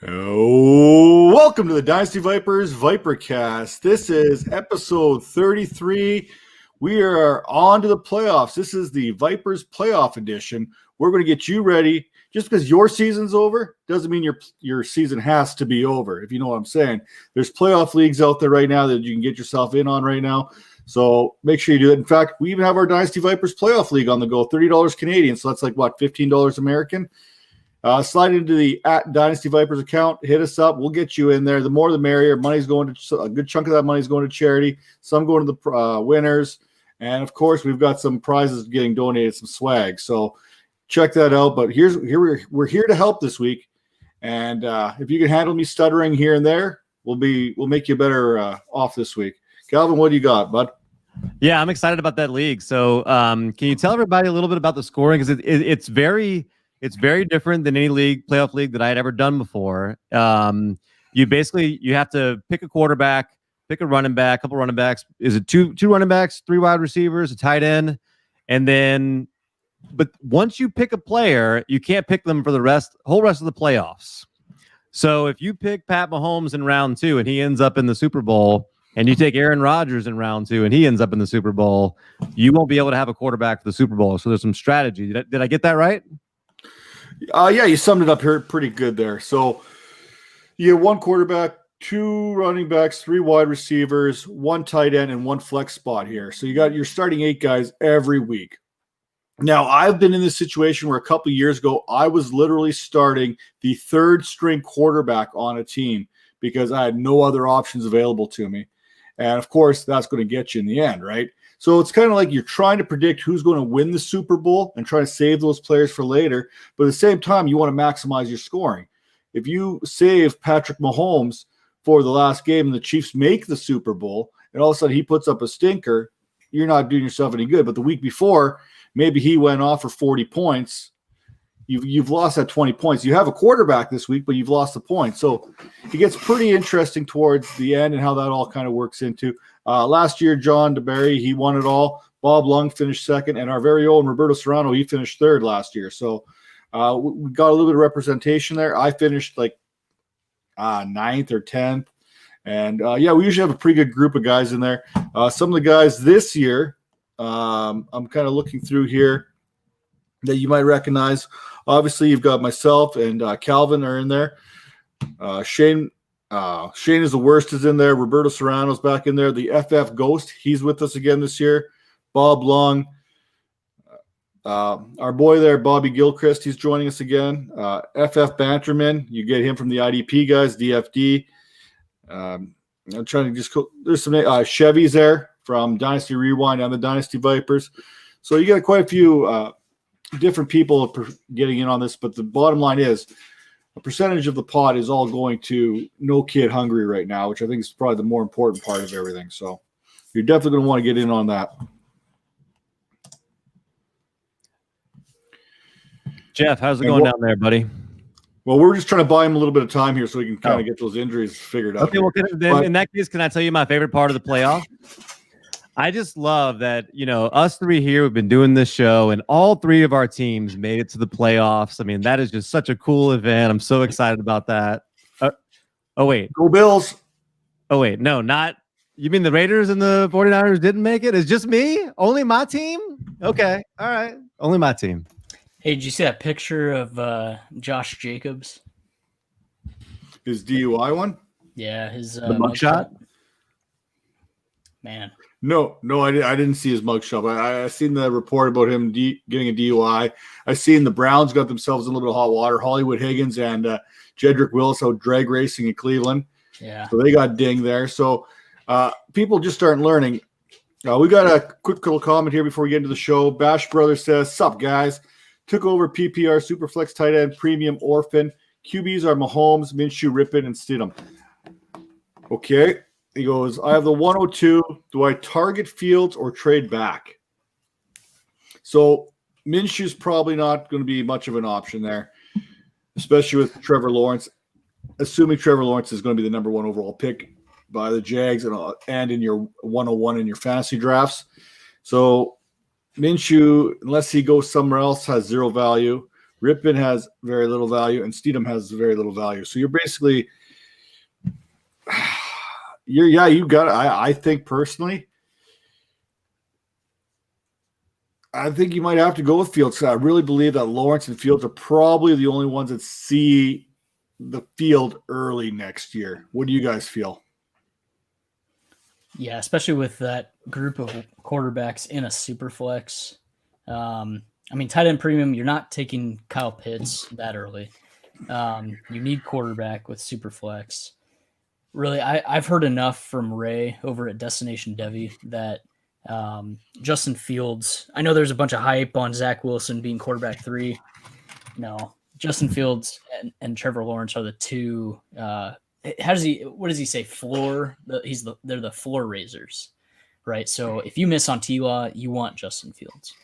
Oh, welcome to the Dynasty Vipers ViperCast. This is episode 33. We are on to the playoffs. This is the Vipers playoff edition. We're going to get you ready. Just because your season's over doesn't mean your season has to be over, if you know what I'm saying. There's playoff leagues out there right now that you can get yourself in on right now. So make sure you do it. In fact, we even have our Dynasty Vipers playoff league on the go, $30 Canadian. So that's like, what, $15 American? Slide into the @DynastyVipers account. Hit us up. We'll get you in there. The more the merrier. Money's going to a good chunk of that money is going to charity. Some going to the winners, and of course, we've got some prizes getting donated, some swag. So check that out. But we're here to help this week, and if you can handle me stuttering here and there, we'll make you better off this week. Calvin, what do you got, bud? Yeah, I'm excited about that league. So, can you tell everybody a little bit about the scoring? Because it's very different than any playoff league that I had ever done before. You have to pick a quarterback, pick a running back, a couple running backs. Is it two running backs, 3 wide receivers, a tight end, and then, but once you pick a player, you can't pick them for the whole rest of the playoffs. So if you pick Pat Mahomes in round 2 and he ends up in the Super Bowl, and you take Aaron Rodgers in round 2 and he ends up in the Super Bowl, you won't be able to have a quarterback for the Super Bowl. So there's some strategy. Did I get that right? Yeah, you summed it up here pretty good there. So you have 1 quarterback, 2 running backs, 3 wide receivers, 1 tight end, and 1 flex spot here. So you're starting 8 guys every week. Now, I've been in this situation where a couple of years ago, I was literally starting the 3rd string quarterback on a team because I had no other options available to me. And of course, that's going to get you in the end, right? So it's kind of like you're trying to predict who's going to win the Super Bowl and try to save those players for later. But at the same time, you want to maximize your scoring. If you save Patrick Mahomes for the last game and the Chiefs make the Super Bowl, and all of a sudden he puts up a stinker, you're not doing yourself any good. But the week before, maybe he went off for 40 points. You've lost that 20 points. You have a quarterback this week, but you've lost the point. So it gets pretty interesting towards the end and how that all kind of works into. Last year, John DeBerry, he won it all. Bob Lung finished 2nd, and our very own Roberto Serrano, he finished 3rd last year. So we got a little bit of representation there. I finished like 9th or 10th. And, we usually have a pretty good group of guys in there. Some of the guys this year, I'm kind of looking through here that you might recognize. Obviously, you've got myself and Calvin are in there. Shane is the worst is in there. Roberto Serrano's back in there. The FF Ghost, he's with us again this year. Bob Long. Our boy there, Bobby Gilchrist, he's joining us again. FF Banterman, you get him from the IDP guys, DFD. I'm trying to just there's some Chevy's there from Dynasty Rewind and the Dynasty Vipers. So you got quite a few different people getting in on this, but the bottom line is a percentage of the pot is all going to No Kid Hungry right now, which I think is probably the more important part of everything. So you're definitely going to want to get in on that. Jeff, how's it going down there, buddy? Well, we're just trying to buy him a little bit of time here so we can kind of get those injuries figured out. Okay, well, in that case, can I tell you my favorite part of the playoff? I just love that, us 3 here, we've been doing this show, and all 3 of our teams made it to the playoffs. I mean, that is just such a cool event. I'm so excited about that. Oh, wait. Go Bills. Oh, wait. No, not – you mean the Raiders and the 49ers didn't make it? It's just me? Only my team? Okay. All right. Only my team. Hey, did you see that picture of Josh Jacobs? His DUI one? Yeah, his mugshot? Man. No, I didn't see his mugshot. I seen the report about him getting a DUI. I seen the Browns got themselves in a little bit of hot water. Hollywood Higgins and Jedrick Willis out drag racing in Cleveland. Yeah. So they got dinged there. So people just aren't learning. We got a quick little comment here before we get into the show. Bash Brothers says, "Sup, guys? Took over PPR Superflex tight end premium orphan. QBs are Mahomes, Minshew, Rippon, and Stidham." Okay. He goes, "I have the 102. Do I target Fields or trade back?" So Minshew's probably not going to be much of an option there, especially with Trevor Lawrence. Assuming Trevor Lawrence is going to be the number 1 overall pick by the Jags and in your 101 in your fantasy drafts. So Minshew, unless he goes somewhere else, has 0 value. Ripon has very little value, and Steedham has very little value. So you're basically, you got it. I think personally, I think you might have to go with Fields. I really believe that Lawrence and Fields are probably the only ones that see the field early next year. What do you guys feel? Yeah, especially with that group of quarterbacks in a super flex. I mean, tight end premium, you're not taking Kyle Pitts that early. You need quarterback with super flex. Really, I've heard enough from Ray over at Destination Devy that Justin Fields, I know there's a bunch of hype on Zach Wilson being quarterback 3. No, Justin Fields and Trevor Lawrence are the two. What does he say? Floor. They're the floor raisers, right? So if you miss on T-Law, you want Justin Fields.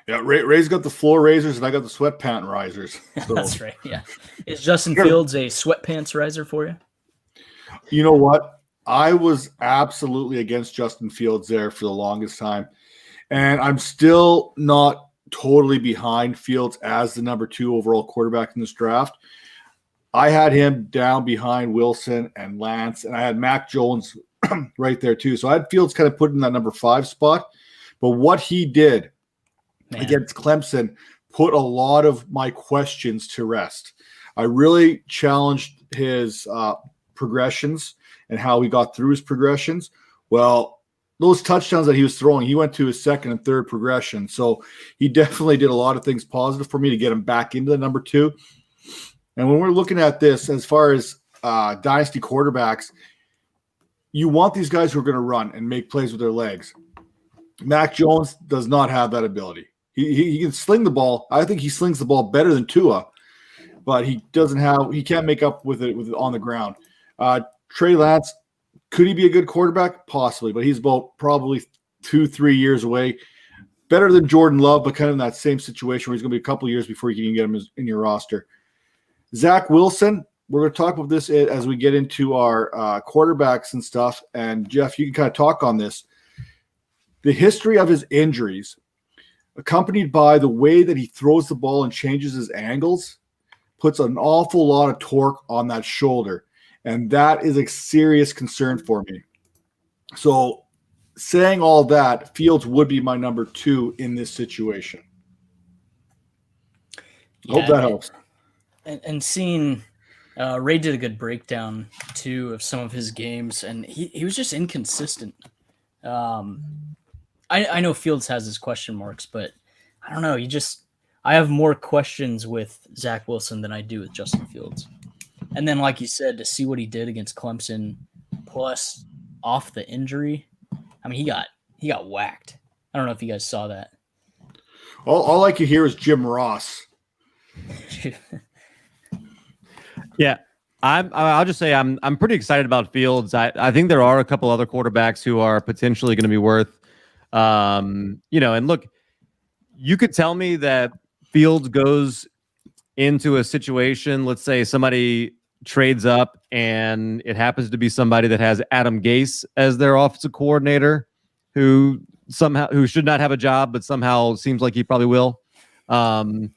Yeah, Ray's got the floor raisers, and I got the sweatpant risers. So. That's right. Yeah, is Justin Fields a sweatpants riser for you? You know what? I was absolutely against Justin Fields there for the longest time, and I'm still not totally behind Fields as the number 2 overall quarterback in this draft. I had him down behind Wilson and Lance, and I had Mac Jones right there too. So I had Fields kind of put in that number 5 spot. But what he did against Clemson put a lot of my questions to rest. I really challenged his progressions and how he got through his progressions. Well, those touchdowns that he was throwing, he went to his second and third progression. So he definitely did a lot of things positive for me to get him back into the number 2. And when we're looking at this, as far as dynasty quarterbacks, you want these guys who are going to run and make plays with their legs. Mac Jones does not have that ability. He can sling the ball. I think he slings the ball better than Tua, but he can't make up with it on the ground. Trey Lance, could he be a good quarterback? Possibly, but he's about probably 2-3 years away. Better than Jordan Love, but kind of in that same situation where he's going to be a couple years before you can get him in your roster. Zach Wilson, we're going to talk about this as we get into our quarterbacks and stuff. And Jeff, you can kind of talk on this. The history of his injuries, accompanied by the way that he throws the ball and changes his angles, puts an awful lot of torque on that shoulder. And that is a serious concern for me. So saying all that, Fields would be my number 2 in this situation. Yeah, hope that helps. And seeing Ray did a good breakdown too of some of his games, and he was just inconsistent. I know Fields has his question marks, but I don't know. I have more questions with Zach Wilson than I do with Justin Fields. And then, like you said, to see what he did against Clemson, plus off the injury, I mean, he got whacked. I don't know if you guys saw that. All I could hear is Jim Ross. Yeah, I'll just say I'm pretty excited about Fields. I think there are a couple other quarterbacks who are potentially going to be worth, and look, you could tell me that Fields goes into a situation, let's say somebody trades up and it happens to be somebody that has Adam Gase as their offensive coordinator who should not have a job, but somehow seems like he probably will. So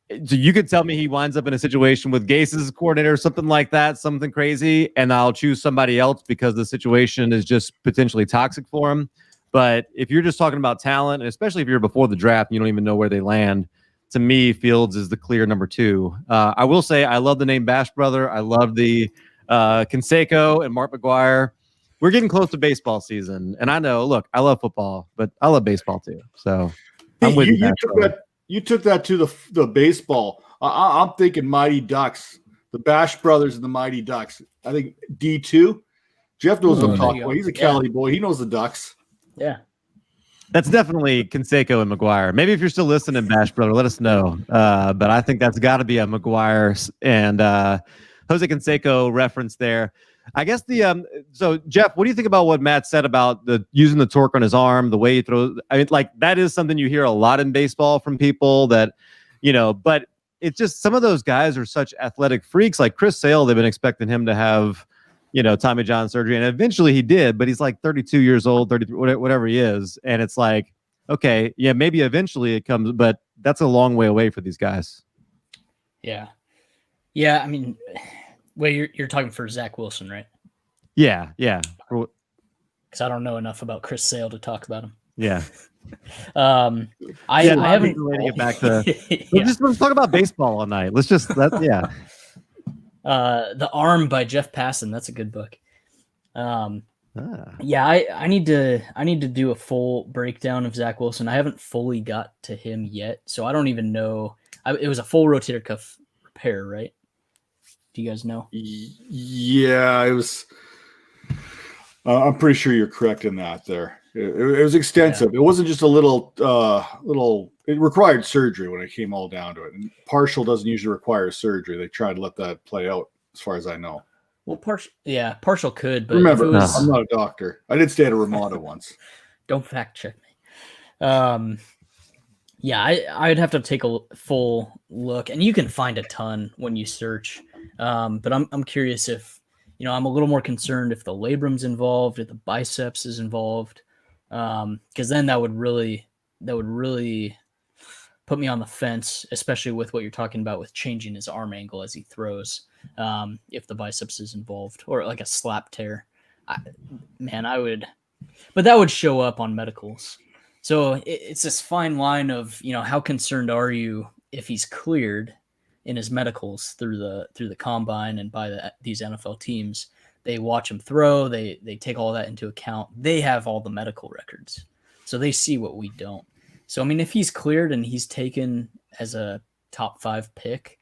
you could tell me he winds up in a situation with Gase as coordinator or something like that, something crazy, and I'll choose somebody else because the situation is just potentially toxic for him. But if you're just talking about talent, and especially if you're before the draft and you don't even know where they land, to me, Fields is the clear number 2. I will say I love the name Bash Brother. I love the Canseco and Mark McGuire. We're getting close to baseball season, and I know, look, I love football, but I love baseball too. So I'm with you. You took that to the baseball. I'm thinking Mighty Ducks, the Bash Brothers and the Mighty Ducks. I think D2. Jeff knows what I'm talking about. He's a Cali boy. He knows the Ducks. Yeah. That's definitely Canseco and McGuire. Maybe if you're still listening, Bash Brother, let us know. But I think that's got to be a McGuire and Jose Canseco reference there. I guess so Jeff, what do you think about what Matt said about using the torque on his arm, the way he throws? I mean, like that is something you hear a lot in baseball from people that, but it's just some of those guys are such athletic freaks. Like Chris Sale, they've been expecting him to have, Tommy John surgery, and eventually he did, but he's like 32 years old, 33, whatever he is, and it's like, okay, yeah, maybe eventually it comes, but that's a long way away for these guys. Yeah. Yeah. I mean, wait, you're talking for Zach Wilson, right? Yeah. Because I don't know enough about Chris Sale to talk about him. Yeah. I I haven't way to get back to. yeah. Let's talk about baseball all night. Let's just yeah. The Arm by Jeff Passan. That's a good book. Yeah, I need to do a full breakdown of Zach Wilson. I haven't fully got to him yet, so I don't even know. It was a full rotator cuff repair, right? Do you guys know? Yeah, it was. I'm pretty sure you're correct in that. There, it was extensive. Yeah. It wasn't just a little. It required surgery when it came all down to it. And partial doesn't usually require surgery. They tried to let that play out, as far as I know. Well, partial could, but remember, I'm not a doctor. I did stay at a Ramada once. Don't fact check me. Yeah, I'd have to take a full look, and you can find a ton when you search. But I'm curious if, I'm a little more concerned if the labrum's involved, if the biceps is involved, because then that would really put me on the fence, especially with what you're talking about with changing his arm angle as he throws. If the biceps is involved, or like a slap tear, I would, but that would show up on medicals. So it's this fine line of, how concerned are you if he's cleared in his medicals through the combine and by these NFL teams. They watch him throw. They take all that into account. They have all the medical records, so they see what we don't. So, I mean, if he's cleared and he's taken as a top 5 pick,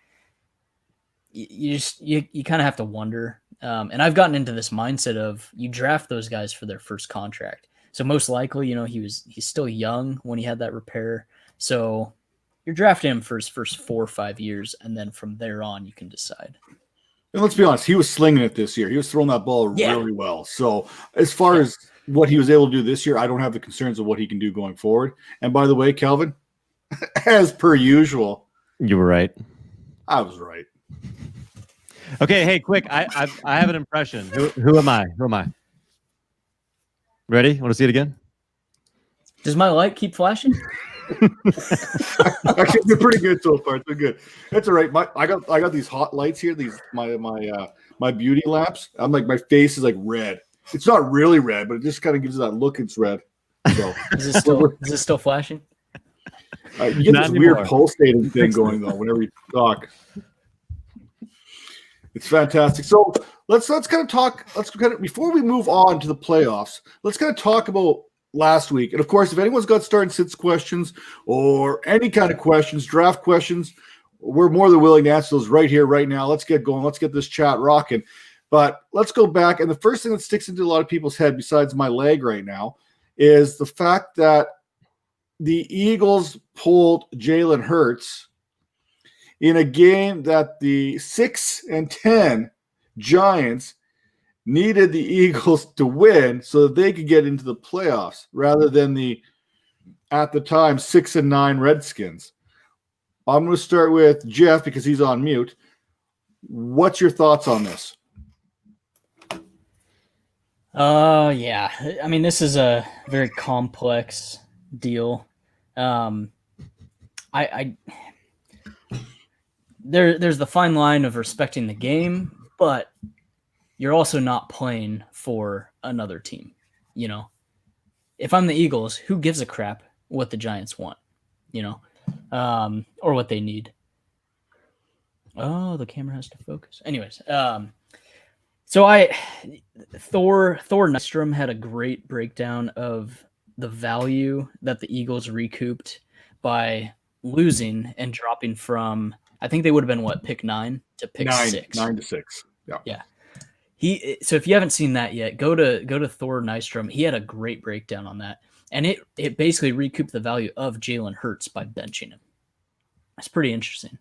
you kind of have to wonder. And I've gotten into this mindset of you draft those guys for their first contract. So most likely, he's still young when he had that repair. So you're drafting him for his first 4 or 5 years, and then from there on, you can decide. And let's be honest, he was slinging it this year. He was throwing that ball really well. So as far as what he was able to do this year, I don't have the concerns of what he can do going forward. And by the way, Calvin, as per usual, you were right. I was right. Okay, hey, quick! I have an impression. Who am I? Who am I? Ready? Want to see it again? Does my light keep flashing? Actually, they're pretty good so far. They're good. That's all right. I got these hot lights here. These my beauty lamps. I'm like, my face is like red. It's not really red, but it just kind of gives it that look. It's red. So is it still flashing? You get this weird pulsating thing going though whenever you talk. It's fantastic. So let's kind of talk. Before we move on to the playoffs, let's kind of talk about last week. And of course, if anyone's got start and sits questions or any kind of questions, draft questions, we're more than willing to answer those right here, right now. Let's get going. Let's get this chat rocking. But let's go back. And the first thing that sticks into a lot of people's head, besides my leg right now, is the fact that the Eagles pulled Jalen Hurts in a game that the 6-10 Giants needed the Eagles to win so that they could get into the playoffs rather than the, at the time, 6-9 Redskins. I'm going to start with Jeff because he's on mute. What's your thoughts on this? Yeah. I mean, this is a very complex deal. There's the fine line of respecting the game, but you're also not playing for another team. If I'm the Eagles, who gives a crap what the Giants want, or what they need? Oh, the camera has to focus. Anyways, so Thor Nystrom had a great breakdown of the value that the Eagles recouped by losing and dropping from, I think they would have been pick 9 to pick 6. 9 to 6. Yeah. So if you haven't seen that yet, go to Thor Nystrom. He had a great breakdown on that. And it basically recouped the value of Jalen Hurts by benching him. It's pretty interesting.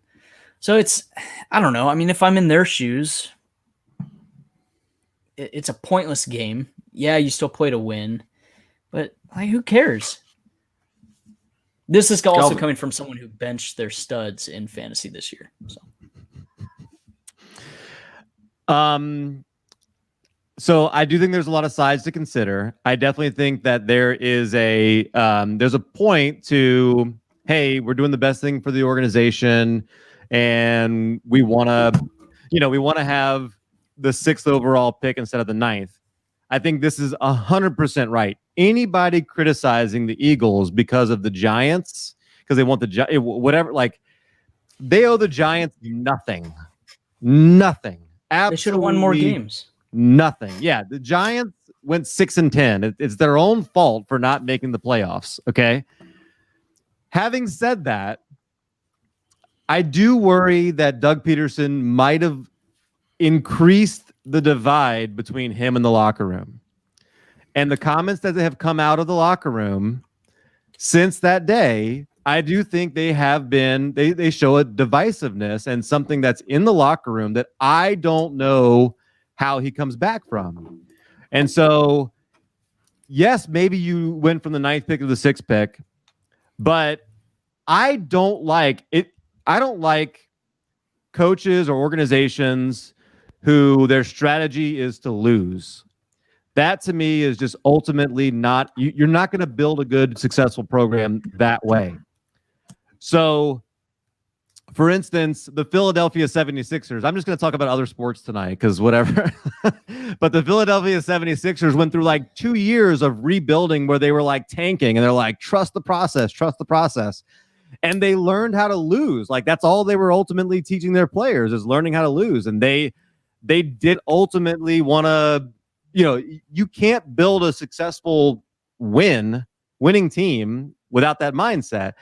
So I don't know. I mean, if I'm in their shoes, it's a pointless game. Yeah, you still play to win, but who cares? This is also coming from someone who benched their studs in fantasy this year. So I do think there's a lot of sides to consider. I definitely think that there is there's a point to, hey, we're doing the best thing for the organization. and we want to have the 6th overall pick instead of the 9th. I think this is 100% right. Anybody criticizing the Eagles because of the Giants, because they want whatever, like, they owe the Giants nothing. Absolutely, they should have won more games. Nothing. Yeah, the Giants went 6-10. It's their own fault for not making the playoffs. Okay. Having said that, I do worry that Doug Peterson might have increased the divide between him and the locker room. And the comments that have come out of the locker room since that day, I do think they have been, they show a divisiveness and something that's in the locker room that I don't know how he comes back from. And so, yes, maybe you went from the 9th pick to the 6th pick, but I don't like it. I don't like coaches or organizations who their strategy is to lose. That to me is just ultimately not, you're not going to build a good, successful program that way. So, for instance, the Philadelphia 76ers, I'm just going to talk about other sports tonight because whatever. But the Philadelphia 76ers went through like 2 years of rebuilding where they were like tanking and they're like, trust the process. And they learned how to lose. Like, that's all they were ultimately teaching their players, is learning how to lose. And they did ultimately want to, you can't build a successful winning team without that mindset.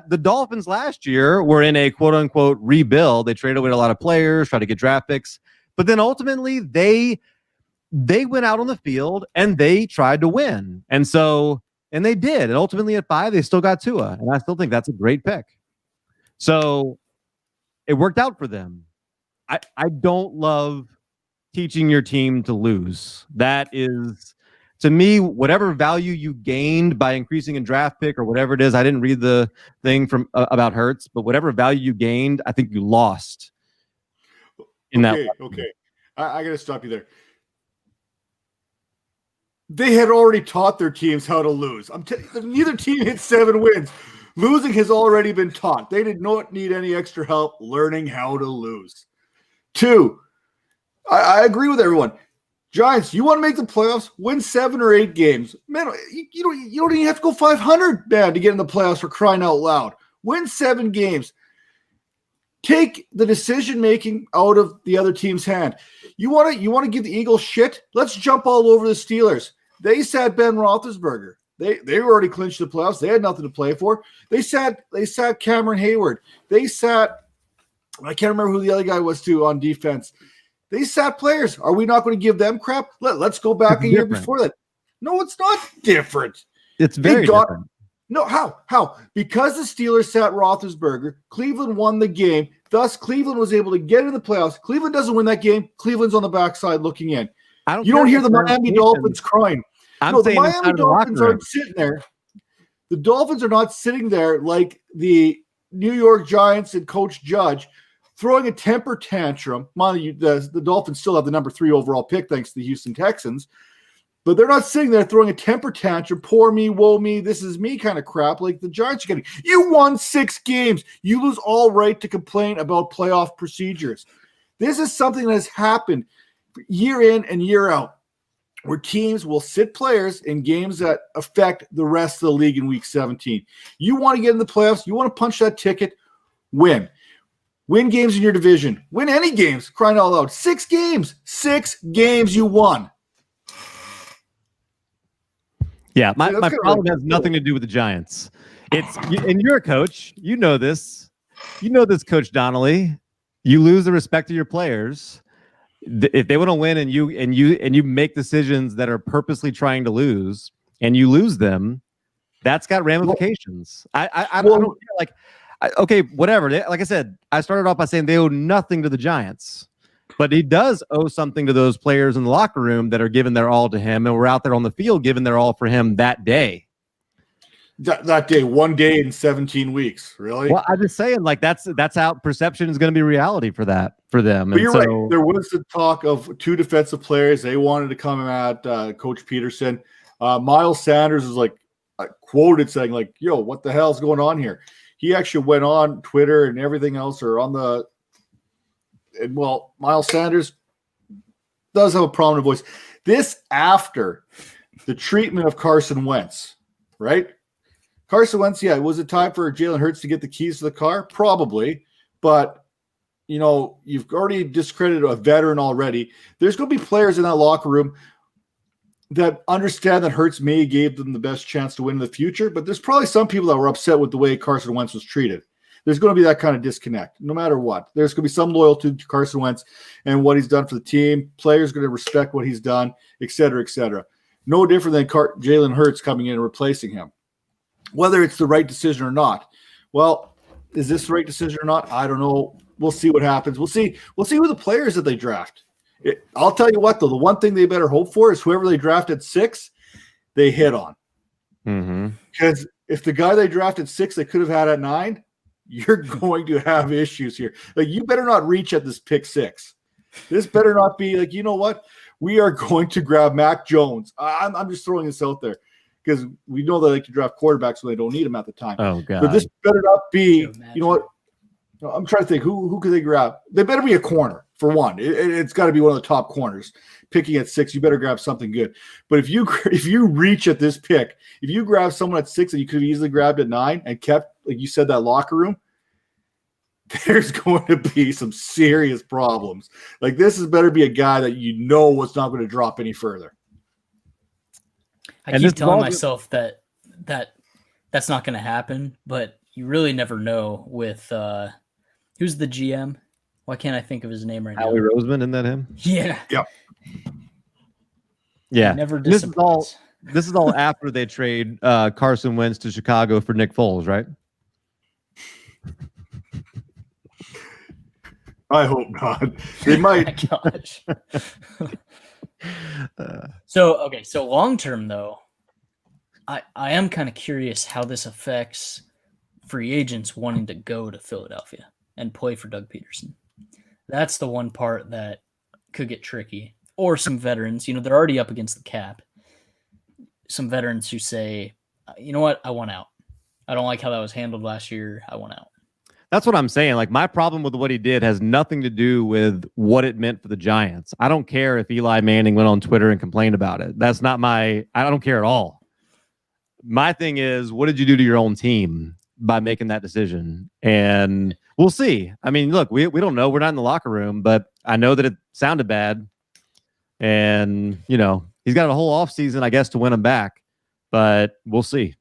The Dolphins last year were in a quote unquote rebuild. They traded away a lot of players, tried to get draft picks, but then ultimately they went out on the field and they tried to win. And they did. And ultimately at 5, they still got Tua. And I still think that's a great pick. So it worked out for them. I don't love teaching your team to lose. That is, to me, whatever value you gained by increasing in draft pick or whatever it is. I didn't read the thing from about Hurts, but whatever value you gained, I think you lost in that. Okay. I got to stop you there. They had already taught their teams how to lose. Neither team hit 7 wins. Losing has already been taught. They did not need any extra help learning how to lose. 2, I agree with everyone. Giants, you want to make the playoffs? Win 7 or 8 games. Man, you don't even have to go 500, man, to get in the playoffs, for crying out loud. Win 7 games. Take the decision-making out of the other team's hand. You want to give the Eagles shit? Let's jump all over the Steelers. They sat Ben Roethlisberger. They already clinched the playoffs. They had nothing to play for. They sat Cameron Hayward. They sat, I can't remember who the other guy was too on defense. They sat players. Are we not going to give them crap? Let's go back a year before that. No, it's not different. It's very different. No, how? Because the Steelers sat Roethlisberger, Cleveland won the game. Thus, Cleveland was able to get in the playoffs. Cleveland doesn't win that game. Cleveland's on the backside looking in. You don't hear the Miami Dolphins crying. The Miami Dolphins aren't sitting there. The Dolphins are not sitting there like the New York Giants and Coach Judge throwing a temper tantrum. Mind you, the Dolphins still have the number 3 overall pick thanks to the Houston Texans. But they're not sitting there throwing a temper tantrum, poor me, woe me, this is me kind of crap like the Giants are getting. You won 6 games. You lose all right to complain about playoff procedures. This is something that has happened year in and year out, where teams will sit players in games that affect the rest of the league in week 17. You want to get in the playoffs, you want to punch that ticket, win. Win games in your division. Win any games, crying out loud. 6 games. 6 games you won. Yeah, my problem has nothing to do with the Giants. And you're a coach. You know this. You know this, Coach Donnelly. You lose the respect of your players. If they want to win and you make decisions that are purposely trying to lose and you lose them, that's got ramifications. I don't feel like, okay, whatever. Like I said, I started off by saying they owe nothing to the Giants. But he does owe something to those players in the locker room that are giving their all to him, and we're out there on the field giving their all for him that day. That day, 1 day in 17 weeks, really? Well, I'm just saying, like that's how perception is going to be reality for them. But you're right. There was the talk of 2 defensive players. They wanted to come at Coach Peterson. Miles Sanders is like quoted saying, like, "Yo, what the hell's going on here?" he actually went on Twitter and everything else, or on the, and well, Miles Sanders does have a prominent voice. This after the treatment of Carson Wentz, right? Carson Wentz, yeah, was it time for Jalen Hurts to get the keys to the car? Probably, but you know, you've already discredited a veteran already. There's going to be players in that locker room that understand that Hurts may gave them the best chance to win in the future, but there's probably some people that were upset with the way Carson Wentz was treated. There's going to be that kind of disconnect, no matter what. There's going to be some loyalty to Carson Wentz and what he's done for the team. Players going to respect what he's done, et cetera, et cetera. No different than Jalen Hurts coming in and replacing him. Whether it's the right decision or not. Well, is this the right decision or not? I don't know. We'll see what happens. We'll see who the players that they draft. I'll tell you what, though, the one thing they better hope for is whoever they draft at 6, they hit on. Because if the guy they drafted 6 they could have had at 9, you're going to have issues here. Like, you better not reach at this pick 6. This better not be like, you know what? We are going to grab Mac Jones. I'm just throwing this out there because we know they like to draft quarterbacks when they don't need them at the time. Oh, God. But this better not be, you know what? I'm trying to think, who could they grab? They better be a corner, for one. It's got to be one of the top corners. Picking at 6, you better grab something good. But if you reach at this pick, if you grab someone at 6 that you could have easily grabbed at 9 and kept, like you said, that locker room, there's going to be some serious problems. Like, this is better be a guy that you know was not going to drop any further. I keep telling myself that that's not going to happen, but you really never know with who's the GM? Why can't I think of his name right now? Howie Roseman, isn't that him? Yeah. Yep. Yeah. Never disappoints. This is all after they trade Carson Wentz to Chicago for Nick Foles, right? I hope not. They might. Oh my gosh. So long term though, I am kind of curious how this affects free agents wanting to go to Philadelphia and play for Doug Peterson. That's the one part that could get tricky. Or some veterans, you know, they're already up against the cap. Some veterans who say, you know what, I want out. I don't like how that was handled last year. I want out. That's what I'm saying. Like, my problem with what he did has nothing to do with what it meant for the Giants. I don't care if Eli Manning went on Twitter and complained about it. That's not I don't care at all. My thing is, what did you do to your own team by making that decision? And we'll see. I mean, look, we don't know. We're not in the locker room, but I know that it sounded bad. And, you know, he's got a whole offseason, I guess, to win him back. But we'll see.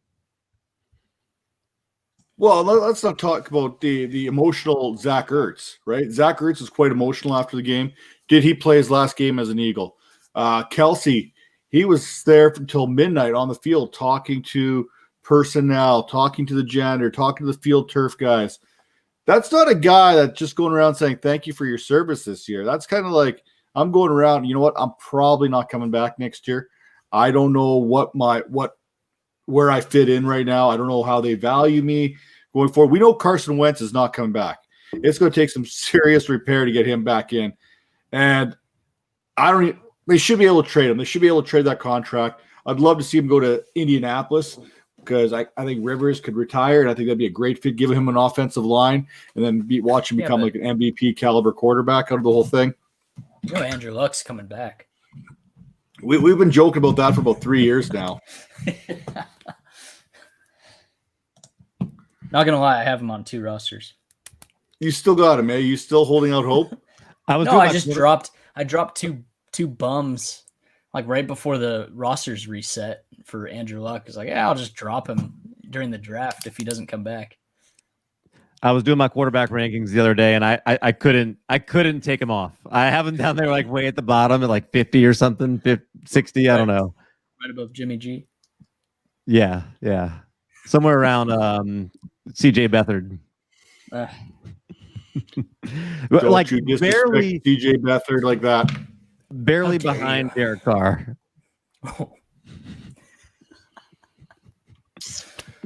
Well, let's not talk about the emotional Zach Ertz, right? Zach Ertz was quite emotional after the game. Did he play his last game as an Eagle? Kelsey, he was there until midnight on the field talking to personnel, talking to the janitor, talking to the field turf guys. That's not a guy that's just going around saying, thank you for your service this year. That's kind of like, I'm going around, you know what? I'm probably not coming back next year. I don't know where I fit in right now. I don't know how they value me going forward. We know Carson Wentz is not coming back. It's going to take some serious repair to get him back in. And they should be able to trade him. They should be able to trade that contract. I'd love to see him go to Indianapolis because I think Rivers could retire, and I think that'd be a great fit, giving him an offensive line and then watch him become like an MVP caliber quarterback out of the whole thing. You know, Andrew Luck's coming back. We've been joking about that for about 3 years now. Not gonna lie, I have him on 2 rosters. You still got him, eh? You still holding out hope? I dropped two bums like right before the rosters reset for Andrew Luck. It's like, yeah, I'll just drop him during the draft if he doesn't come back. I was doing my quarterback rankings the other day, and I couldn't take him off. I have him down there like way at the bottom at like 50 or something, 60. I don't know. Right above Jimmy G. Yeah. Somewhere around CJ Beathard. Like barely CJ Beathard like that. Barely behind Derek Carr.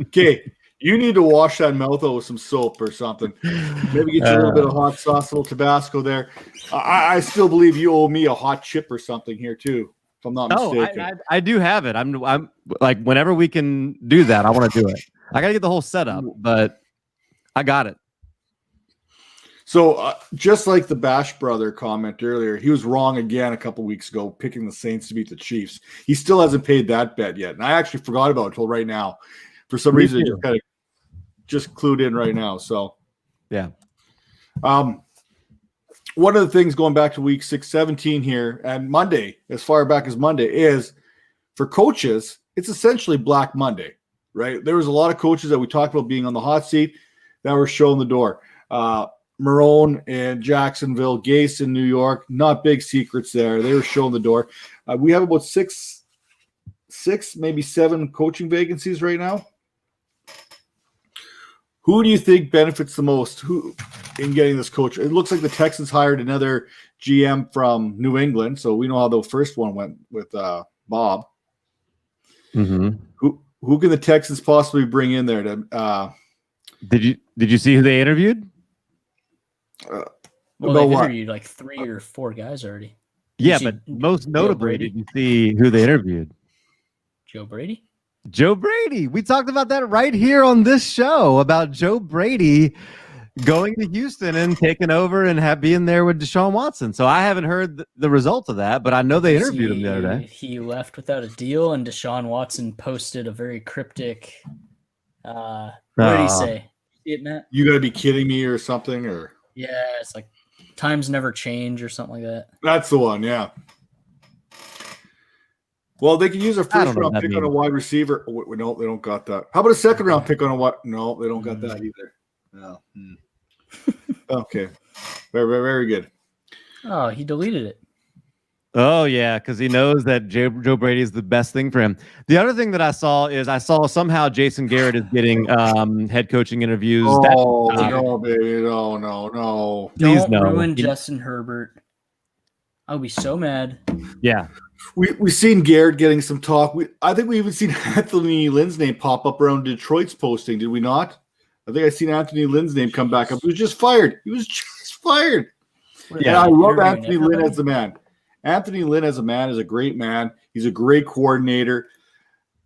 Okay. You need to wash that mouth out with some soap or something. Maybe get you a little bit of hot sauce, a little Tabasco there. I still believe you owe me a hot chip or something here too, if I'm not mistaken. I do have it. I'm like, whenever we can do that, I want to do it. I got to get the whole setup, but I got it. So just like the Bash brother comment earlier, he was wrong again a couple weeks ago, picking the Saints to beat the Chiefs. He still hasn't paid that bet yet. And I actually forgot about it until right now. For some reason, it just kind of just clued in right now. So, yeah. One of the things going back to week 6-17 here and Monday, as far back as Monday, is for coaches, it's essentially Black Monday, right? There was a lot of coaches that we talked about being on the hot seat that were shown the door. Marone in Jacksonville, Gase in New York, not big secrets there. They were shown the door. We have about six, maybe 7 coaching vacancies right now. Who do you think benefits the most in getting this coach? It looks like the Texans hired another GM from New England, so we know how the first one went with Bob. Mm-hmm. Who can the Texans possibly bring in there to? Did you see who they interviewed? Well, they've interviewed like 3 or 4 guys already. Yeah, but most notably, did you see who they interviewed? Joe Brady. Joe Brady. We talked about that right here on this show about Joe Brady going to Houston and taking over and being there with Deshaun Watson. So I haven't heard the result of that, but I know they interviewed him the other day. He left without a deal, and Deshaun Watson posted a very cryptic. What did he say? See it, Matt? You got to be kidding me or something, or yeah, it's like times never change or something like that. That's the one, yeah. Well, they could use a first-round pick on a wide receiver. Oh, no, they don't got that. How about a second-round pick on a wide? No, they don't got that either. No. Okay. Very, very, very good. Oh, he deleted it. Oh, yeah, because he knows that Joe Brady is the best thing for him. The other thing that I saw somehow Jason Garrett is getting head coaching interviews. Oh, no, baby. No. Don't ruin Justin Herbert. I'll be so mad. Yeah. We've seen Garrett getting some talk. I think we even seen Anthony Lynn's name pop up around Detroit's posting, did we not? I think I seen Anthony Lynn's name come back up. He was just fired. Yeah, I love Anthony Lynn as the man. Anthony Lynn as a man is a great man. He's a great coordinator.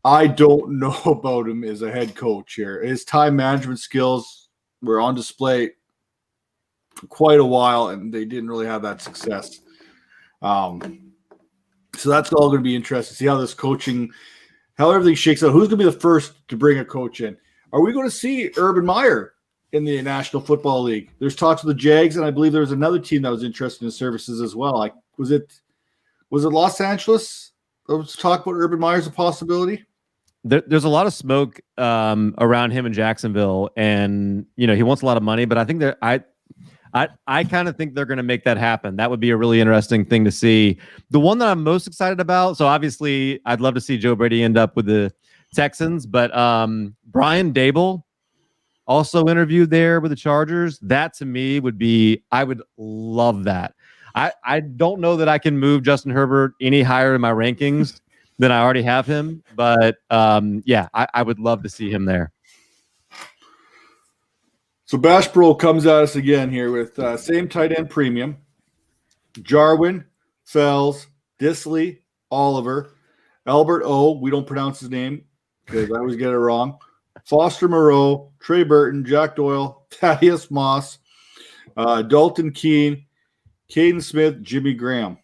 I don't know about him as a head coach here. His time management skills were on display for quite a while, and they didn't really have that success. So that's all going to be interesting. See how everything shakes out. Who's going to be the first to bring a coach in? Are we going to see Urban Meyer in the National Football League? There's talks with the Jags, and I believe there was another team that was interested in his services as well. Like, was it Los Angeles? Let's talk about Urban Meyer as a possibility. There's a lot of smoke around him in Jacksonville, and he wants a lot of money. But I think I kind of think they're going to make that happen. That would be a really interesting thing to see. The one that I'm most excited about, so obviously I'd love to see Joe Brady end up with the Texans, but Brian Dable also interviewed there with the Chargers. That to me I would love that. I don't know that I can move Justin Herbert any higher in my rankings than I already have him, but I would love to see him there. So Bash Bro comes at us again here with same tight end premium. Jarwin, Fells, Disley, Oliver, Albert O. We don't pronounce his name because I always get it wrong. Foster Moreau, Trey Burton, Jack Doyle, Thaddeus Moss, Dalton Keene, Caden Smith, Jimmy Graham.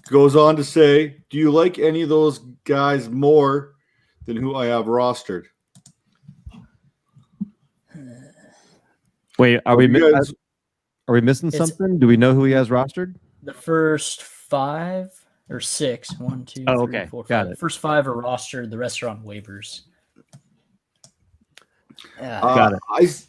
Goes on to say, do you like any of those guys more than who I have rostered? Wait, are we missing something? Do we know who he has rostered? The first 5 or 6. 1, 2, 3, 4, 5. Got it. First 5 are rostered. The rest are on waivers. Got it.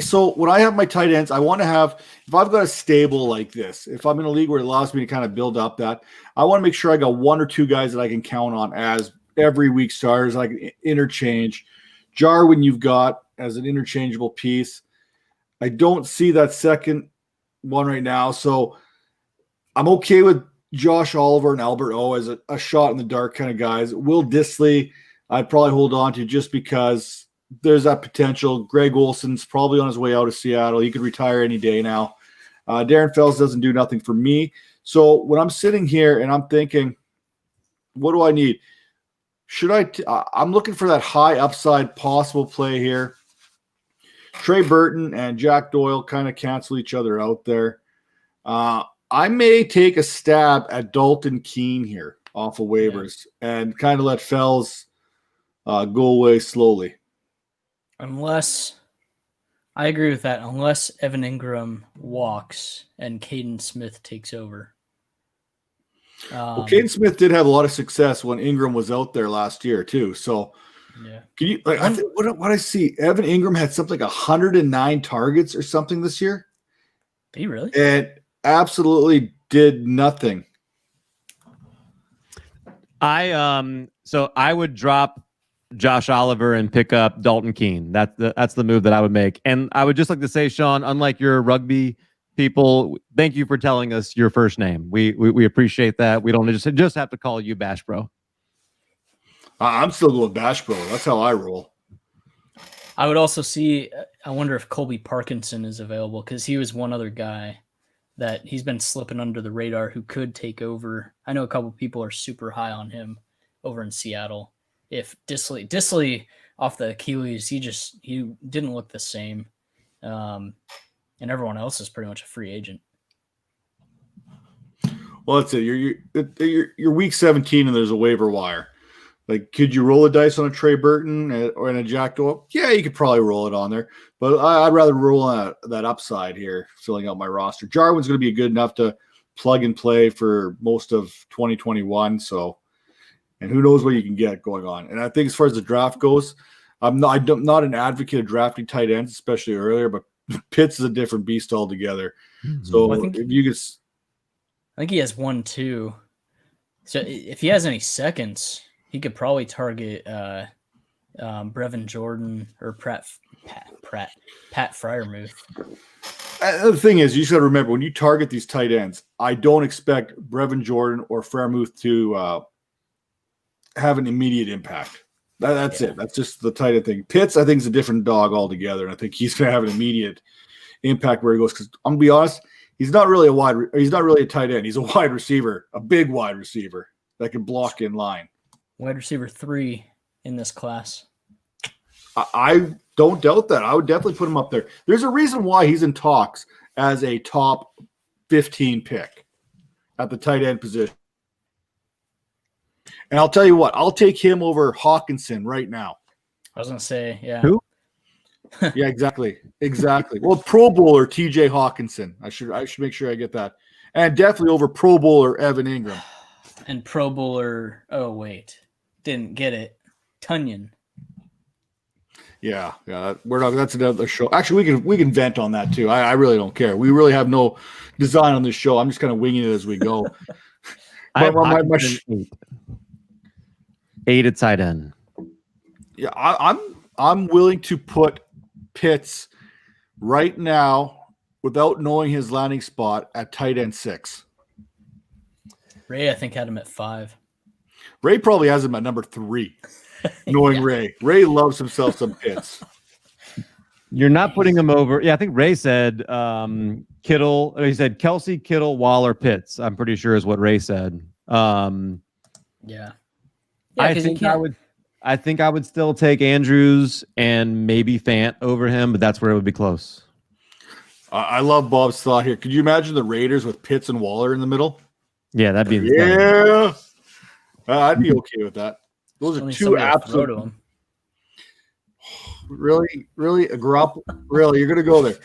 So when I have my tight ends, I want to have, if I've got a stable like this, if I'm in a league where it allows me to kind of build up that, I want to make sure I got 1 or 2 guys that I can count on as every week starters, like interchange. Jarwin, you've got as an interchangeable piece. I don't see that second one right now. So I'm okay with Josh Oliver and Albert O as a shot in the dark kind of guys. Will Disley, I'd probably hold on to just because there's that potential. Greg Olson's probably on his way out of Seattle. He could retire any day now. Darren Fells doesn't do nothing for me. So when I'm sitting here and I'm thinking, what do I need? I'm looking for that high upside possible play here. Trey Burton and Jack Doyle kind of cancel each other out there. I may take a stab at Dalton Keene here off of waivers and kind of let Fells go away slowly. Unless I agree with that, unless Evan Ingram walks and Caden Smith takes over. Well, Caden Smith did have a lot of success when Ingram was out there last year too. So, can you what I see? Evan Ingram had something like 109 targets or something this year. Did he really? And absolutely did nothing. So I would drop Josh Oliver and pick up Dalton Keene. That's the move that I would make. And I would just like to say, Sean, unlike your rugby people, thank you for telling us your first name. We appreciate that. We don't just have to call you Bash Bro. I'm still going Bash Bro. That's how I roll. I would also see. I wonder if Colby Parkinson is available because he was one other guy that he's been slipping under the radar who could take over. I know a couple people are super high on him over in Seattle. If Disley off the Achilles, he didn't look the same, and everyone else is pretty much a free agent. Well, that's it. You're week 17 and there's a waiver wire. Like, could you roll a dice on a Trey Burton or in a Jack Doyle? Yeah, you could probably roll it on there, but I'd rather roll on that upside here, filling out my roster. Jarwin's going to be good enough to plug and play for most of 2021. So, and who knows what you can get going on. And I think as far as the draft goes, I'm not an advocate of drafting tight ends, especially earlier, but Pitts is a different beast altogether. Mm-hmm. So I think he has 1, 2. So if he has any seconds, he could probably target Brevin Jordan or Pat Freiermuth. The thing is, you just got to remember, when you target these tight ends, I don't expect Brevin Jordan or Freiermuth to have an immediate impact. That's it. That's just the tight end thing. Pitts, I think, is a different dog altogether, and I think he's going to have an immediate impact where he goes. Because I'm going to be honest, he's not really a tight end. He's a wide receiver, a big wide receiver that can block in line. Wide receiver 3 in this class. I don't doubt that. I would definitely put him up there. There's a reason why he's in talks as a top 15 pick at the tight end position. And I'll tell you what, I'll take him over Hawkinson right now. I was going to say, yeah. Who? Yeah, exactly. Well, Pro Bowler TJ Hawkinson. I should make sure I get that. And definitely over Pro Bowler Evan Ingram. And Pro Bowler, didn't get it. Tunyon. Yeah. That's another show. Actually, we can vent on that too. I really don't care. We really have no design on this show. I'm just kind of winging it as we go. Eight at tight end. Yeah, I'm willing to put Pitts right now without knowing his landing spot at tight end 6. Ray, I think, had him at 5. Ray probably has him at number 3. Knowing Ray. Ray loves himself some Pitts. You're not putting him over. Yeah, I think Ray said Kittle. He said Kelsey, Kittle, Waller, Pitts. I'm pretty sure is what Ray said. Yeah. I think I would still take Andrews and maybe Fant over him, but that's where it would be close. I love Bob's thought here. Could you imagine the Raiders with Pitts and Waller in the middle? Yeah, that'd be insane. Yeah. I'd be okay with that. Those are two absolute. Really? Really? You're going to go there.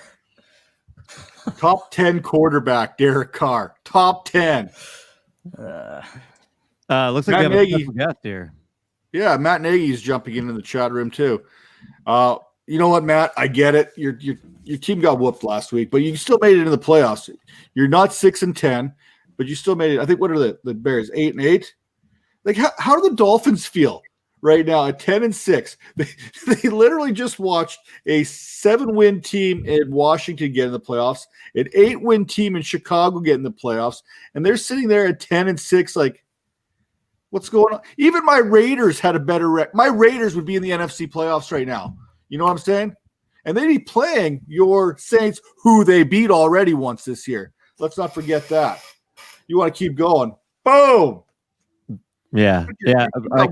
Top 10 quarterback, Derek Carr. Top 10. Looks like we have a special guest here. Yeah, Matt Nagy's jumping in the chat room too. You know what, Matt? I get it. Your team got whooped last week, but you still made it into the playoffs. You're not 6-10, but you still made it. I think what are the Bears 8-8? Like how do the Dolphins feel right now at 10-6? They literally just watched a 7-win team in Washington get in the playoffs, an 8-win team in Chicago get in the playoffs, and they're sitting there at 10-6. Like, what's going on? Even my Raiders had a better record. My Raiders would be in the NFC playoffs right now. You know what I'm saying? And they'd be playing your Saints, who they beat already once this year. Let's not forget that. You want to keep going. Boom. Yeah. Like,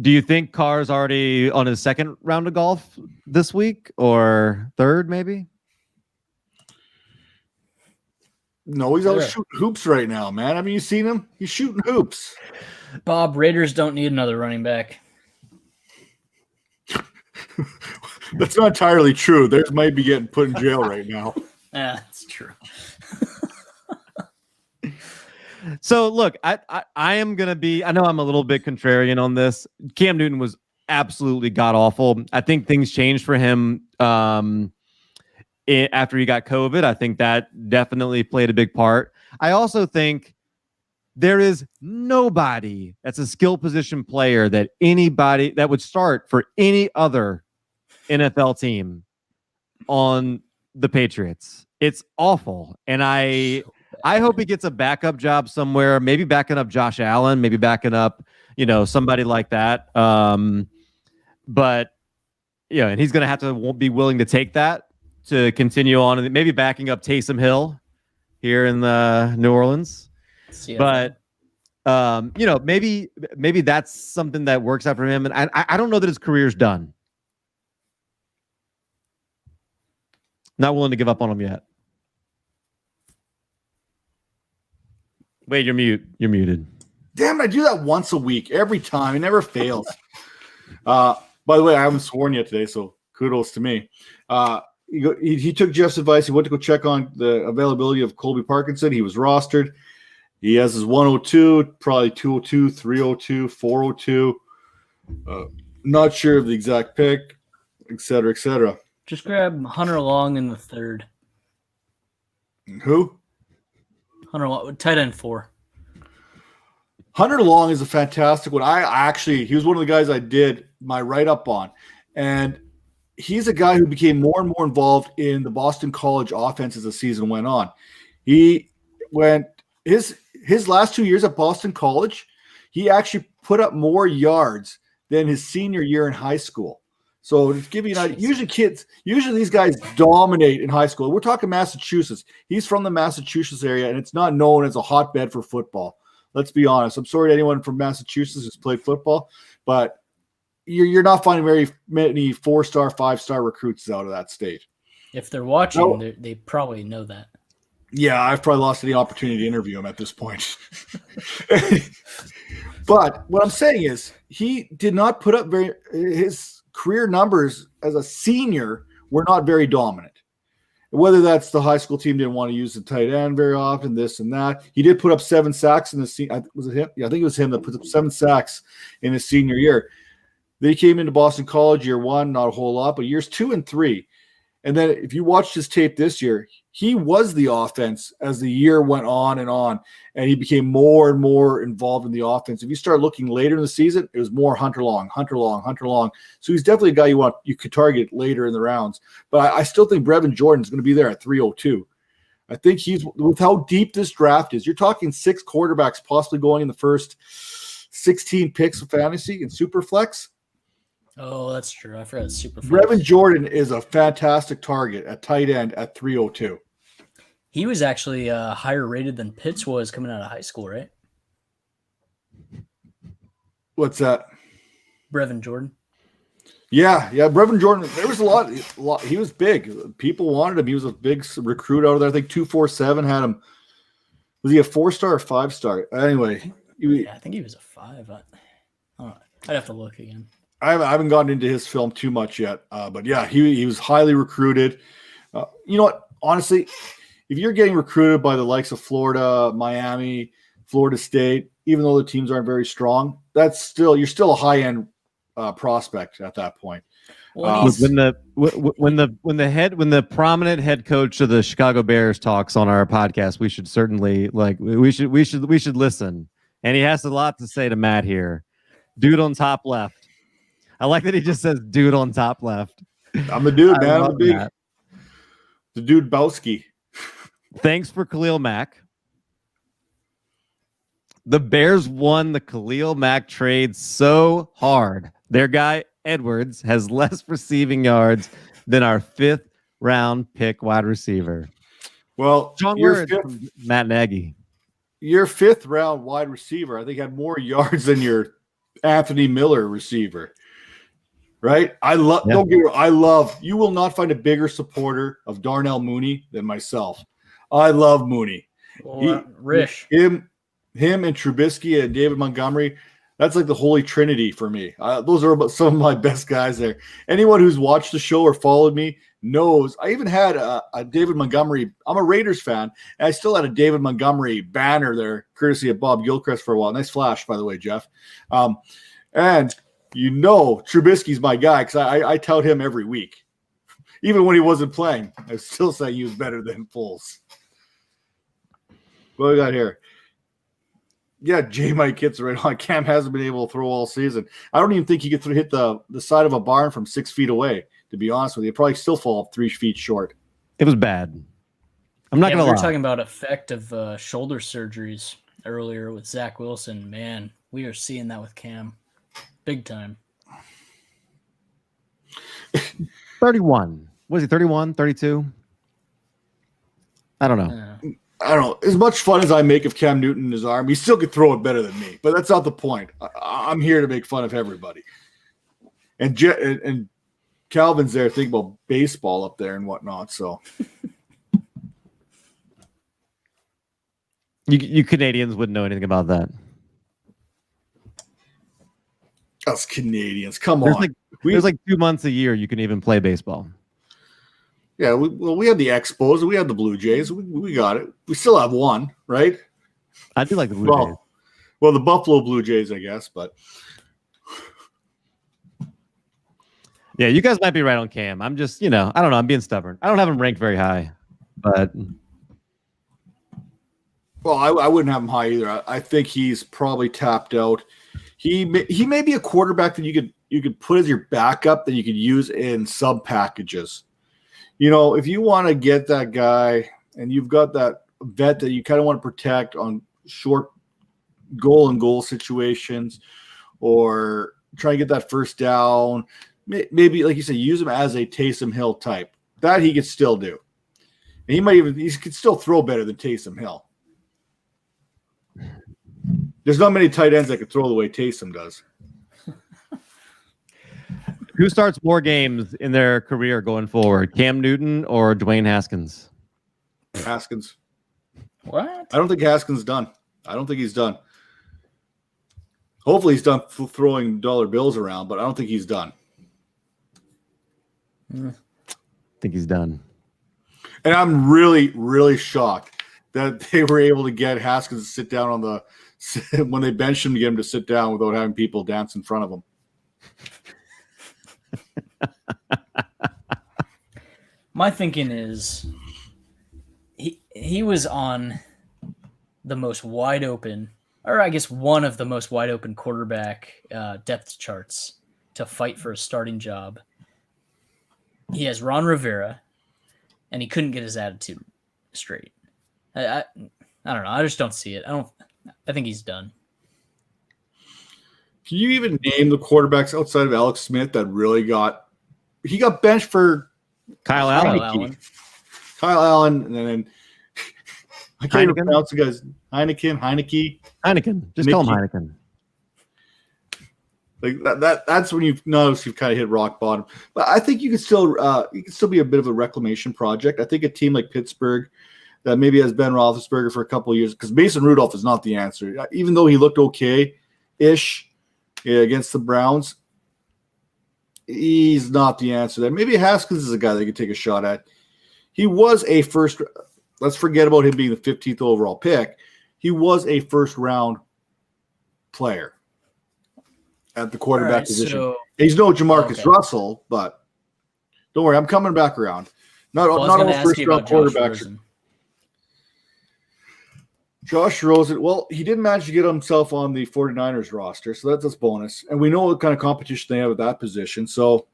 do you think Carr's already on his second round of golf this week or third, maybe? No, he's out shooting hoops right now, man. I mean, you seen him? He's shooting hoops. Bob, Raiders don't need another running back. That's not entirely true. Theirs might be getting put in jail right now. Yeah, that's true. So look, I am gonna be. I know I'm a little bit contrarian on this. Cam Newton was absolutely god awful. I think things changed for him after he got COVID. I think that definitely played a big part. I also think there is nobody that's a skill position player that anybody that would start for any other NFL team on the Patriots. It's awful, and I hope he gets a backup job somewhere, maybe backing up Josh Allen, maybe backing up, somebody like that. But and he's going to have to be willing to take that to continue on, and maybe backing up Taysom Hill here in New Orleans. But maybe that's something that works out for him. And I don't know that his career's done. Not willing to give up on him yet. Wait, you're muted. Damn it, I do that once a week, every time. It never fails. By the way, I haven't sworn yet today, so kudos to me. He took Jeff's advice. He went to go check on the availability of Colby Parkinson. He was rostered. He has his 102, probably 202, 302, 402. Not sure of the exact pick, et cetera, et cetera. Just grab Hunter Long in the third. Who? Hunter Long, tight end 4. Hunter Long is a fantastic one. He was one of the guys I did my write-up on. And he's a guy who became more and more involved in the Boston College offense as the season went on. His last 2 years at Boston College, he actually put up more yards than his senior year in high school. So to give you an idea, usually these guys dominate in high school. We're talking Massachusetts. He's from the Massachusetts area, and it's not known as a hotbed for football. Let's be honest. I'm sorry to anyone from Massachusetts who's played football, but you're not finding very many 4-star, 5-star recruits out of that state. If they're watching, they probably know that. Yeah, I've probably lost any opportunity to interview him at this point. But what I'm saying is he did not put up his career numbers as a senior were not very dominant. Whether that's the high school team didn't want to use the tight end very often, this and that. He did put up 7 sacks in the was it him? Yeah, I think it was him that put up 7 sacks in his senior year. Then he came into Boston College year 1, not a whole lot, but years 2 and 3. And then if you watched his tape this year, he was the offense as the year went on, and he became more and more involved in the offense. If you start looking later in the season, it was more Hunter Long. So he's definitely a guy you could target later in the rounds. But I still think Brevin Jordan is going to be there at 302. I think he's, with how deep this draft is, you're talking 6 quarterbacks possibly going in the first 16 picks of fantasy and Superflex. Oh, that's true. I forgot Superflex. Brevin Jordan is a fantastic target at tight end at 302. He was actually higher rated than Pitts was coming out of high school, right? What's that? Brevin Jordan. Yeah. Brevin Jordan. There was a lot. He was big. People wanted him. He was a big recruit out of there. I think 247 had him. Was he a 4-star or 5-star? Anyway, I think he was a 5. I'd have to look again. I haven't gotten into his film too much yet, but yeah, he was highly recruited. You know what? Honestly, if you're getting recruited by the likes of Florida, Miami, Florida State, even though the teams aren't very strong, you're still a high-end prospect at that point. When the prominent head coach of the Chicago Bears talks on our podcast, we should certainly we should listen. And he has a lot to say to Matt here. Dude on top left. I like that he just says dude on top left. I'm the dude, man. I'm the dude Bowski. Thanks for Khalil Mack. The Bears won the Khalil Mack trade so hard. Their guy, Edwards, has less receiving yards than our 5th round pick wide receiver. Well, strong words from Matt Nagy. your 5th round wide receiver, I think, had more yards than your Anthony Miller receiver. Right? Don't get me wrong, I love, you will not find a bigger supporter of Darnell Mooney than myself. I love Mooney. Rish. Him and Trubisky and David Montgomery, that's like the holy trinity for me. Those are some of my best guys there. Anyone who's watched the show or followed me knows I even had a David Montgomery. I'm a Raiders fan, and I still had a David Montgomery banner there, courtesy of Bob Gilchrist for a while. Nice flash, by the way, Jeff. And Trubisky's my guy because I tout him every week. Even when he wasn't playing, I was still saying he was better than Foles. What do we got here? Yeah, Mike hits right on. Cam hasn't been able to throw all season. I don't even think he could hit the side of a barn from 6 feet away, to be honest with you. He'd probably still fall 3 feet short. It was bad. I'm not going to lie. We were talking about effect of shoulder surgeries earlier with Zach Wilson. Man, we are seeing that with Cam. Big time. 31. Was he 31, 32? I don't know. I don't know. As much fun as I make of Cam Newton in his arm, he still could throw it better than me. But that's not the point. I'm here to make fun of everybody. And Calvin's there thinking about baseball up there and whatnot. So you Canadians wouldn't know anything about that. Us Canadians, come on. There's like 2 months a year you can even play baseball. Yeah, we had the Expos, we had the Blue Jays, we got it. We still have one, right? I do like the Blue Jays. Well, the Buffalo Blue Jays, I guess, but yeah, you guys might be right on Cam. I'm just, I don't know. I'm being stubborn. I don't have him ranked very high, but well, I wouldn't have him high either. I think he's probably tapped out. He may be a quarterback that you could put as your backup that you could use in sub packages. If you want to get that guy and you've got that vet that you kind of want to protect on short goal situations or try to get that first down, maybe, like you said, use him as a Taysom Hill type. That he could still do. And he could still throw better than Taysom Hill. There's not many tight ends that can throw the way Taysom does. Who starts more games in their career going forward, Cam Newton or Dwayne Haskins? Haskins. What? I don't think Haskins done. I don't think he's done. Hopefully he's done throwing dollar bills around, but I don't think he's done. I think he's done. And I'm really, really shocked that they were able to get Haskins to sit down on the when they benched him to get him to sit down without having people dance in front of him. My thinking is he was on the most wide open, or I guess one of the most wide open quarterback depth charts to fight for a starting job. He has Ron Rivera, and he couldn't get his attitude straight. I don't know. I just don't see it. I think he's done. Can you even name the quarterbacks outside of Alex Smith that really got benched for Kyle Allen? Kyle Allen, and then I can't even pronounce the guys. Heineken. Just call him Heineken. Like that's when you've noticed you've kind of hit rock bottom. But I think you can still be a bit of a reclamation project. I think a team like Pittsburgh that maybe has Ben Roethlisberger for a couple of years, because Mason Rudolph is not the answer. Even though he looked okay-ish against the Browns, he's not the answer there. Maybe Haskins is a guy they could take a shot at. He was a first – let's forget about him being the 15th overall pick. He was a first-round player at the quarterback position. So, he's no Jamarcus Russell, but don't worry, I'm coming back around. Not all first-round quarterbacks. Josh Rosen, well, he didn't manage to get himself on the 49ers roster, so that's a bonus. And we know what kind of competition they have at that position. So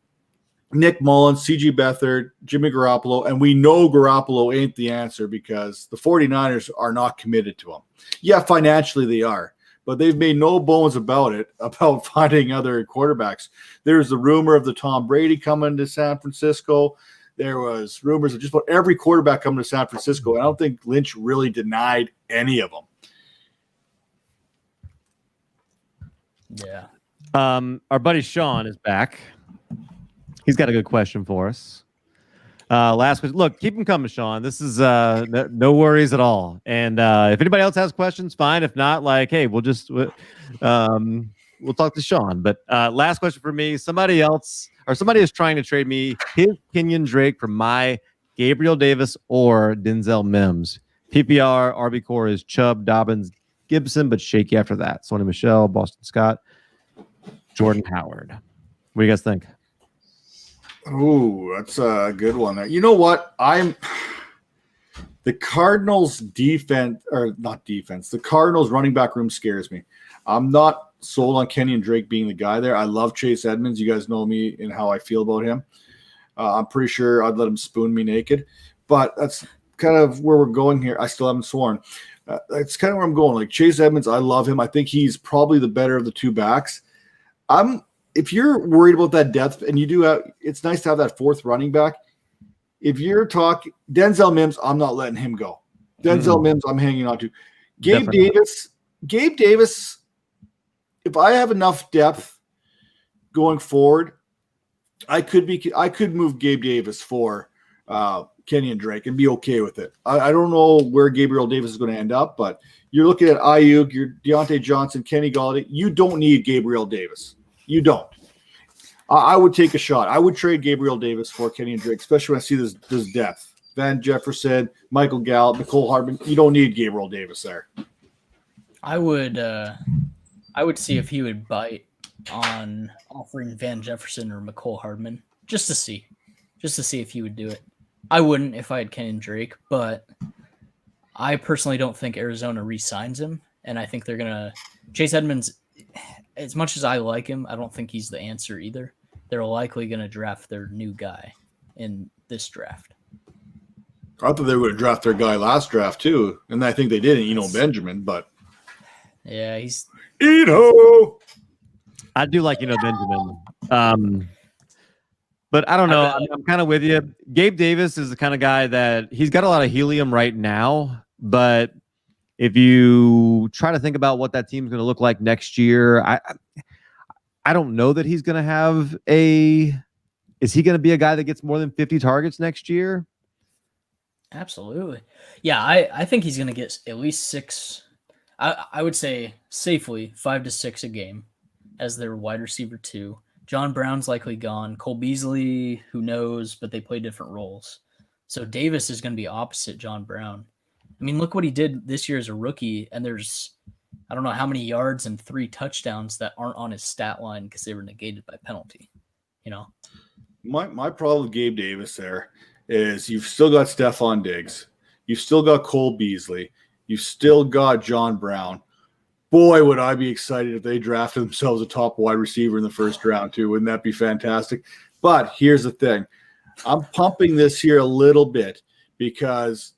Nick Mullins, C.J. Beathard, Jimmy Garoppolo, and we know Garoppolo ain't the answer because the 49ers are not committed to him. Yeah, financially they are, but they've made no bones about it, about finding other quarterbacks. There's the rumor of the Tom Brady coming to San Francisco. There was rumors of just about every quarterback coming to San Francisco, and I don't think Lynch really denied any of them. Yeah. Our buddy Sean is back. He's got a good question for us. Last question. Look, keep them coming, Sean. This is no worries at all. And if anybody else has questions, fine. If not, like, hey, we'll talk to Sean. But last question for me. Somebody is trying to trade me his Kenyon Drake for my Gabriel Davis or Denzel Mims. PPR, RB core is Chubb, Dobbins, Gibson, but shaky after that. Sony Michel, Boston Scott, Jordan Howard. What do you guys think? Oh, that's a good one there. You know what? The Cardinals defense, or not defense, the Cardinals running back room scares me. I'm not sold on Kenyon Drake being the guy there. I love Chase Edmonds. You guys know me and how I feel about him. I'm pretty sure I'd let him spoon me naked, but that's kind of where we're going here. I still haven't sworn. That's kind of where I'm going. Like Chase Edmonds, I love him. I think he's probably the better of the two backs. If you're worried about that depth, and you do it's nice to have that fourth running back. If you're talking Denzel Mims, I'm not letting him go. Denzel Mims, I'm hanging on to. Gabe Davis, if I have enough depth going forward, I could move Gabe Davis for Kenyon Drake and be okay with it. I don't know where Gabriel Davis is going to end up, but you're looking at Ayuk, you're Deontay Johnson, Kenny Galladay. You don't need Gabriel Davis. You don't. I would take a shot. I would trade Gabriel Davis for Kenyon Drake, especially when I see this depth. Van Jefferson, Michael Gallup, Nicole Hardman. You don't need Gabriel Davis there. I would see if he would bite on offering Van Jefferson or McCole Hardman just to see if he would do it. I wouldn't if I had Kenyon Drake, but I personally don't think Arizona re-signs him, and I think they're gonna Chase Edmonds. As much as I like him, I don't think he's the answer either. They're likely gonna draft their new guy in this draft. I thought they were going to draft their guy last draft too, and I think they did. Benjamin, but yeah, he's I do like Benjamin, but I don't know. I'm kind of with you. Gabe Davis is the kind of guy that he's got a lot of helium right now, but if you try to think about what that team's going to look like next year, I don't know that he's going to have is he going to be a guy that gets more than 50 targets next year? Absolutely. Yeah, I think he's going to get at least 6. I would say safely 5 to 6 a game as their wide receiver 2. John Brown's likely gone. Cole Beasley, who knows, but they play different roles. So Davis is going to be opposite John Brown. I mean, look what he did this year as a rookie, and there's I don't know how many yards and 3 touchdowns that aren't on his stat line because they were negated by penalty. My problem with Gabe Davis there is you've still got Stephon Diggs. You've still got Cole Beasley. You've still got John Brown. Boy, would I be excited if they drafted themselves a top wide receiver in the first round, too. Wouldn't that be fantastic? But here's the thing. I'm pumping this here a little bit because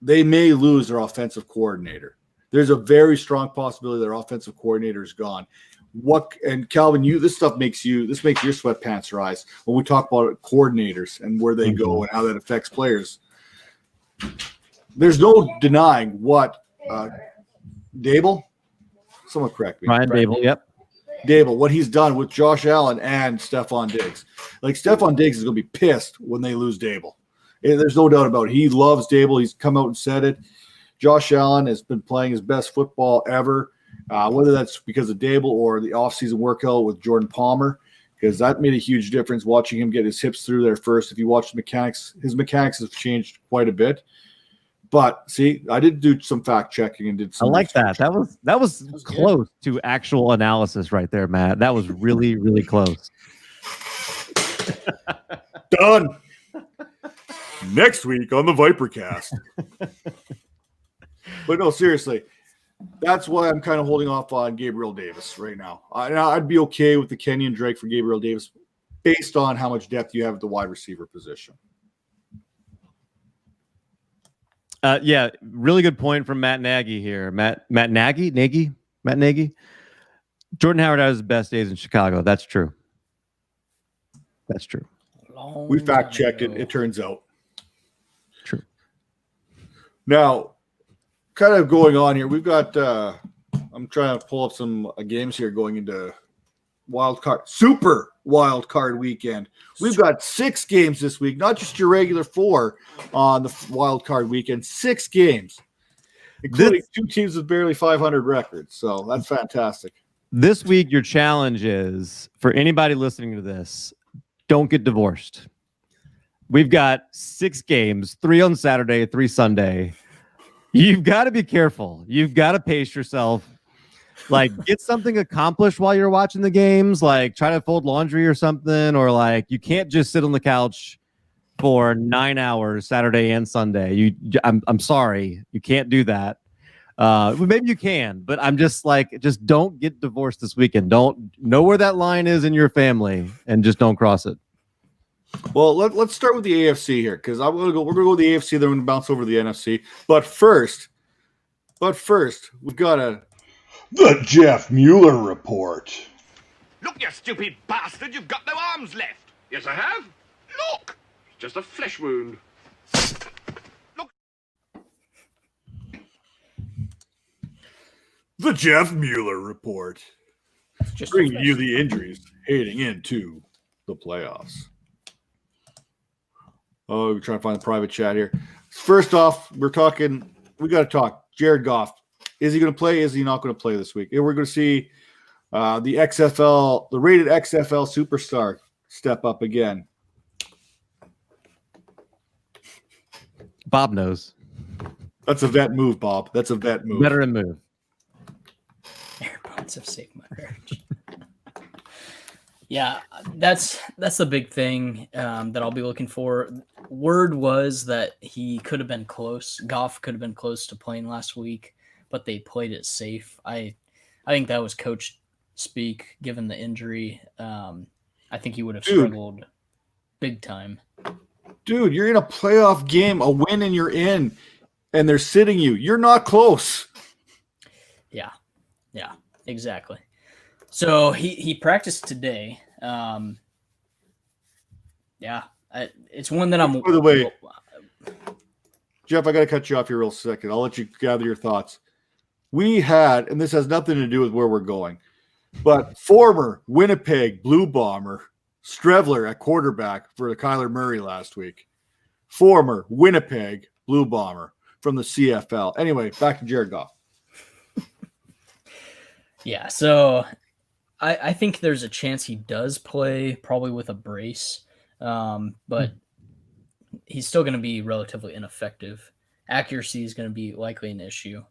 they may lose their offensive coordinator. There's a very strong possibility their offensive coordinator is gone. And Calvin, this makes your sweatpants rise when we talk about coordinators and where they go and how that affects players. There's no denying what Dable. Someone correct me. Brian Dable, yep. Dable, what he's done with Josh Allen and Stephon Diggs. Like Stephon Diggs is going to be pissed when they lose Dable. There's no doubt about it. He loves Dable. He's come out and said it. Josh Allen has been playing his best football ever, whether that's because of Dable or the offseason workout with Jordan Palmer, because that made a huge difference watching him get his hips through there first. If you watch the mechanics, his mechanics have changed quite a bit. But see, I did do some fact checking and did some. I like that. That was close to actual analysis right there, Matt. That was really, really close. Done. Next week on the ViperCast. But no, seriously, that's why I'm kind of holding off on Gabriel Davis right now. I'd be okay with the Kenyon Drake for Gabriel Davis based on how much depth you have at the wide receiver position. Yeah, really good point from Matt Nagy here. Matt Nagy. Jordan Howard had his best days in Chicago. That's true. We fact checked it. It turns out true. Now, kind of going on here, we've got I'm trying to pull up some games here going into super wild card weekend. We've got 6 games this week, not just your regular 4 on the wild card weekend. 6 games, including 2 teams with barely 500 records. So that's fantastic. This week, your challenge is for anybody listening to this, don't get divorced. We've got 6 games, 3 on Saturday, 3 Sunday. You've got to be careful. You've got to pace yourself. Like, get something accomplished while you're watching the games. Like, try to fold laundry or something. Or, like, you can't just sit on the couch for 9 hours Saturday and Sunday. I'm sorry. You can't do that. Maybe you can, but I'm just like, just don't get divorced this weekend. Don't know where that line is in your family and just don't cross it. Well, let's start with the AFC here, because we're gonna go with the AFC, then we're gonna bounce over to the NFC. But first, we've got the Jeff Mueller report. Look, you stupid bastard, you've got no arms left. Yes, I have. Look, it's just a flesh wound. Look. the Jeff Mueller report, Just bringing you the injuries heading into the playoffs. Oh, we're trying to find the private chat here. First off, we got to talk. Jared Goff. Is he going to play? Is he not going to play this week? And we're going to see the rated XFL superstar step up again. Bob knows. That's a vet move, Bob. That's a vet move. Veteran move. AirPods have saved my marriage. Yeah, that's the big thing that I'll be looking for. Word was that he could have been close. Goff could have been close to playing last week, but they played it safe. I think that was coach speak, given the injury. I think he would have struggled big time. Dude, you're in a playoff game, a win and you're in, and they're sitting you. You're not close. Yeah, exactly. So he practiced today. It's one that I'm. By the way, Jeff, I got to cut you off here real second. I'll let you gather your thoughts. We had, and this has nothing to do with where we're going, but former Winnipeg Blue Bomber Strevler at quarterback for the Kyler Murray last week. Former Winnipeg Blue Bomber from the CFL. Anyway, back to Jared Goff. Yeah, so I think there's a chance he does play, probably with a brace, but he's still going to be relatively ineffective. Accuracy is going to be likely an issue.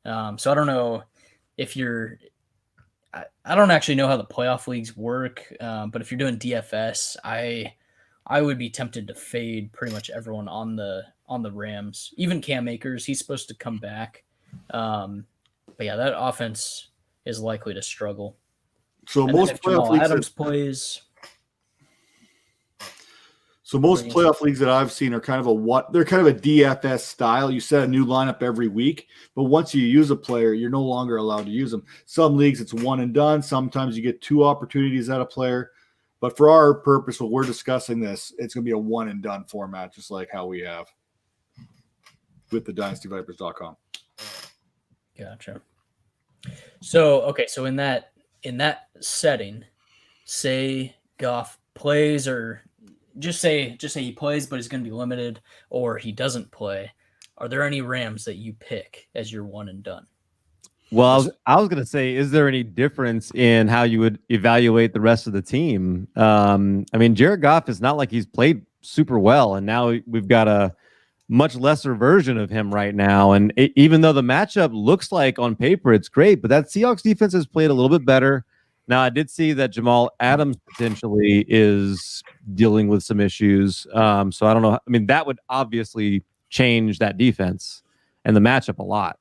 So I don't know if you're – I don't actually know how the playoff leagues work, but if you're doing DFS, I would be tempted to fade pretty much everyone on the Rams. Even Cam Akers, he's supposed to come back. But yeah, that offense is likely to struggle. So And most then if playoff Jamal leagues, Adams plays. so most playoff leagues that I've seen are kind of they're kind of a DFS style. You set a new lineup every week, but once you use a player, you're no longer allowed to use them. Some leagues it's one and done. Sometimes you get 2 opportunities at a player. But for our purpose, when we're discussing this, it's going to be a one and done format, just like how we have with the DynastyVipers.com. Gotcha. So, okay. So in that setting, say Goff plays, or just say he plays, but he's going to be limited, or he doesn't play. Are there any Rams that you pick as your one and done? Well, I was going to say, is there any difference in how you would evaluate the rest of the team? I mean, Jared Goff is not like he's played super well, and now we've got a much lesser version of him right now. And even though the matchup looks like on paper it's great, but that Seahawks defense has played a little bit better. Now, I did see that Jamal Adams potentially is dealing with some issues. So I don't know. I mean, that would obviously change that defense and the matchup a lot.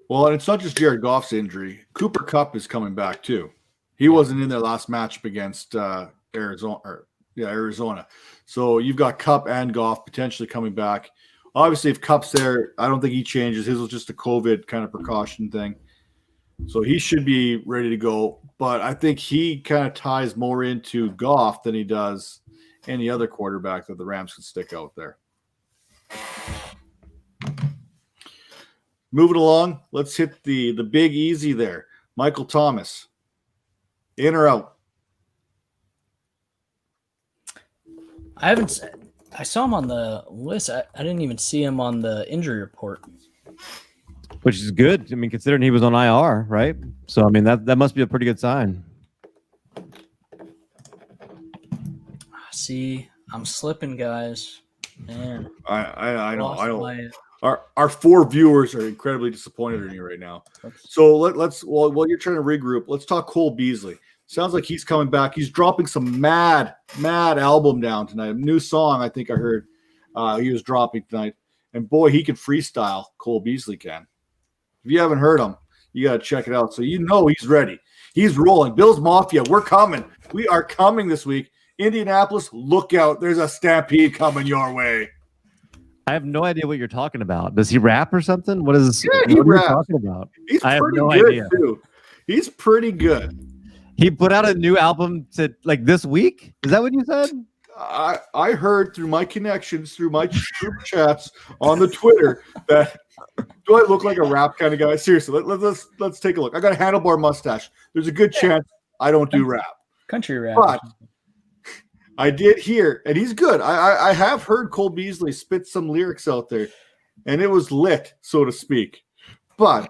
Well, and it's not just Jared Goff's injury. Cooper Kupp is coming back too. He wasn't in their last matchup against Arizona. So you've got Kupp and Goff potentially coming back. Obviously, if Kupp's there, I don't think he changes. His was just a COVID kind of precaution thing. So he should be ready to go. But I think he kind of ties more into Goff than he does any other quarterback that the Rams could stick out there. moving along. Let's hit the big easy there. Michael Thomas, in or out? I saw him on the list. I didn't even see him on the injury report. Which is good. I mean, considering he was on IR, right? So I mean that must be a pretty good sign. See, I'm slipping, guys. Man, I know. lost I don't. my- Our 4 viewers are incredibly disappointed in you right now. So let's while you're trying to regroup, let's talk Cole Beasley. Sounds like he's coming back. He's dropping some mad album down tonight. A new song I think I heard he was dropping tonight. And boy, he can freestyle. Cole Beasley can. If you haven't heard him, you got to check it out. So you know he's ready. He's rolling. Bills Mafia, we're coming. We are coming this week. Indianapolis, look out. There's a stampede coming your way. I have no idea what you're talking about. Does he rap or something? What is Yeah, he what are you raps. talking about? He's I have pretty no good, idea. too. He's pretty good. He put out a new album to like this week. Is that what you said? I heard through my connections, through my group chats on the Twitter that do I look like a rap kind of guy? Seriously, let's take a look. I got a handlebar mustache. There's a good chance I don't do rap. country rap. But I did hear, and he's good. I have heard Cole Beasley spit some lyrics out there, and it was lit, so to speak. But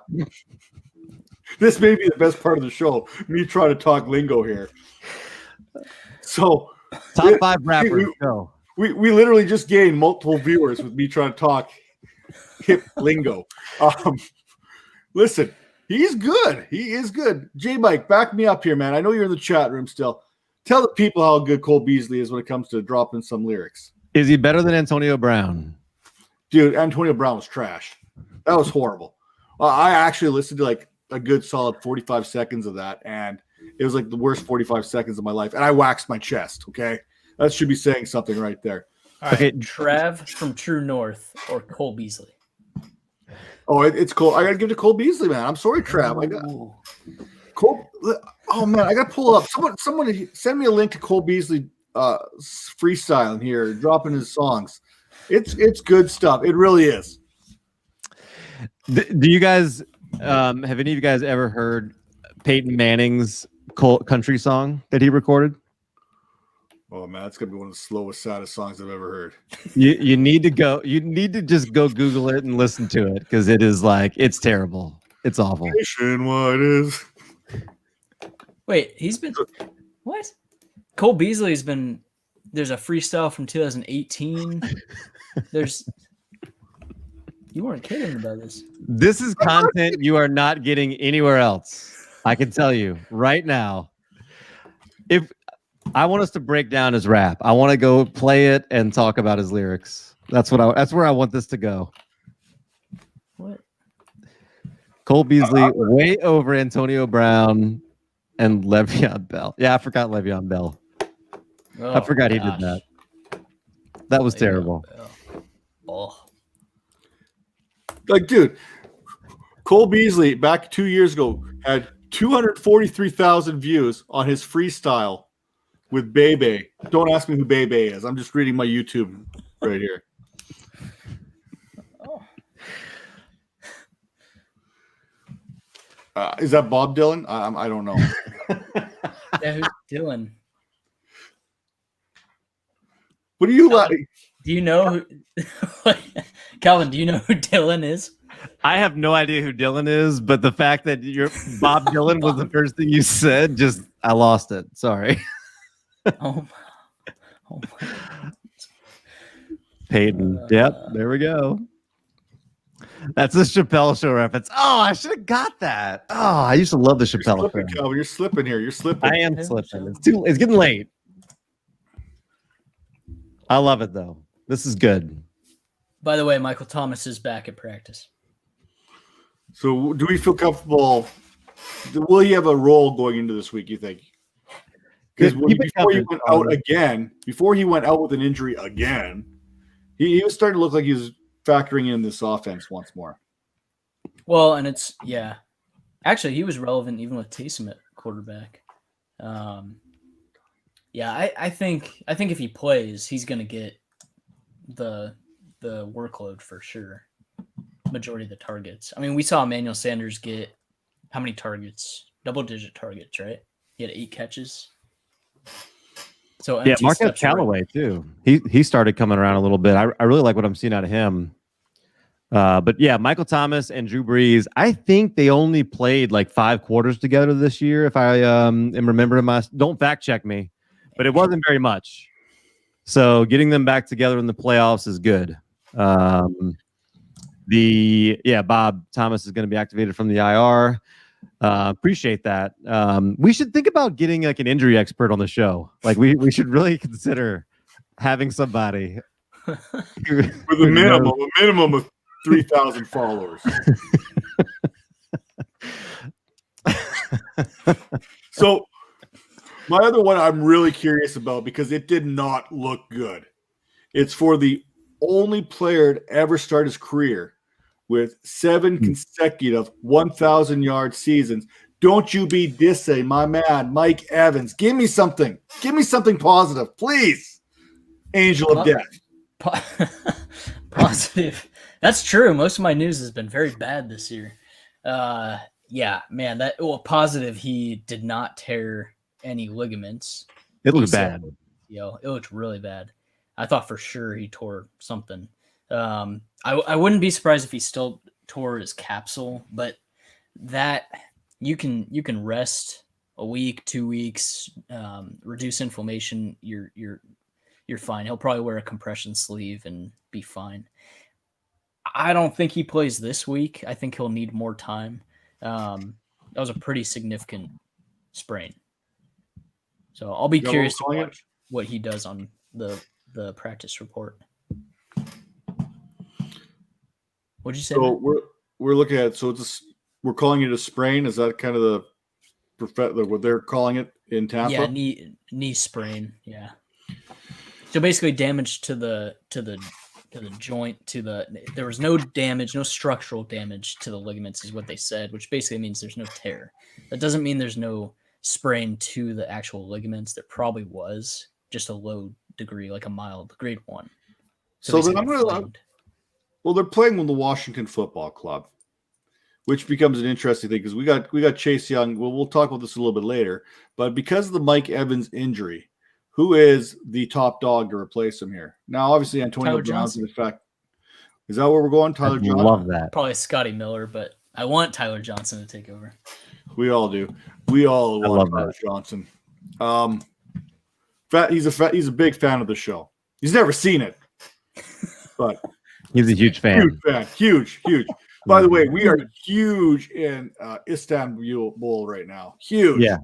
this may be the best part of the show, me trying to talk lingo here. So Top 5 rappers. Go. we literally just gained multiple viewers with me trying to talk hip lingo. Listen, he's good. He is good. J Mike, back me up here, man. I know you're in the chat room still. Tell the people how good Cole Beasley is when it comes to dropping some lyrics. Is he better than Antonio Brown? Dude, Antonio Brown was trash. That was horrible. I actually listened to like a good solid 45 seconds of that, and it was like the worst 45 seconds of my life. And I waxed my chest, okay? That should be saying something right there. All right, Okay. Trav from True North or Cole Beasley? Oh, it's Cole. I got to give it to Cole Beasley, man. I'm sorry, Trav. I got Cole. Oh, man, I got to pull up. Someone send me a link to Cole Beasley freestyling here, dropping his songs. It's good stuff. It really is. Do you guys have any of you guys ever heard Peyton Manning's country song that he recorded? Oh man, that's gonna be one of the slowest, saddest songs I've ever heard. You need to go. You need to just go Google it and listen to it because it is like it's terrible. It's awful. Nationwide is. Wait, he's been what? Cole Beasley's been. There's a freestyle from 2018. There's. You weren't kidding about this. This is content you are not getting anywhere else. I can tell you right now. If I want us to break down his rap, I want to go play it and talk about his lyrics. That's where I want this to go. What? Cole Beasley way over Antonio Brown and Le'Veon Bell. Yeah, I forgot Le'Veon Bell. I forgot he did that. That was terrible. Oh. Like, dude, Cole Beasley back 2 years ago had 243,000 views on his freestyle with Bebe. Don't ask me who Bebe is. I'm just reading my YouTube right here. Is that Bob Dylan? I don't know. Yeah, who's Dylan? What are you like? Do you know who Calvin, do you know who Dylan is? I have no idea who Dylan is, but the fact that Bob Dylan was the first thing you said, I lost it. Sorry. Oh my. Peyton. Yep, there we go. That's a Chappelle Show reference. Oh, I should have got that. Oh, I used to love the Chappelle Show. Calvin, you're slipping here. You're slipping. I am slipping. It's getting late. I love it though. This is good. By the way, Michael Thomas is back at practice. So, do we feel comfortable? Will he have a role going into this week? You think? Because before he went out with an injury again, he was starting to look like he was factoring in this offense once more. Well, and actually, he was relevant even with Taysom at quarterback. I think if he plays, he's going to get the workload for sure. majority of the targets. I mean, we saw Emmanuel Sanders get how many targets? Double-digit targets, right? He had 8 catches. So Yeah, MT Marquez steps right. Callaway too. He started coming around a little bit. I really like what I'm seeing out of him. But yeah, Michael Thomas and Drew Brees, I think they only played like 5 quarters together this year. If I am remembering don't fact check me, but it wasn't very much. So getting them back together in the playoffs is good. Bob Thomas is going to be activated from the IR. Appreciate that. We should think about getting like an injury expert on the show. Like we should really consider having somebody with a minimum of 3,000 followers. So my other one I'm really curious about because it did not look good. It's for the only player to ever start his career with 7 consecutive 1,000-yard seasons. Don't you be dissing my man, Mike Evans. Give me something. Give me something positive, please. Angel of Death. Positive. That's true. Most of my news has been very bad this year. Yeah, man. Positive. He did not tear any ligaments. It looked bad. It looked really bad. I thought for sure he tore something. I wouldn't be surprised if he still tore his capsule, but that you can rest a week, 2 weeks, reduce inflammation. You're fine. He'll probably wear a compression sleeve and be fine. I don't think he plays this week. I think he'll need more time. That was a pretty significant sprain. So I'll be curious to watch what he does on the practice report. What'd you say? So we're looking at we're calling it a sprain. Is that kind of what they're calling it in Tampa? Yeah, knee sprain. Yeah. So basically, damage to the joint. There was no damage, no structural damage to the ligaments, is what they said, which basically means there's no tear. That doesn't mean there's no sprain to the actual ligaments. There probably was, just a low degree, like a mild grade 1. So then I'm going to. Well, they're playing with the Washington Football Club, which becomes an interesting thing because we got Chase Young. Well, we'll talk about this a little bit later. But because of the Mike Evans injury, who is the top dog to replace him here? Now, obviously, Antonio Brown's in effect. Is that where we're going? Tyler Johnson? I love that. Probably Scotty Miller, but I want Tyler Johnson to take over. We all do. We all want Tyler Johnson. He's a big fan of the show. He's never seen it, but he's a huge fan. Huge fan. Huge. By the way, we are huge in Istanbul right now. Huge. Yeah.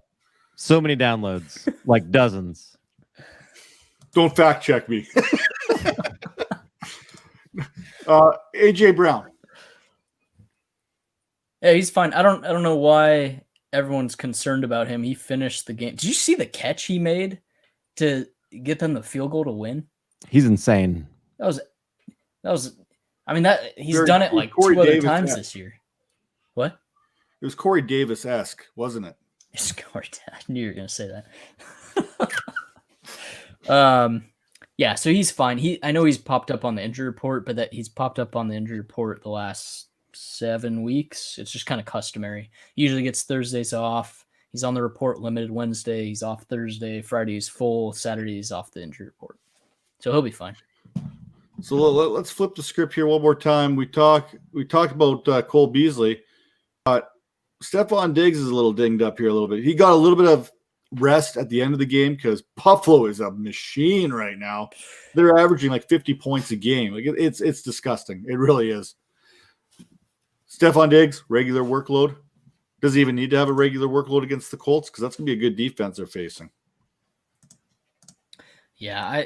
So many downloads, like dozens. Don't fact check me. AJ Brown. Yeah, he's fine. I don't know why everyone's concerned about him. He finished the game. Did you see the catch he made to get them the field goal to win? He's insane. That was. I mean, he's done it like Corey 2 other times this year. What? It was Corey Davis-esque, wasn't it? It's Corey. I knew you were going to say that. Yeah, so he's fine. I know he's popped up on the injury report, but that he's popped up on the injury report the last 7 weeks. It's just kind of customary. He usually gets Thursdays off. He's on the report limited Wednesday. He's off Thursday. Friday he's full. Saturday he's off the injury report. So he'll be fine. So let's flip the script here one more time. We talked about Cole Beasley. Stephon Diggs is a little dinged up here a little bit. He got a little bit of rest at the end of the game because Buffalo is a machine right now. They're averaging like 50 points a game. Like it's disgusting. It really is. Stephon Diggs, regular workload. Does he even need to have a regular workload against the Colts? Because that's going to be a good defense they're facing. Yeah,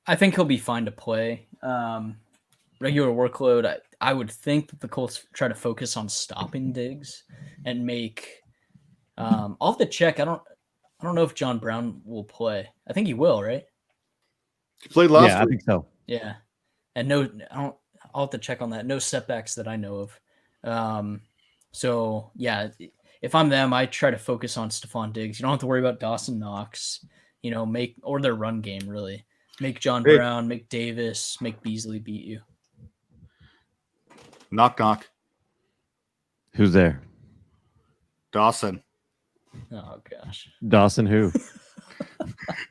I think he'll be fine to play. Regular workload, I would think that the Colts try to focus on stopping Diggs and make I'll have to check. I don't know if John Brown will play. I think he will, right? He played last week. I think so. Yeah. And I'll have to check on that. No setbacks that I know of. So yeah, if I'm them, I try to focus on Stephon Diggs. You don't have to worry about Dawson Knox, or their run game really. Make John Brown, make Davis, make Beasley beat you. Knock, knock. Who's there? Dawson. Oh gosh. Dawson who?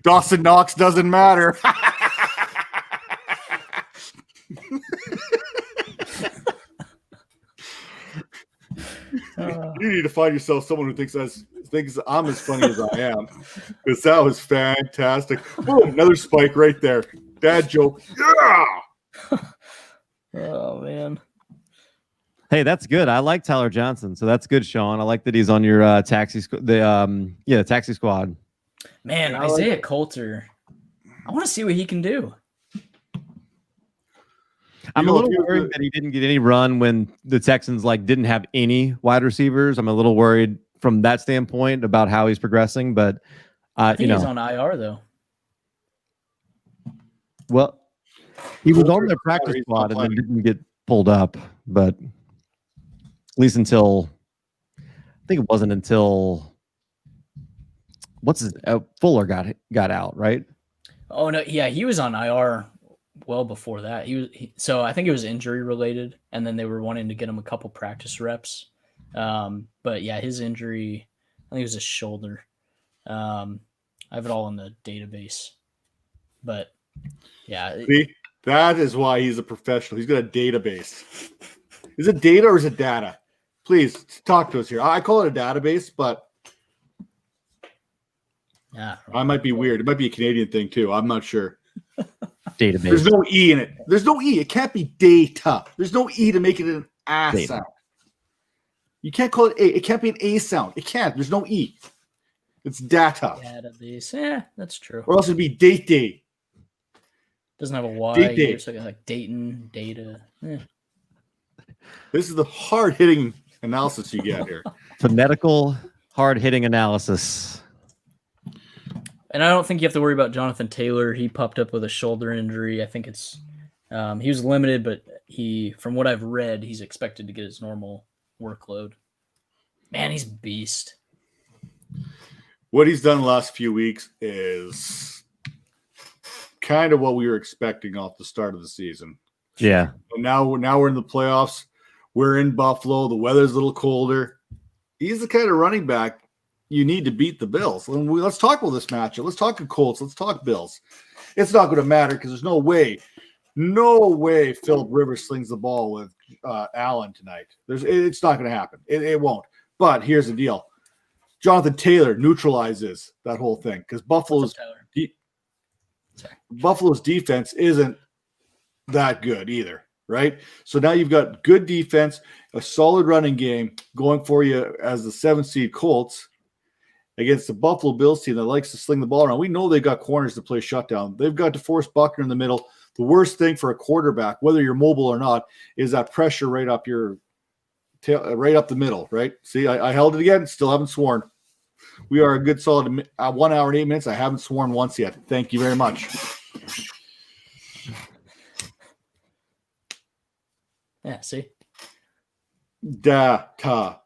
Dawson Knox doesn't matter. You need to find yourself someone who thinks I'm as funny as I am, because that was fantastic. Boom, another spike right there. Dad joke. Yeah. Oh man. Hey, that's good. I like Tyler Johnson, so that's good, Sean. I like that he's on your taxi squad. Man, Isaiah Coulter. I want to see what he can do. I'm a little worried that he didn't get any run when the Texans didn't have any wide receivers. I'm a little worried from that standpoint about how he's progressing, but I think he's on IR though. Well, he was on their practice squad and then didn't get pulled up, but at least until I think it wasn't until Fuller got out, right? Oh no, yeah, he was on IR well before that. So I think it was injury related, and then they were wanting to get him a couple practice reps. But yeah, his injury, I think it was his shoulder. I have it all in the database. But yeah. See, that is why he's a professional. He's got a database. Is it data or is it data? Please talk to us here. I call it a database, but yeah, I might be weird. It might be a Canadian thing too. I'm not sure. Database. There's no E in it. There's no E. It can't be data. There's no E to make it an A sound. You can't call it A. It can't be an A sound. It can't. There's no E. It's data. Database. Yeah, that's true. Or else it'd be date. Doesn't have a Y. Date. It's like Dayton, data. This is the hard-hitting analysis you get here. Phonetical, hard-hitting analysis. And I don't think you have to worry about Jonathan Taylor. He popped up with a shoulder injury. I think it's he was limited, but from what I've read, he's expected to get his normal workload. Man, he's a beast. What he's done the last few weeks is kind of what we were expecting off the start of the season. Yeah. And now we're in the playoffs. We're in Buffalo. The weather's a little colder. He's the kind of running back you need to beat the Bills. And let's talk about this matchup. Let's talk the Colts. Let's talk Bills. It's not going to matter because there's no way Philip Rivers slings the ball with Allen tonight. It's not going to happen. It won't. But here's the deal. Jonathan Taylor neutralizes that whole thing because Buffalo's defense isn't that good either, right? So now you've got good defense, a solid running game going for you as the 7th seed Colts against the Buffalo Bills team that likes to sling the ball around. We know they've got corners to play shutdown. They've got DeForest Buckner in the middle. The worst thing for a quarterback, whether you're mobile or not, is that pressure right up your tail, right up the middle, right? See, I held it again, still haven't sworn. We are a good solid 1 hour and 8 minutes. I haven't sworn once yet. Thank you very much. Yeah, see? Data.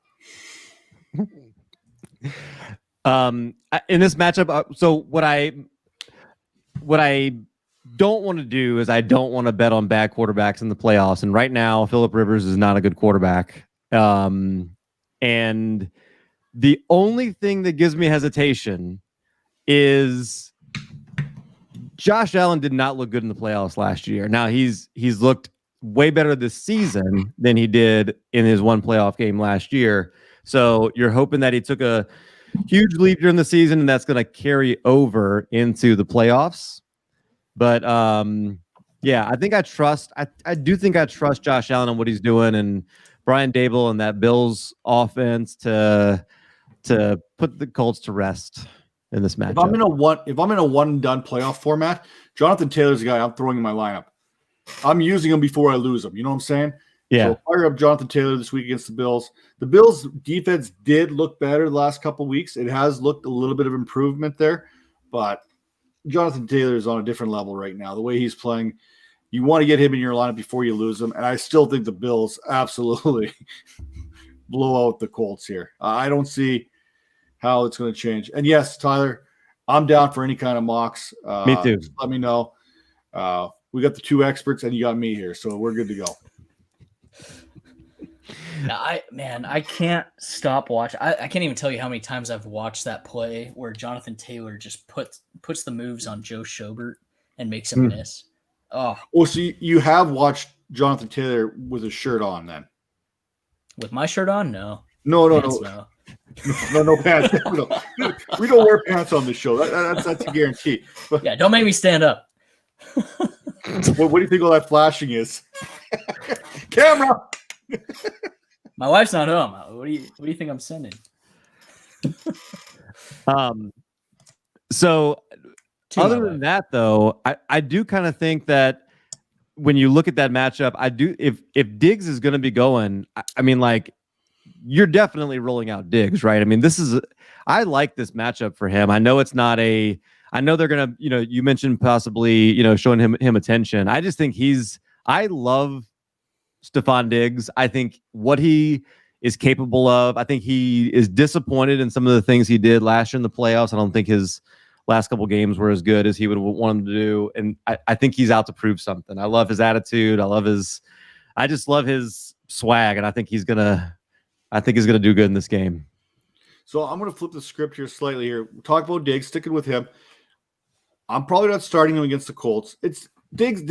In this matchup, so what I don't want to do is I don't want to bet on bad quarterbacks in the playoffs. And right now, Philip Rivers is not a good quarterback. And the only thing that gives me hesitation is Josh Allen did not look good in the playoffs last year. Now he's looked way better this season than he did in his one playoff game last year. So you're hoping that he took a huge leap during the season and that's going to carry over into the playoffs. But yeah, I think I do think I trust Josh Allen on what he's doing and Brian Dable and that Bills offense to put the Colts to rest in this matchup. If I'm in a one and done playoff format, Jonathan Taylor's the guy I'm throwing in my lineup. I'm using him before I lose him. You know what I'm saying? Yeah. So fire up Jonathan Taylor this week against the Bills. The Bills defense did look better the last couple of weeks. It has looked a little bit of improvement there, but Jonathan Taylor is on a different level right now. The way he's playing, you want to get him in your lineup before you lose him. And I still think the Bills absolutely blow out the Colts here. I don't see how it's going to change. And yes, Tyler, I'm down for any kind of mocks. Me too. Just let me know. We got the two experts and you got me here, so we're good to go. I can't stop watching. I can't even tell you how many times I've watched that play where Jonathan Taylor just puts the moves on Joe Schobert and makes him miss. Oh, Well, so you have watched Jonathan Taylor with his shirt on then? with my shirt on? No. No, Pants, no. No pants. We don't wear pants on this show. That's a guarantee. But Yeah, don't make me stand up. what do you think all that flashing is? Camera. My wife's not home. What do you think I'm sending? So To other my than wife. that, though, I do kind of think that when you look at that matchup, I do if Diggs is going to be going, I mean, like, you're definitely rolling out Diggs, right? I mean, I like this matchup for him. I know it's not I know they're gonna, you mentioned possibly, showing him attention. I just think I love Stephon Diggs. I think what he is capable of. I think he is disappointed in some of the things he did last year in the playoffs. I don't think his last couple games were as good as he would want him to do. And I think he's out to prove something. I love his attitude. I just love his swag. And I think he's going to do good in this game. So I'm going to flip the script here slightly here. Talk about Diggs, sticking with him. I'm probably not starting him against the Colts. It's Diggs.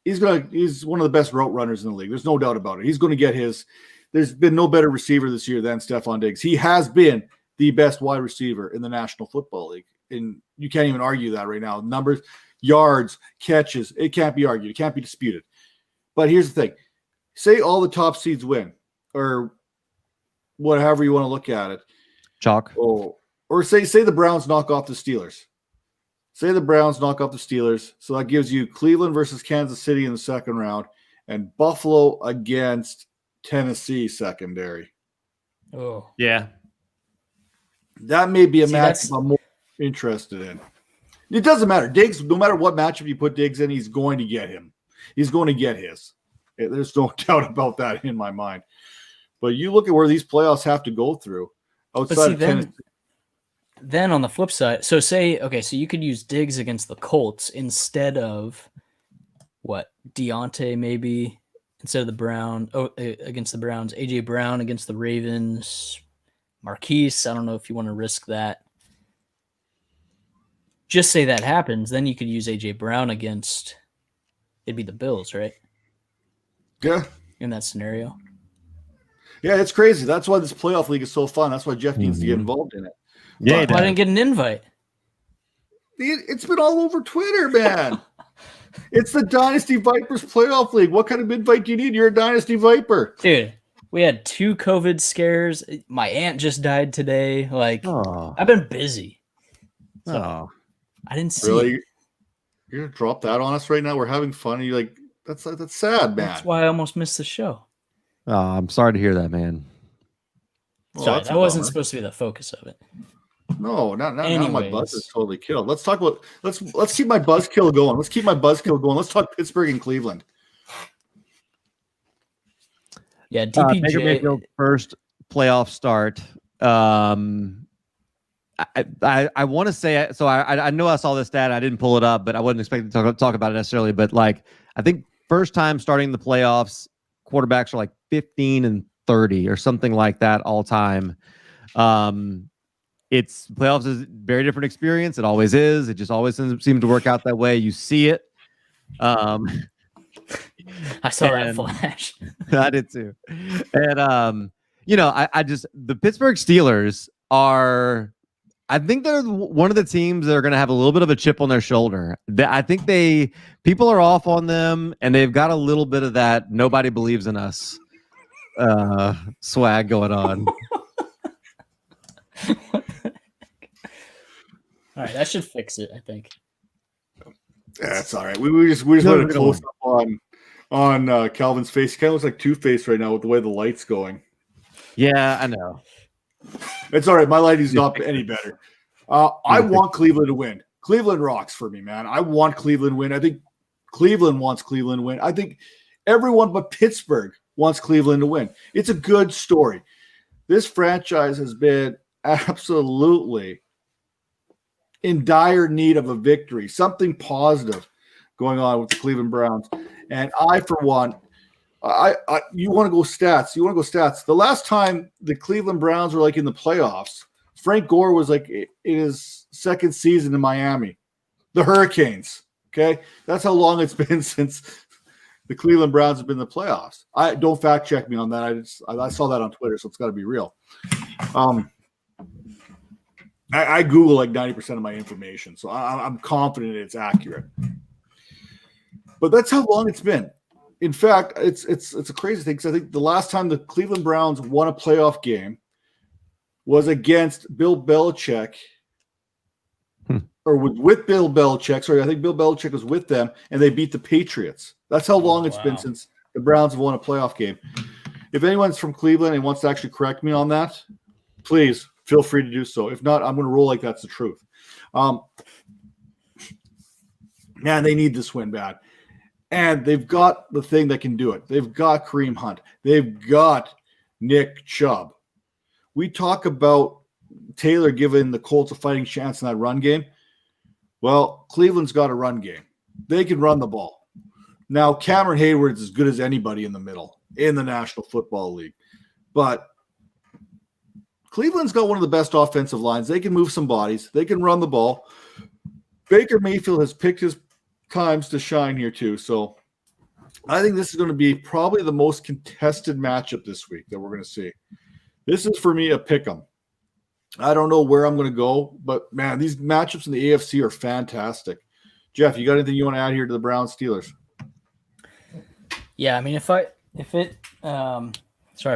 He's one of the best route runners in the league. There's no doubt about it. He's going to get his. There's been no better receiver this year than Stephon Diggs. He has been the best wide receiver in the National Football League. And you can't even argue that right now. Numbers, yards, catches, it can't be argued. It can't be disputed. But here's the thing. Say all the top seeds win, or whatever you want to look at it. Chalk. Or say the Browns knock off the Steelers. Say the Browns knock off the Steelers. So that gives you Cleveland versus Kansas City in the second round and Buffalo against Tennessee secondary. Oh, Yeah. That may be a See, matchup I'm more interested in. It doesn't matter. Diggs, no matter what matchup you put Diggs in, he's going to get him. He's going to get his. There's no doubt about that in my mind. But you look at where these playoffs have to go through outside of Tennessee. Then on the flip side, so you could use Diggs against the Colts instead of Deontay maybe instead of against the Browns, AJ Brown against the Ravens, Marquise. I don't know if you want to risk that. Just say that happens, then you could use AJ Brown against. It'd be the Bills, right? Yeah. In that scenario. Yeah, it's crazy. That's why this playoff league is so fun. That's why Jeff needs to get involved in it. Yeah, I didn't get an invite. It's been all over Twitter, man. It's the Dynasty Vipers playoff league. What kind of invite do you need? You're a Dynasty Viper. Dude, we had 2 COVID scares. My aunt just died today. Oh. I've been busy. So Oh. I didn't see Really? it. You're gonna drop that on us right now? We're having fun. You're like, that's sad, man. That's why I almost missed the show. Oh, I'm sorry to hear that, man. Well, Sorry, that's that a wasn't bummer. supposed to be the focus of it. No, not now. My Anyways. buzz is totally killed. Let's talk about let's keep my buzzkill going. Let's keep my buzzkill going. Let's talk Pittsburgh and Cleveland. Yeah, Baker DPJ. Mayfield's first playoff start. I want to say so. I know I saw this stat. I didn't pull it up, but I wasn't expecting to talk about it necessarily. But I think first time starting the playoffs, quarterbacks are like 15-30 or something like that all time. It's playoffs is a very different experience. It always is. It just always seems to work out that way. You see it. I saw that flash. I did too. And I just the Pittsburgh Steelers are. I think they're one of the teams that are going to have a little bit of a chip on their shoulder. I think people are off on them, and they've got a little bit of that nobody believes in us swag going on. All right, that should fix it, I think. That's all right. We just let it close up on Calvin's face. He kind of looks like Two-Face right now with the way the light's going. Yeah, I know. It's all right. My lighting's not any better. I want Cleveland to win. Cleveland rocks for me, man. I want Cleveland to win. I think Cleveland wants Cleveland to win. I think everyone but Pittsburgh wants Cleveland to win. It's a good story. This franchise has been absolutely in dire need of a victory, something positive going on with the Cleveland Browns. And I, for one, You want to go stats. You want to go stats. The last time the Cleveland Browns were like in the playoffs, Frank Gore was like in his second season in Miami. The Hurricanes. Okay. That's how long it's been since the Cleveland Browns have been in the playoffs. I don't fact check me on that. I saw that on Twitter, so it's got to be real. I Google like 90% of my information, so I'm confident it's accurate. But that's how long it's been. In fact, it's a crazy thing because I think the last time the Cleveland Browns won a playoff game was against Bill Belichick, or with Bill Belichick. Sorry, I think Bill Belichick was with them, and they beat the Patriots. That's how long it's been since the Browns have won a playoff game. If anyone's from Cleveland and wants to actually correct me on that, please feel free to do so. If not, I'm going to roll like that's the truth. Man, they need this win bad. And they've got the thing that can do it. They've got Kareem Hunt. They've got Nick Chubb. We talk about Taylor giving the Colts a fighting chance in that run game. Well, Cleveland's got a run game. They can run the ball. Now, Cameron Hayward's as good as anybody in the middle in the National Football League. But Cleveland's got one of the best offensive lines. They can move some bodies. They can run the ball. Baker Mayfield has picked his times to shine here too. So I think this is going to be probably the most contested matchup this week that we're going to see. This is for me a pick 'em. I don't know where I'm going to go, but man, these matchups in the AFC are fantastic. Jeff, you got anything you want to add here to the Browns Steelers? Yeah, I mean, sorry if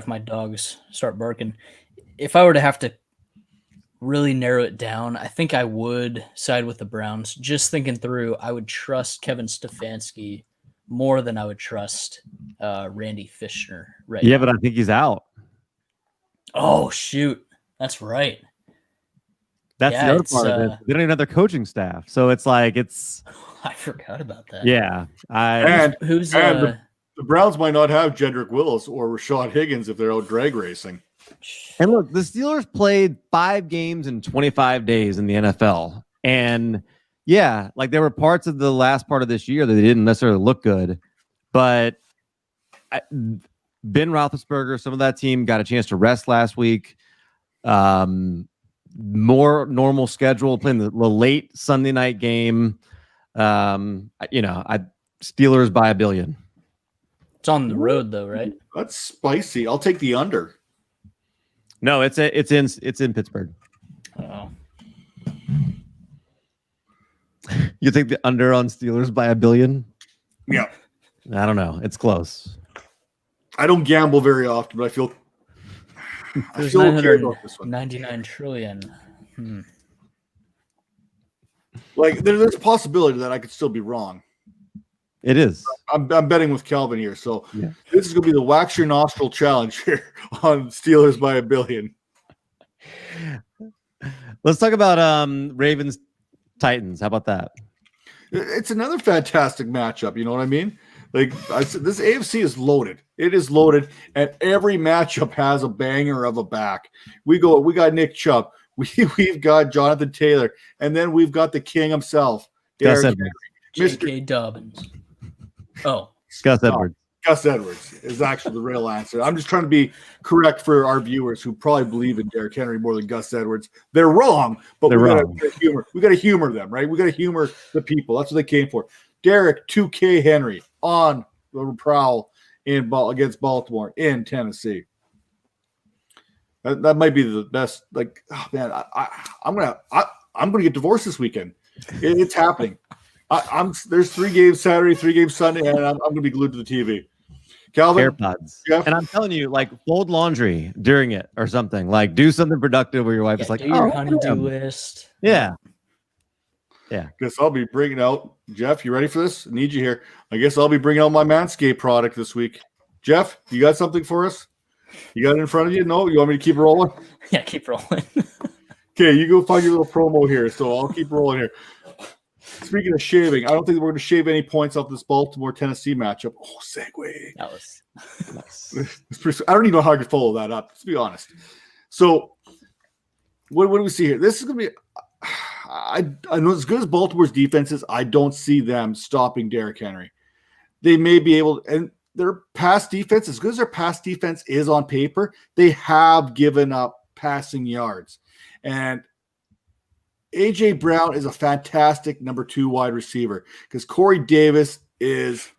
my dogs start barking. If I were to have to really narrow it down, I think I would side with the Browns. Just thinking through, I would trust Kevin Stefanski more than I would trust Randy Fishner right now. Yeah, but I think he's out. Oh, shoot. That's right. That's the other part of it. They don't even have their coaching staff. So it's like I forgot about that. Yeah. The Browns might not have Jedrick Willis or Rashad Higgins if they're out drag racing. And look, the Steelers played 5 games in 25 days in the NFL. And yeah, like there were parts of the last part of this year that they didn't necessarily look good. But Ben Roethlisberger, some of that team got a chance to rest last week. More normal schedule, playing the late Sunday night game. Steelers by $1 billion. It's on the road though, right? That's spicy. I'll take the under. No, it's in Pittsburgh. Oh. You think the under on Steelers by $1 billion? Yeah. I don't know. It's close. I don't gamble very often, but I feel There's okay about this one. 99 trillion. Like there's a possibility that I could still be wrong. It is. I'm betting with Calvin here, so yeah. This is going to be the wax your nostril challenge here on Steelers by $1 billion. Let's talk about Ravens Titans. How about that? It's another fantastic matchup. You know what I mean? Like I said, this AFC is loaded. It is loaded, and every matchup has a banger of a back. We got Nick Chubb. We've got Jonathan Taylor, and then we've got the king himself, J.K. Dobbins. Oh, Gus Edwards. Gus Edwards is actually the real answer. I'm just trying to be correct for our viewers who probably believe in Derrick Henry more than Gus Edwards. They're wrong, but we got to humor them, right? We got to humor the people. That's what they came for. Derrick 2K Henry on the prowl against Baltimore in Tennessee. That might be the best. Like, oh man, I'm gonna get divorced this weekend. It's happening. There's 3 games Saturday, 3 games Sunday, and I'm gonna be glued to the TV. Calvin, AirPods. Jeff? And I'm telling you, like, fold laundry during it or something. Like, do something productive where your wife is like, do your honey-do list. Yeah. Guess I'll be bringing out Jeff. You ready for this? I need you here. I guess I'll be bringing out my Manscaped product this week. Jeff, you got something for us? You got it in front of you? No? You want me to keep rolling? Yeah, keep rolling. Okay, you go find your little promo here. So I'll keep rolling here. Speaking of shaving, I don't think we're going to shave any points off this Baltimore-Tennessee matchup. Oh, segue. That was nice. I don't even know how I could follow that up, to be honest. So what do we see here? This is going to be I know as good as Baltimore's defense is, I don't see them stopping Derrick Henry. They may be able – and their pass defense, as good as their pass defense is on paper, they have given up passing yards. And A.J. Brown is a fantastic number 2 wide receiver because Corey Davis is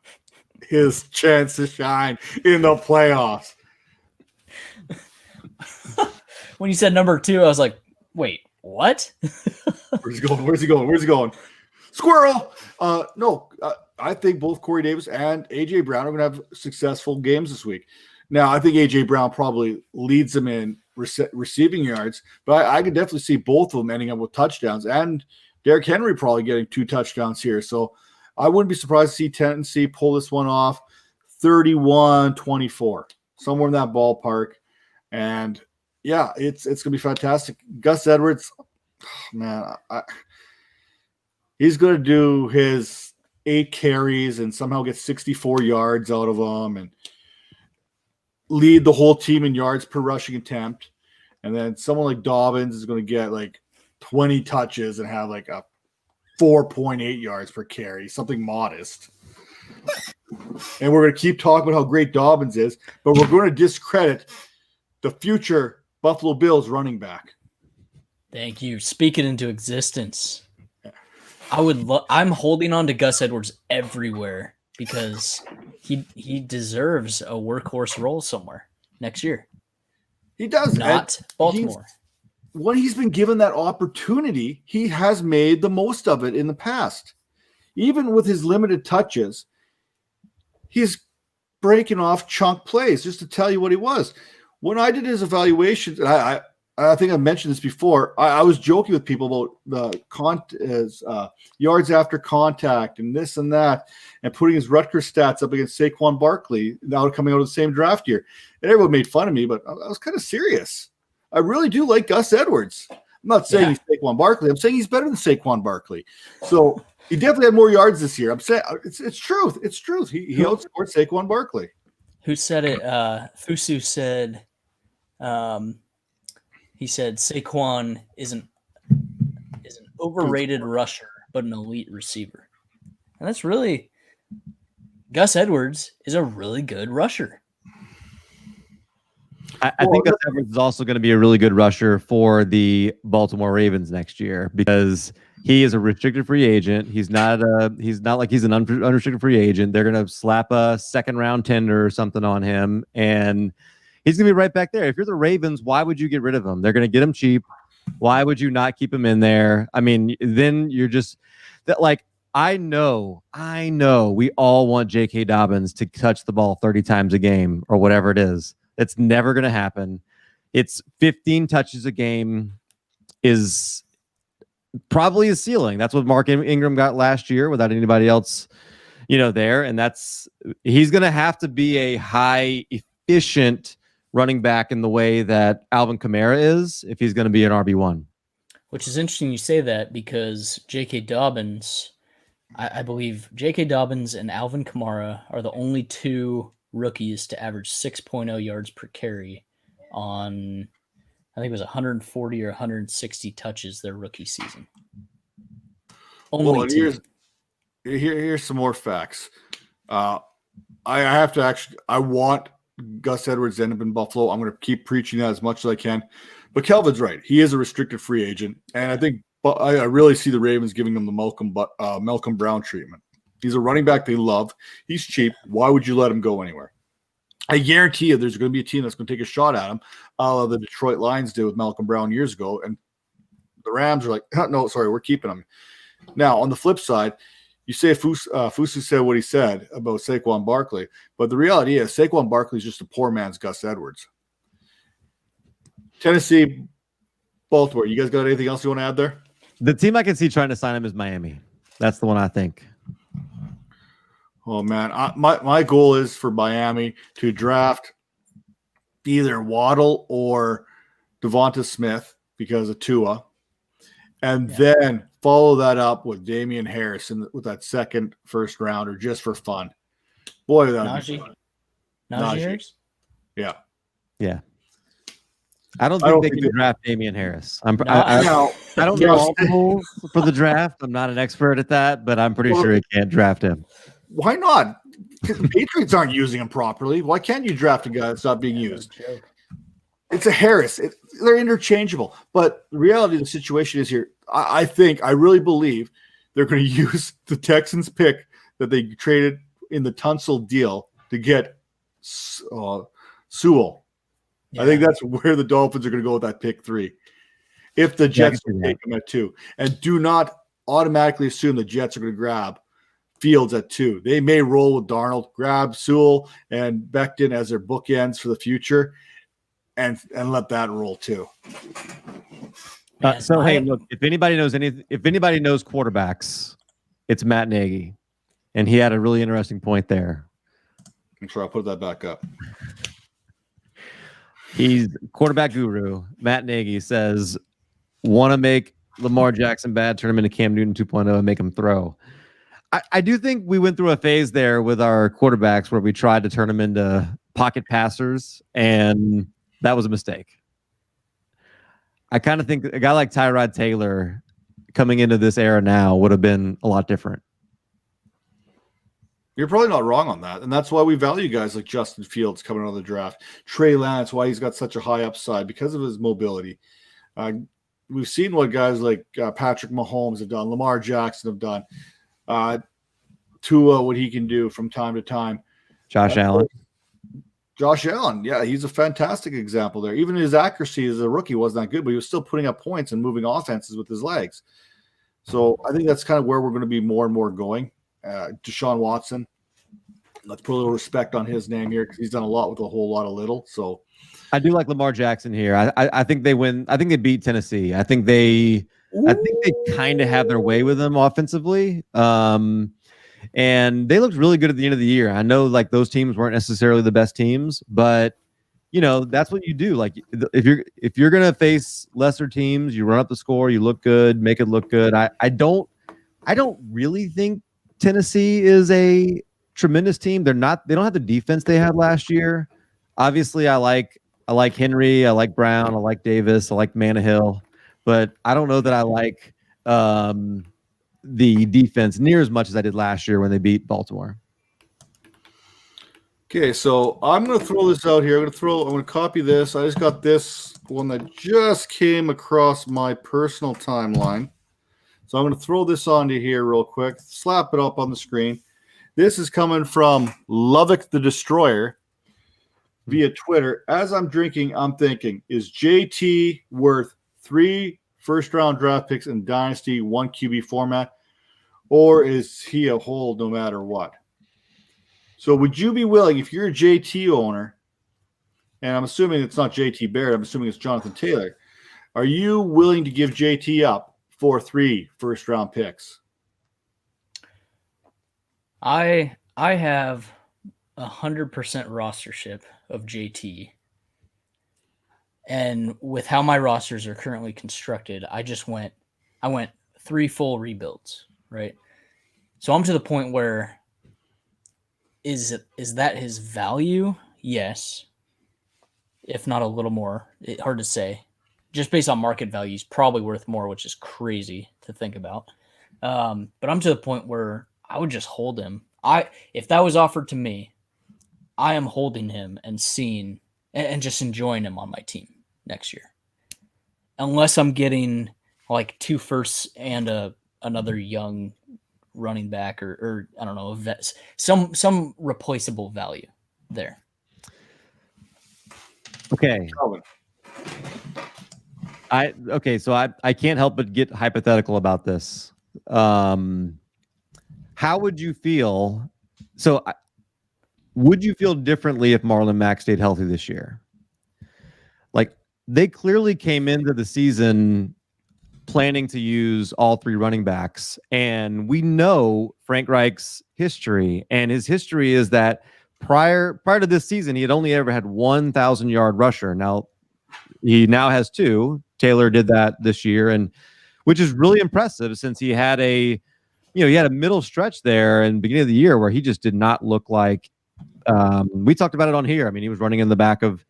his chance to shine in the playoffs. When you said number 2, I was like, wait, what? Where's he going? Where's he going? Where's he going? Squirrel! No, I think both Corey Davis and A.J. Brown are going to have successful games this week. Now, I think A.J. Brown probably leads them in receiving yards, but I could definitely see both of them ending up with touchdowns, and Derrick Henry probably getting 2 touchdowns here. So I wouldn't be surprised to see Tennessee pull this one off 31-24, somewhere in that ballpark. And yeah, it's going to be fantastic. Gus Edwards, man, he's going to do his 8 carries and somehow get 64 yards out of them and lead the whole team in yards per rushing attempt. And then someone like Dobbins is going to get like 20 touches and have like a 4.8 yards per carry, something modest. And we're going to keep talking about how great Dobbins is, but we're going to discredit the future Buffalo Bills running back. Thank you. Speak it into existence. I'm holding on to Gus Edwards everywhere because he deserves a workhorse role somewhere next year. He does. Not Baltimore. When he's been given that opportunity, he has made the most of it in the past. Even with his limited touches, he's breaking off chunk plays. Just to tell you what he was. When I did his evaluations, and I think I mentioned this before, I was joking with people about the yards after contact and this and that, and putting his Rutgers stats up against Saquon Barkley, now coming out of the same draft year. And everyone made fun of me, but I was kind of serious. I really do like Gus Edwards. I'm not saying he's Saquon Barkley. I'm saying he's better than Saquon Barkley. So he definitely had more yards this year. I'm saying it's truth. It's truth. He outscored Saquon Barkley. Who said it? Fusu said, he said Saquon is an overrated rusher, but an elite receiver. And that's really Gus Edwards is a really good rusher. I think Gus Edwards is also going to be a really good rusher for the Baltimore Ravens next year because he is a restricted free agent. He's not like he's an unrestricted free agent. They're going to slap a 2nd-round tender or something on him, and he's going to be right back there. If you're the Ravens, why would you get rid of him? They're going to get him cheap. Why would you not keep him in there? I mean, then you're just that. Like, I know we all want J.K. Dobbins to touch the ball 30 times a game or whatever it is. It's never going to happen. It's 15 touches a game is probably his ceiling. That's what Mark Ingram got last year without anybody else, there. And he's going to have to be a high efficient running back in the way that Alvin Kamara is if he's going to be an RB1. Which is interesting you say that because J.K. Dobbins, I believe J.K. Dobbins and Alvin Kamara are the only 2 rookies to average 6.0 yards per carry on, I think it was 140 or 160 touches their rookie season. Here's some more facts. I want Gus Edwards to end up in Buffalo. I'm going to keep preaching that as much as I can. But Kelvin's right. He is a restricted free agent. And I think I really see the Ravens giving him the Malcolm Brown treatment. He's a running back they love. He's cheap. Why would you let him go anywhere? I guarantee you there's going to be a team that's going to take a shot at him, the Detroit Lions did with Malcolm Brown years ago. And the Rams are like, no, sorry, we're keeping him. Now, on the flip side, you say Fusu said what he said about Saquon Barkley, but the reality is Saquon Barkley is just a poor man's Gus Edwards. Tennessee, Baltimore, you guys got anything else you want to add there? The team I can see trying to sign him is Miami. That's the one I think. Oh, man. My goal is for Miami to draft either Waddle or Devonta Smith because of Tua, and then follow that up with Damian Harris with that second first rounder just for fun. Boy, that would be fun. Najee Harris? Yeah. Yeah. I don't think they can draft Damian Harris. I don't know all the rules for the draft. I'm not an expert at that, but I'm pretty sure he can't draft him. Why not? The Patriots aren't using him properly. Why can't you draft a guy that's not being used? It's a Harris. They're interchangeable. But the reality of the situation is here, I really believe they're going to use the Texans pick that they traded in the Tunsil deal to get Sewell. Yeah. I think that's where the Dolphins are going to go with that pick 3. If the Jets take him at 2. And do not automatically assume the Jets are going to grab Fields at 2. They may roll with Darnold, grab Sewell and Becton as their bookends for the future, and let that roll too. Hey, look, if anybody knows quarterbacks, it's Matt Nagy, and he had a really interesting point there. I'm sure I'll put that back up. He's quarterback guru. Matt Nagy says, "Want to make Lamar Jackson bad? Turn him into Cam Newton 2.0 and make him throw." I do think we went through a phase there with our quarterbacks where we tried to turn them into pocket passers, and that was a mistake. I kind of think a guy like Tyrod Taylor coming into this era now would have been a lot different. You're probably not wrong on that, and that's why we value guys like Justin Fields coming out of the draft. Trey Lance, why he's got such a high upside because of his mobility. We've seen what guys like Patrick Mahomes have done, Lamar Jackson have done. Tua, what he can do from time to time. Josh Allen, yeah, he's a fantastic example there. Even his accuracy as a rookie wasn't that good, but he was still putting up points and moving offenses with his legs. So I think that's kind of where we're going to be more and more going. Deshaun Watson, let's put a little respect on his name here because he's done a lot with a whole lot of little. So I do like Lamar Jackson here. I think they win. I think they beat Tennessee. I think they kind of have their way with them offensively. And they looked really good at the end of the year. I know like those teams weren't necessarily the best teams, but that's what you do. Like if you're going to face lesser teams, you run up the score, you look good, make it look good. I don't really think Tennessee is a tremendous team. They don't have the defense they had last year. Obviously I like Henry, I like Brown, I like Davis, I like Mannahill, but I don't know that I like the defense near as much as I did last year when they beat Baltimore. Okay, so I'm going to throw this out here. I'm going to copy this. I just got this one that just came across my personal timeline. So I'm going to throw this onto here real quick. Slap it up on the screen. This is coming from Lovick the Destroyer via Twitter. As I'm drinking, I'm thinking, is JT worth 3 first-round draft picks in Dynasty, 1 QB format, or is he a hold no matter what? So would you be willing, if you're a JT owner, and I'm assuming it's not JT Barrett, I'm assuming it's Jonathan Taylor, are you willing to give JT up for 3 first-round picks? I have 100% rostership of JT. And with how my rosters are currently constructed, I went 3 full rebuilds, right? So I'm to the point where is that his value? Yes. If not a little more. Hard to say. Just based on market value, he's probably worth more, which is crazy to think about. But I'm to the point where I would just hold him. If that was offered to me, I am holding him and seeing and just enjoying him on my team next year. Unless I'm getting like 2 firsts and another young running back or I don't know, a vet, some replaceable value there. Okay. So I can't help but get hypothetical about this. How would you feel? Would you feel differently if Marlon Mack stayed healthy this year? Like they clearly came into the season planning to use all 3 running backs, and we know Frank Reich's history, and his history is that prior to this season, he had only ever had 1,000-yard rusher. Now he now has 2. Taylor did that this year, and which is really impressive since he had a middle stretch there in the beginning of the year where he just did not look like. We talked about it on here. I mean, he was running in the back of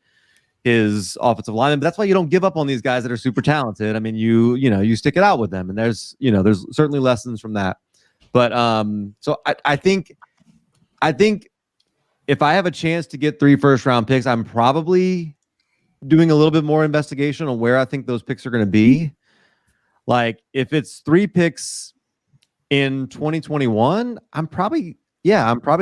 his offensive line, but that's why you don't give up on these guys that are super talented. I mean, you stick it out with them, and there's certainly lessons from that. But so I think if I have a chance to get 3 first-round picks, I'm probably doing a little bit more investigation on where I think those picks are going to be. Like, if it's 3 picks in 2021, I'm probably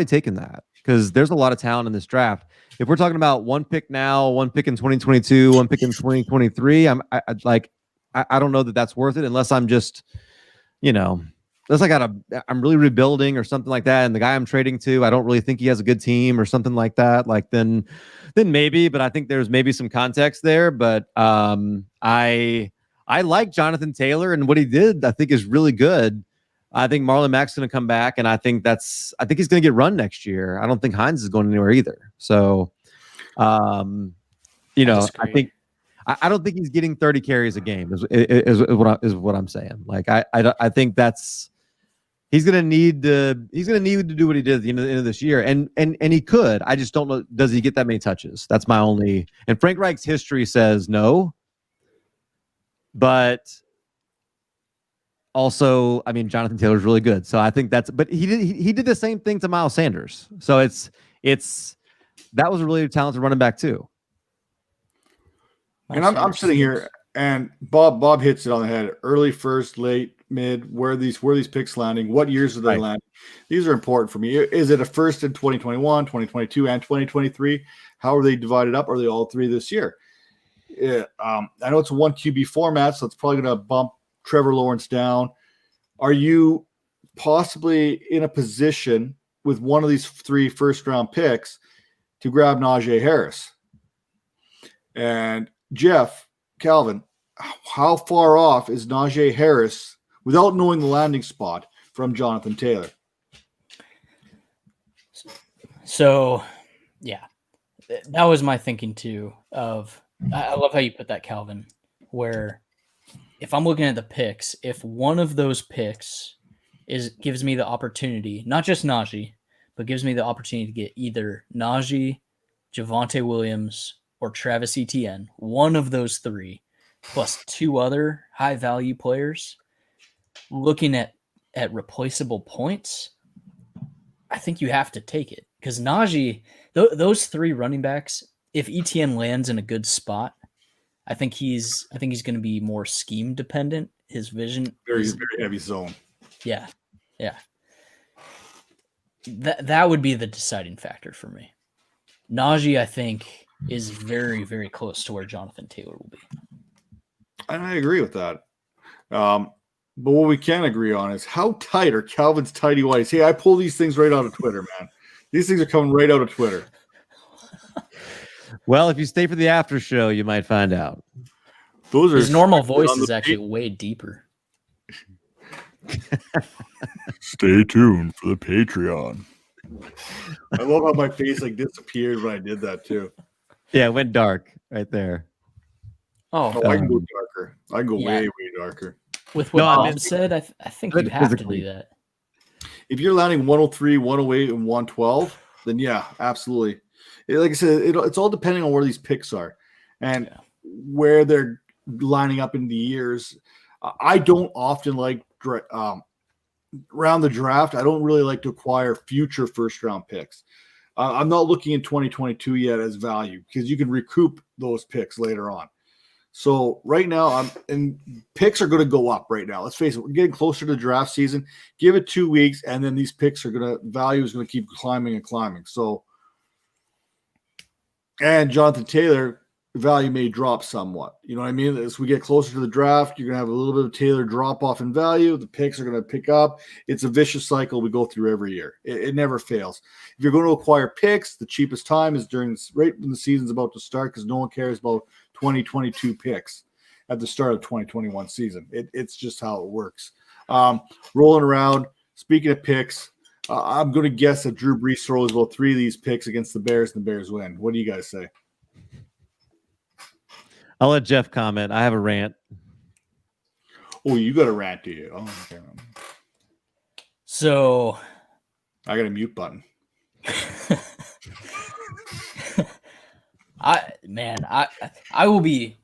taking that because there's a lot of talent in this draft. If we're talking about 1 pick now, 1 pick in 2022, 1 pick in 2023, I don't know that that's worth it unless I'm just, unless I'm really rebuilding or something like that, and the guy I'm trading to, I don't really think he has a good team or something like that. Like then maybe, but I think there's maybe some context there. But I like Jonathan Taylor, and what he did, I think, is really good. I think Marlon Mack's going to come back, and I think he's going to get run next year. I don't think Hines is going anywhere either. So, I think I don't think he's getting 30 carries a game. Is what I'm saying. Like I think that's he's going to need to do what he did at the end of this year, and he could. I just don't know. Does he get that many touches? That's my only. And Frank Reich's history says no, but. Also, I mean, Jonathan Taylor's really good, so I think but he did the same thing to Miles Sanders, so that was a really talented running back too. And I'm sitting here, and Bob hits it on the head. Early, first, late, mid. Where are these picks landing? What years are they landing? These are important for me. Is it a first in 2021, 2022, and 2023? How are they divided up? Are they all 3 this year? I know it's a 1 QB format, so it's probably going to bump Trevor Lawrence down. Are you possibly in a position with one of these 3 first-round picks to grab Najee Harris? And Jeff, Calvin, how far off is Najee Harris, without knowing the landing spot, from Jonathan Taylor? So, yeah, that was my thinking too. I love how you put that, Calvin, where if I'm looking at the picks, if one of those picks gives me the opportunity, not just Najee, but gives me the opportunity to get either Najee, Javonte Williams, or Travis Etienne, one of those 3, plus 2 other high-value players, looking at replaceable points, I think you have to take it. Because Najee, those 3 running backs, if Etienne lands in a good spot, I think he's going to be more scheme dependent. His vision very heavy zone. Yeah. That would be the deciding factor for me. Najee, I think, is very, very close to where Jonathan Taylor will be. And I agree with that. But what we can agree on is how tight are Calvin's tighty whities. Hey, I pull these things right out of Twitter, man. These things are coming right out of Twitter. Well, if you stay for the after show, you might find out. His normal voice is actually way deeper. Stay tuned for the Patreon. I love how my face disappeared when I did that too. Yeah, it went dark right there. Oh, I can go darker. I can go way darker. With what Bob said, I think you have to do that. If you're landing 103, 108, and 112, then yeah, absolutely. Like I said, it's all depending on where these picks are and where they're lining up in the years. I don't often around the draft. I don't really like to acquire future first-round picks. I'm not looking in 2022 yet as value because you can recoup those picks later on. So right now, picks are going to go up right now. Let's face it, we're getting closer to the draft season. Give it 2 weeks, and then these picks value is going to keep climbing and climbing. So. And Jonathan Taylor, value may drop somewhat. You know what I mean? As we get closer to the draft, you're going to have a little bit of Taylor drop off in value. The picks are going to pick up. It's a vicious cycle we go through every year. It never fails. If you're going to acquire picks, the cheapest time is right when the season's about to start because no one cares about 2022 picks at the start of the 2021 season. It's just how it works. Rolling around, speaking of picks, I'm going to guess that Drew Brees throws about 3 of these picks against the Bears, and the Bears win. What do you guys say? I'll let Jeff comment. I have a rant. Oh, you got a rant, do you? Oh, okay. So I got a mute button. I will be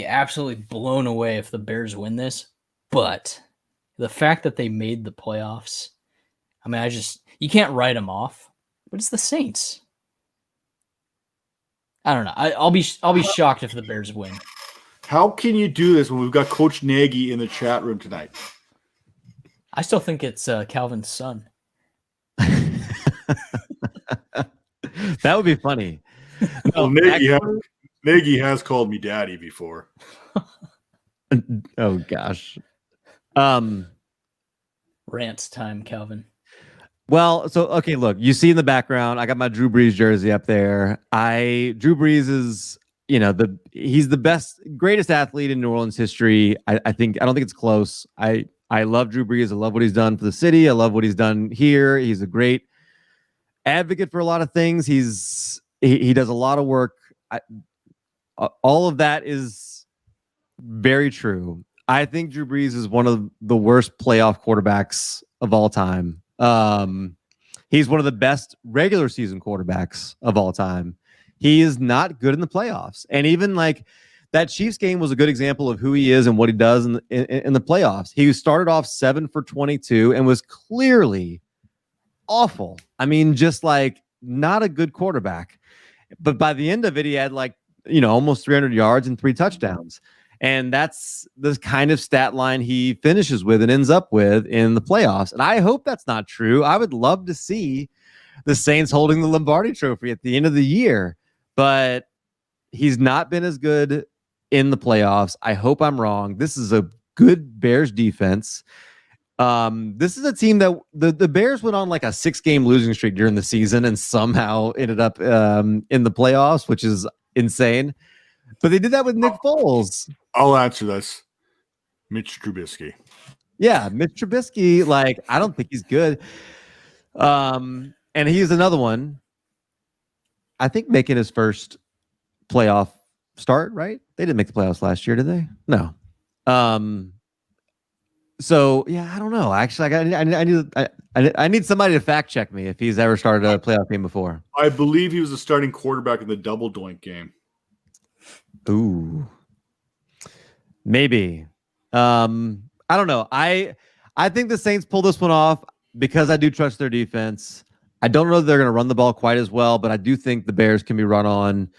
absolutely blown away if the Bears win this. But the fact that they made the playoffs, I mean, you can't write them off. But it's the Saints. I don't know. I'll be shocked if the Bears win. How can you do this when we've got Coach Nagy in the chat room tonight? I still think it's Calvin's son. That would be funny. Well, Nagy has called me daddy before. Oh gosh. Rant time, Calvin. Well, so okay, look, you see in the background, I got my Drew Brees jersey up there. Drew Brees is, he's the best, greatest athlete in New Orleans history. I don't think it's close. I love Drew Brees. I love what he's done for the city. I love what he's done here. He's a great advocate for a lot of things. He does a lot of work. All of that is very true. I think Drew Brees is one of the worst playoff quarterbacks of all time. He's one of the best regular season quarterbacks of all time. He is not good in the playoffs. And even like that Chiefs game was a good example of who he is and what he does in the playoffs. He started off 7 for 22 and was clearly awful. I mean, just like not a good quarterback. But by the end of it, he had almost 300 yards and 3 touchdowns. And that's the kind of stat line he finishes with and ends up with in the playoffs. And I hope that's not true. I would love to see the Saints holding the Lombardi Trophy at the end of the year, but he's not been as good in the playoffs. I hope I'm wrong. This is a good Bears defense. This is a team that the Bears went on like a 6-game losing streak during the season and somehow ended up in the playoffs, which is insane. But they did that with Nick Foles. I'll answer this. Mitch Trubisky. Yeah, Mitch Trubisky, I don't think he's good. And he's another one, I think, making his first playoff start, right? They didn't make the playoffs last year, did they? No. So, yeah, I don't know. Actually, I need somebody to fact check me if he's ever started a playoff game before. I believe he was the starting quarterback in the double doink game. Ooh, maybe. I don't know. I think the Saints pull this one off because I do trust their defense. I don't know that they're going to run the ball quite as well, but I do think the Bears can be run on.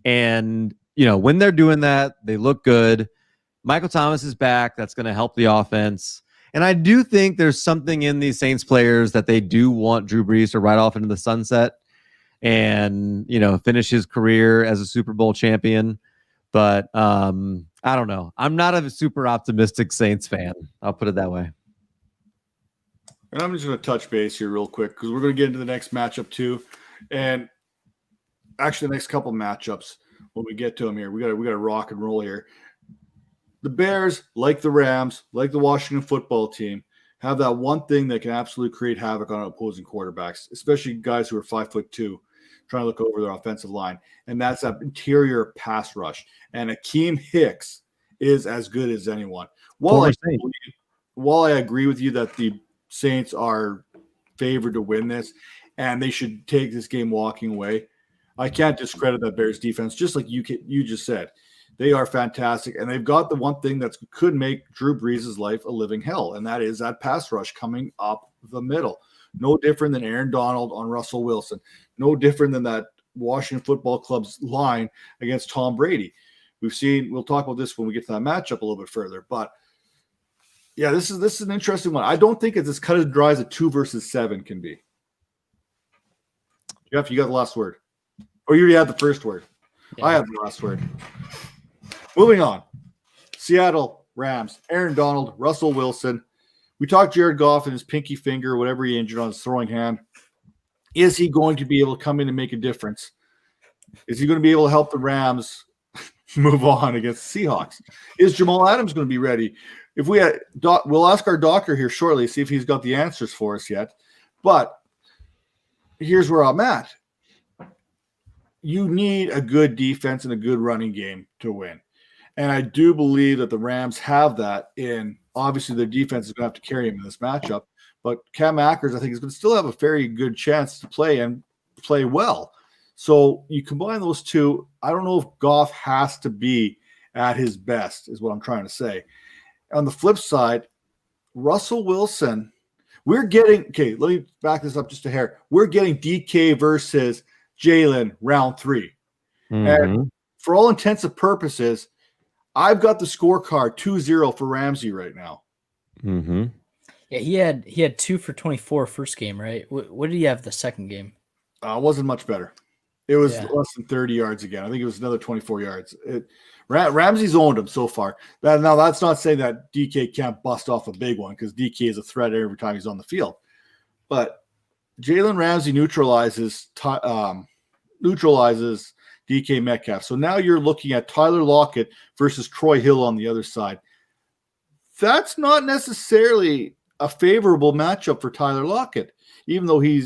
And when they're doing that, they look good. Michael Thomas is back. That's going to help the offense. And I do think there's something in these Saints players that they do want Drew Brees to ride off into the sunset and finish his career as a Super Bowl champion. But I don't know. I'm not a super optimistic Saints fan. I'll put it that way. And I'm just going to touch base here real quick because we're going to get into the next matchup too, and actually the next couple matchups when we get to them here. We got to rock and roll here. The Bears, like the Rams, like the Washington football team, have that one thing that can absolutely create havoc on opposing quarterbacks, especially guys who are 5'2", trying to look over their offensive line. And that's that interior pass rush. And Akeem Hicks is as good as anyone. While I agree with you that the Saints are favored to win this and they should take this game walking away, I can't discredit that Bears defense, just like you just said. They are fantastic, and they've got the one thing that could make Drew Brees' life a living hell, and that is that pass rush coming up the middle. No different than Aaron Donald on Russell Wilson. No different than that Washington Football Club's line against Tom Brady. We'll talk about this when we get to that matchup a little bit further, but yeah, this is an interesting one. I don't think it's as cut and dry as a 2 versus 7 can be. Jeff, you got the last word. Or you already had the first word. Yeah. I have the last word. Moving on. Seattle Rams, Aaron Donald, Russell Wilson. We talked Jared Goff and his pinky finger, whatever he injured on his throwing hand. Is he going to be able to come in and make a difference? Is he going to be able to help the Rams move on against the Seahawks? Is Jamal Adams going to be ready? If we had, we'll ask our doctor here shortly, see if he's got the answers for us yet. But here's where I'm at. You need a good defense and a good running game to win. And I do believe that the Rams have that in. Obviously, their defense is going to have to carry him in this matchup. But Cam Akers, I think, is going to still have a very good chance to play and play well. So you combine those two. I don't know if Goff has to be at his best, is what I'm trying to say. On the flip side, Russell Wilson, We're getting let me back this up just a hair. We're getting DK versus Jalen round 3. And for all intents and purposes, I've got the scorecard 2-0 for Ramsey right now. Yeah, he had 2 for 24 first game, right? What did he have the second game? It wasn't much better. It was less than 30 yards again. I think it was another 24 yards. Ramsey's owned him so far. Now, that's not saying that DK can't bust off a big one because DK is a threat every time he's on the field. But Jalen Ramsey neutralizes DK Metcalf. So now you're looking at Tyler Lockett versus Troy Hill on the other side. That's not necessarily a favorable matchup for Tyler Lockett, even though he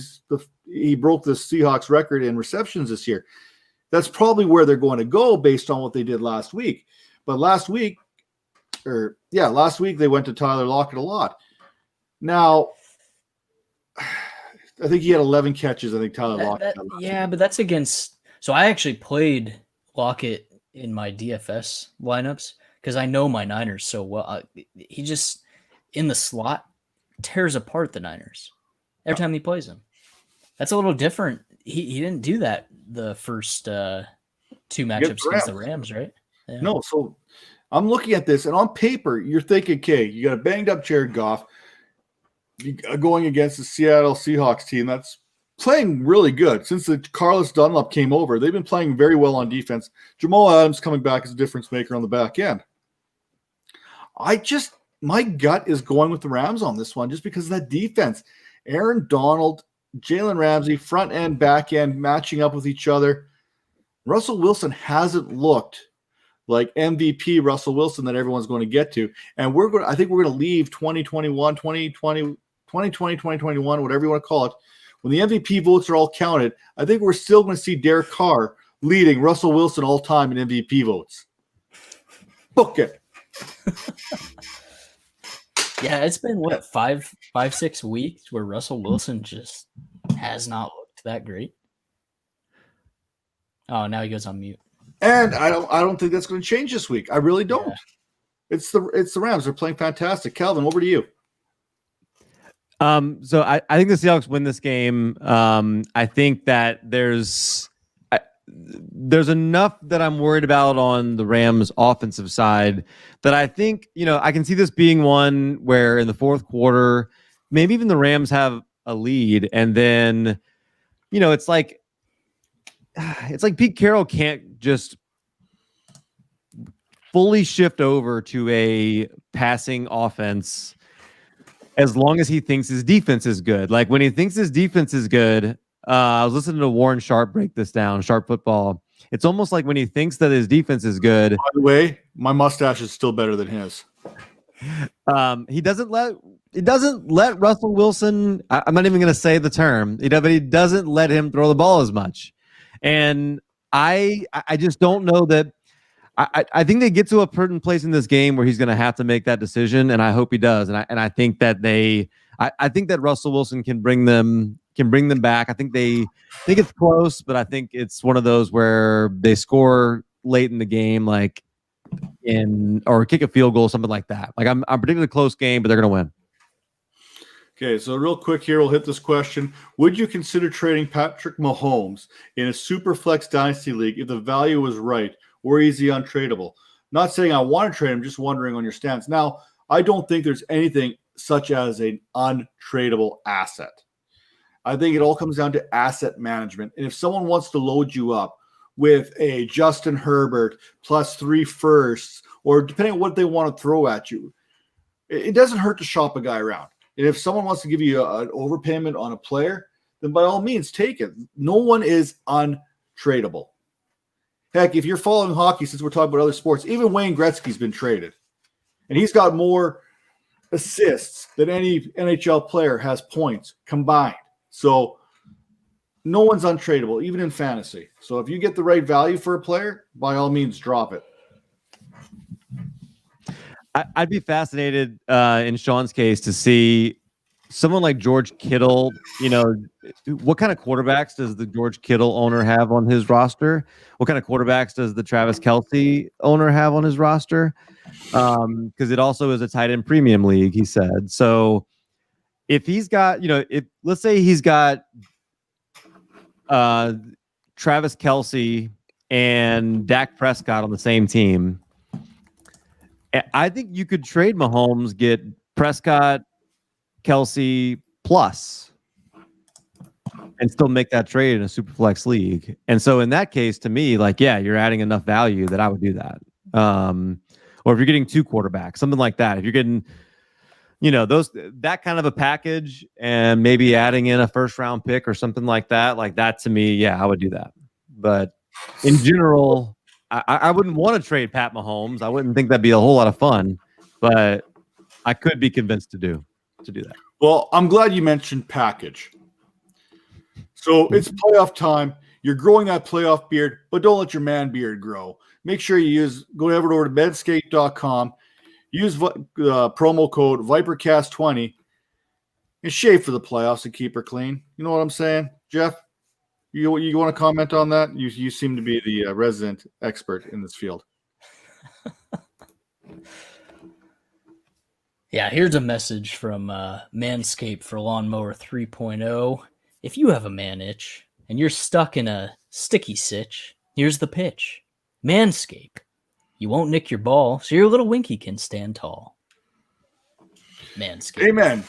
broke the Seahawks record in receptions this year. That's probably where they're going to go based on what they did last week. But last week they went to Tyler Lockett a lot. Now, I think he had 11 catches. I think Tyler Lockett. But that's against. So I actually played Lockett in my DFS lineups because I know my Niners so well. He just in the slot tears apart the Niners every time he plays them. That's a little different. He didn't do that the first 2 matchups against the Rams, right? Yeah. No, so I'm looking at this, and on paper, you're thinking, okay, you got a banged-up Jared Goff going against the Seattle Seahawks team that's playing really good. Since the Carlos Dunlap came over, they've been playing very well on defense. Jamal Adams coming back as a difference maker on the back end. My gut is going with the Rams on this one just because of that defense. Aaron Donald, Jalen Ramsey, front end, back end, matching up with each other. Russell Wilson hasn't looked like MVP Russell Wilson that everyone's going to get to. And I think we're going to leave 2021, 2020, 2021, whatever you want to call it. When the MVP votes are all counted, I think we're still going to see Derek Carr leading Russell Wilson all time in MVP votes. Book it. Yeah, it's been 5-6 weeks where Russell Wilson just has not looked that great. Oh, now he goes on mute. And I don't think that's going to change this week. I really don't. Yeah. It's the Rams. They're playing fantastic. Calvin, over to you. So I think the Seahawks win this game. I think that there's enough that I'm worried about on the Rams offensive side that I think, I can see this being one where in the fourth quarter, maybe even the Rams have a lead. And then, it's like Pete Carroll can't just fully shift over to a passing offense as long as he thinks his defense is good. Like when he thinks his defense is good, I was listening to Warren Sharp break this down, Sharp Football. It's almost like when he thinks that his defense is good. By the way, my mustache is still better than his. He doesn't let Russell Wilson. I'm not even going to say the term. But he doesn't let him throw the ball as much. And I just don't know that. I think they get to a certain place in this game where he's going to have to make that decision, and I hope he does. And I think that I think that Russell Wilson can bring them back. I think it's close, but I think it's one of those where they score late in the game, or kick a field goal, something like that. Like I'm particularly close game, but they're going to win. Okay, so real quick here, we'll hit this question. Would you consider trading Patrick Mahomes in a Superflex Dynasty League if the value was right, or is he untradeable? Not saying I want to trade him, just wondering on your stance. Now, I don't think there's anything such as an untradeable asset. I think it all comes down to asset management. And if someone wants to load you up with a Justin Herbert plus 3 firsts, or depending on what they want to throw at you, it doesn't hurt to shop a guy around. And if someone wants to give you an overpayment on a player, then by all means, take it. No one is untradeable. Heck, if you're following hockey, since we're talking about other sports, even Wayne Gretzky's been traded. And he's got more assists than any NHL player has points combined. So no one's untradeable, even in fantasy. So if you get the right value for a player, by all means, drop it. I'd be fascinated in Sean's case to see someone like George Kittle. What kind of quarterbacks does the George Kittle owner have on his roster? What kind of quarterbacks does the Travis Kelce owner have on his roster? Because it also is a tight end premium league, he said. So if he's got, if let's say he's got Travis Kelce and Dak Prescott on the same team, I think you could trade Mahomes, get Prescott, Kelce plus, and still make that trade in a super flex league. And so in that case, to me, like, yeah, you're adding enough value that I would do that. Or if you're getting 2 quarterbacks, something like that. If you're getting, that kind of a package and maybe adding in a first round pick or something like that to me, yeah, I would do that. But in general, I wouldn't want to trade Pat Mahomes. I wouldn't think that'd be a whole lot of fun, but I could be convinced to do that. Well, I'm glad you mentioned package. So it's playoff time. You're growing that playoff beard, but don't let your man beard grow. Make sure you go over to Manscaped.com, use promo code ViperCast20, and shave for the playoffs and keep her clean. You know what I'm saying, Jeff? You want to comment on that? You seem to be the resident expert in this field. Yeah, here's a message from Manscaped for Lawnmower 3.0. If you have a man itch and you're stuck in a sticky sitch, here's the pitch. Manscaped. You won't nick your ball, so your little winky can stand tall. Manscaped. Amen.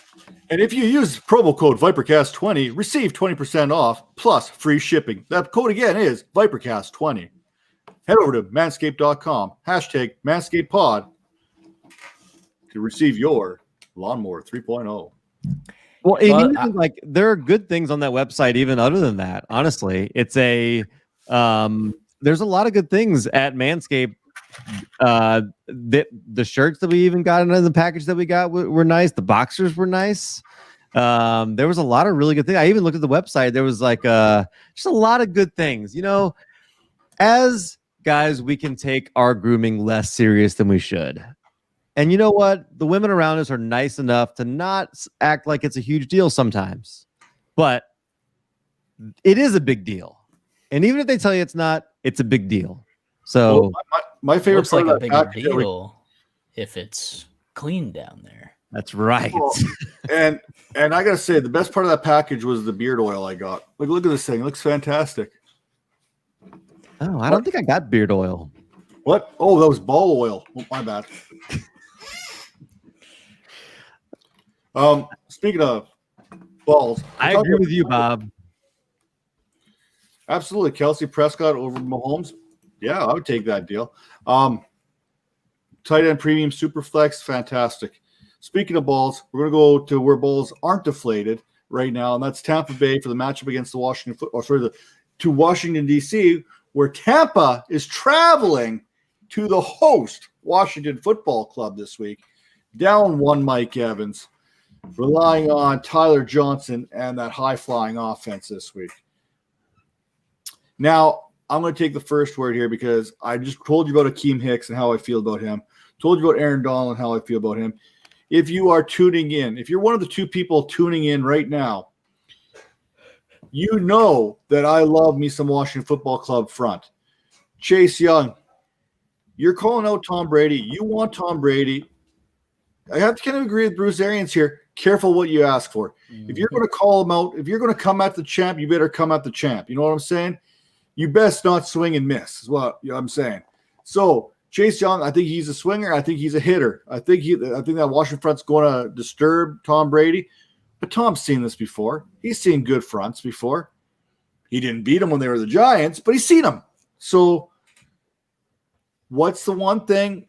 And if you use promo code ViperCast20, receive 20% off plus free shipping. That code again is ViperCast20. Head over to manscaped.com, hashtag ManscapedPod to receive your Lawnmower 3.0. Well, even like there are good things on that website, even other than that. Honestly, it's there's a lot of good things at Manscaped. The shirts that we even got in the package that we got were nice. The boxers were nice. There was a lot of really good things. I even looked at the website. There was like just a lot of good things. As guys, we can take our grooming less serious than we should. And you know what? The women around us are nice enough to not act like it's a huge deal sometimes. But it is a big deal. And even if they tell you it's not, it's a big deal. So well, my favorite looks part like of a that bigger deal if it's clean down there. that's right. Well, and I gotta say, the best part of that package was the beard oil I got. Like, look at this thing; it looks fantastic. Oh, I don't think I got beard oil. What? Oh, that was ball oil. Oh, my bad. Speaking of balls, I agree with you, Bob. Absolutely, Kelce Prescott over Mahomes. Yeah, I would take that deal. Tight end premium super flex, fantastic. Speaking of balls, we're going to go to where balls aren't deflated right now, and that's Tampa Bay for the matchup against the to Washington D.C., where Tampa is traveling to the host Washington Football Club this week. Down one Mike Evans, relying on Tyler Johnson and that high-flying offense this week. Now, I'm going to take the first word here because I just told you about Akeem Hicks and how I feel about him. Told you about Aaron Donald and how I feel about him. If you are tuning in, if you're one of the 2 people tuning in right now, you know that I love me some Washington Football Club front. Chase Young, you're calling out Tom Brady. You want Tom Brady. I have to kind of agree with Bruce Arians here. Careful what you ask for. If you're going to call him out, if you're going to come at the champ, you better come at the champ. You know what I'm saying? You best not swing and miss is what I'm saying. So Chase Young, I think he's a swinger. I think he's a hitter. I think that Washington front's going to disturb Tom Brady. But Tom's seen this before. He's seen good fronts before. He didn't beat them when they were the Giants, but he's seen them. So what's the one thing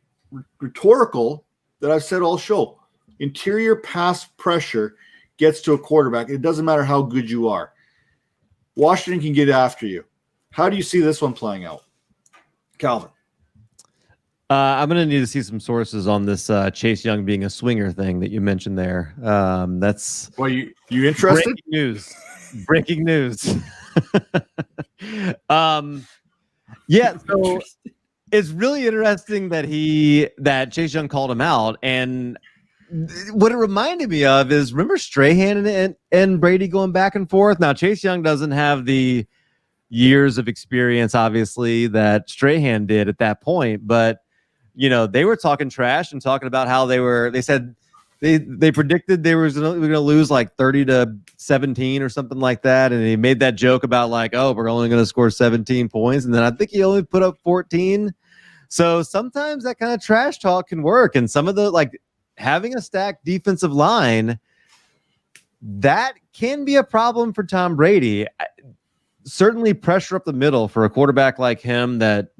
rhetorical that I've said all show? Interior pass pressure gets to a quarterback. It doesn't matter how good you are. Washington can get after you. How do you see this one playing out? Calvin. I'm going to need to see some sources on this Chase Young being a swinger thing that you mentioned there. That's well, you interested? Breaking news. Yeah, so it's really interesting that Chase Young called him out, and what it reminded me of is remember Strahan and Brady going back and forth. Now Chase Young doesn't have the years of experience, obviously, that Strahan did at that point, but they were talking trash and talking about how they said they predicted they were going to lose like 30-17 or something like that, and he made that joke about like, oh, we're only going to score 17 points, and then I think he only put up 14. So sometimes that kind of trash talk can work, and some of the like having a stacked defensive line that can be a problem for Tom Brady. Certainly pressure up the middle for a quarterback like him that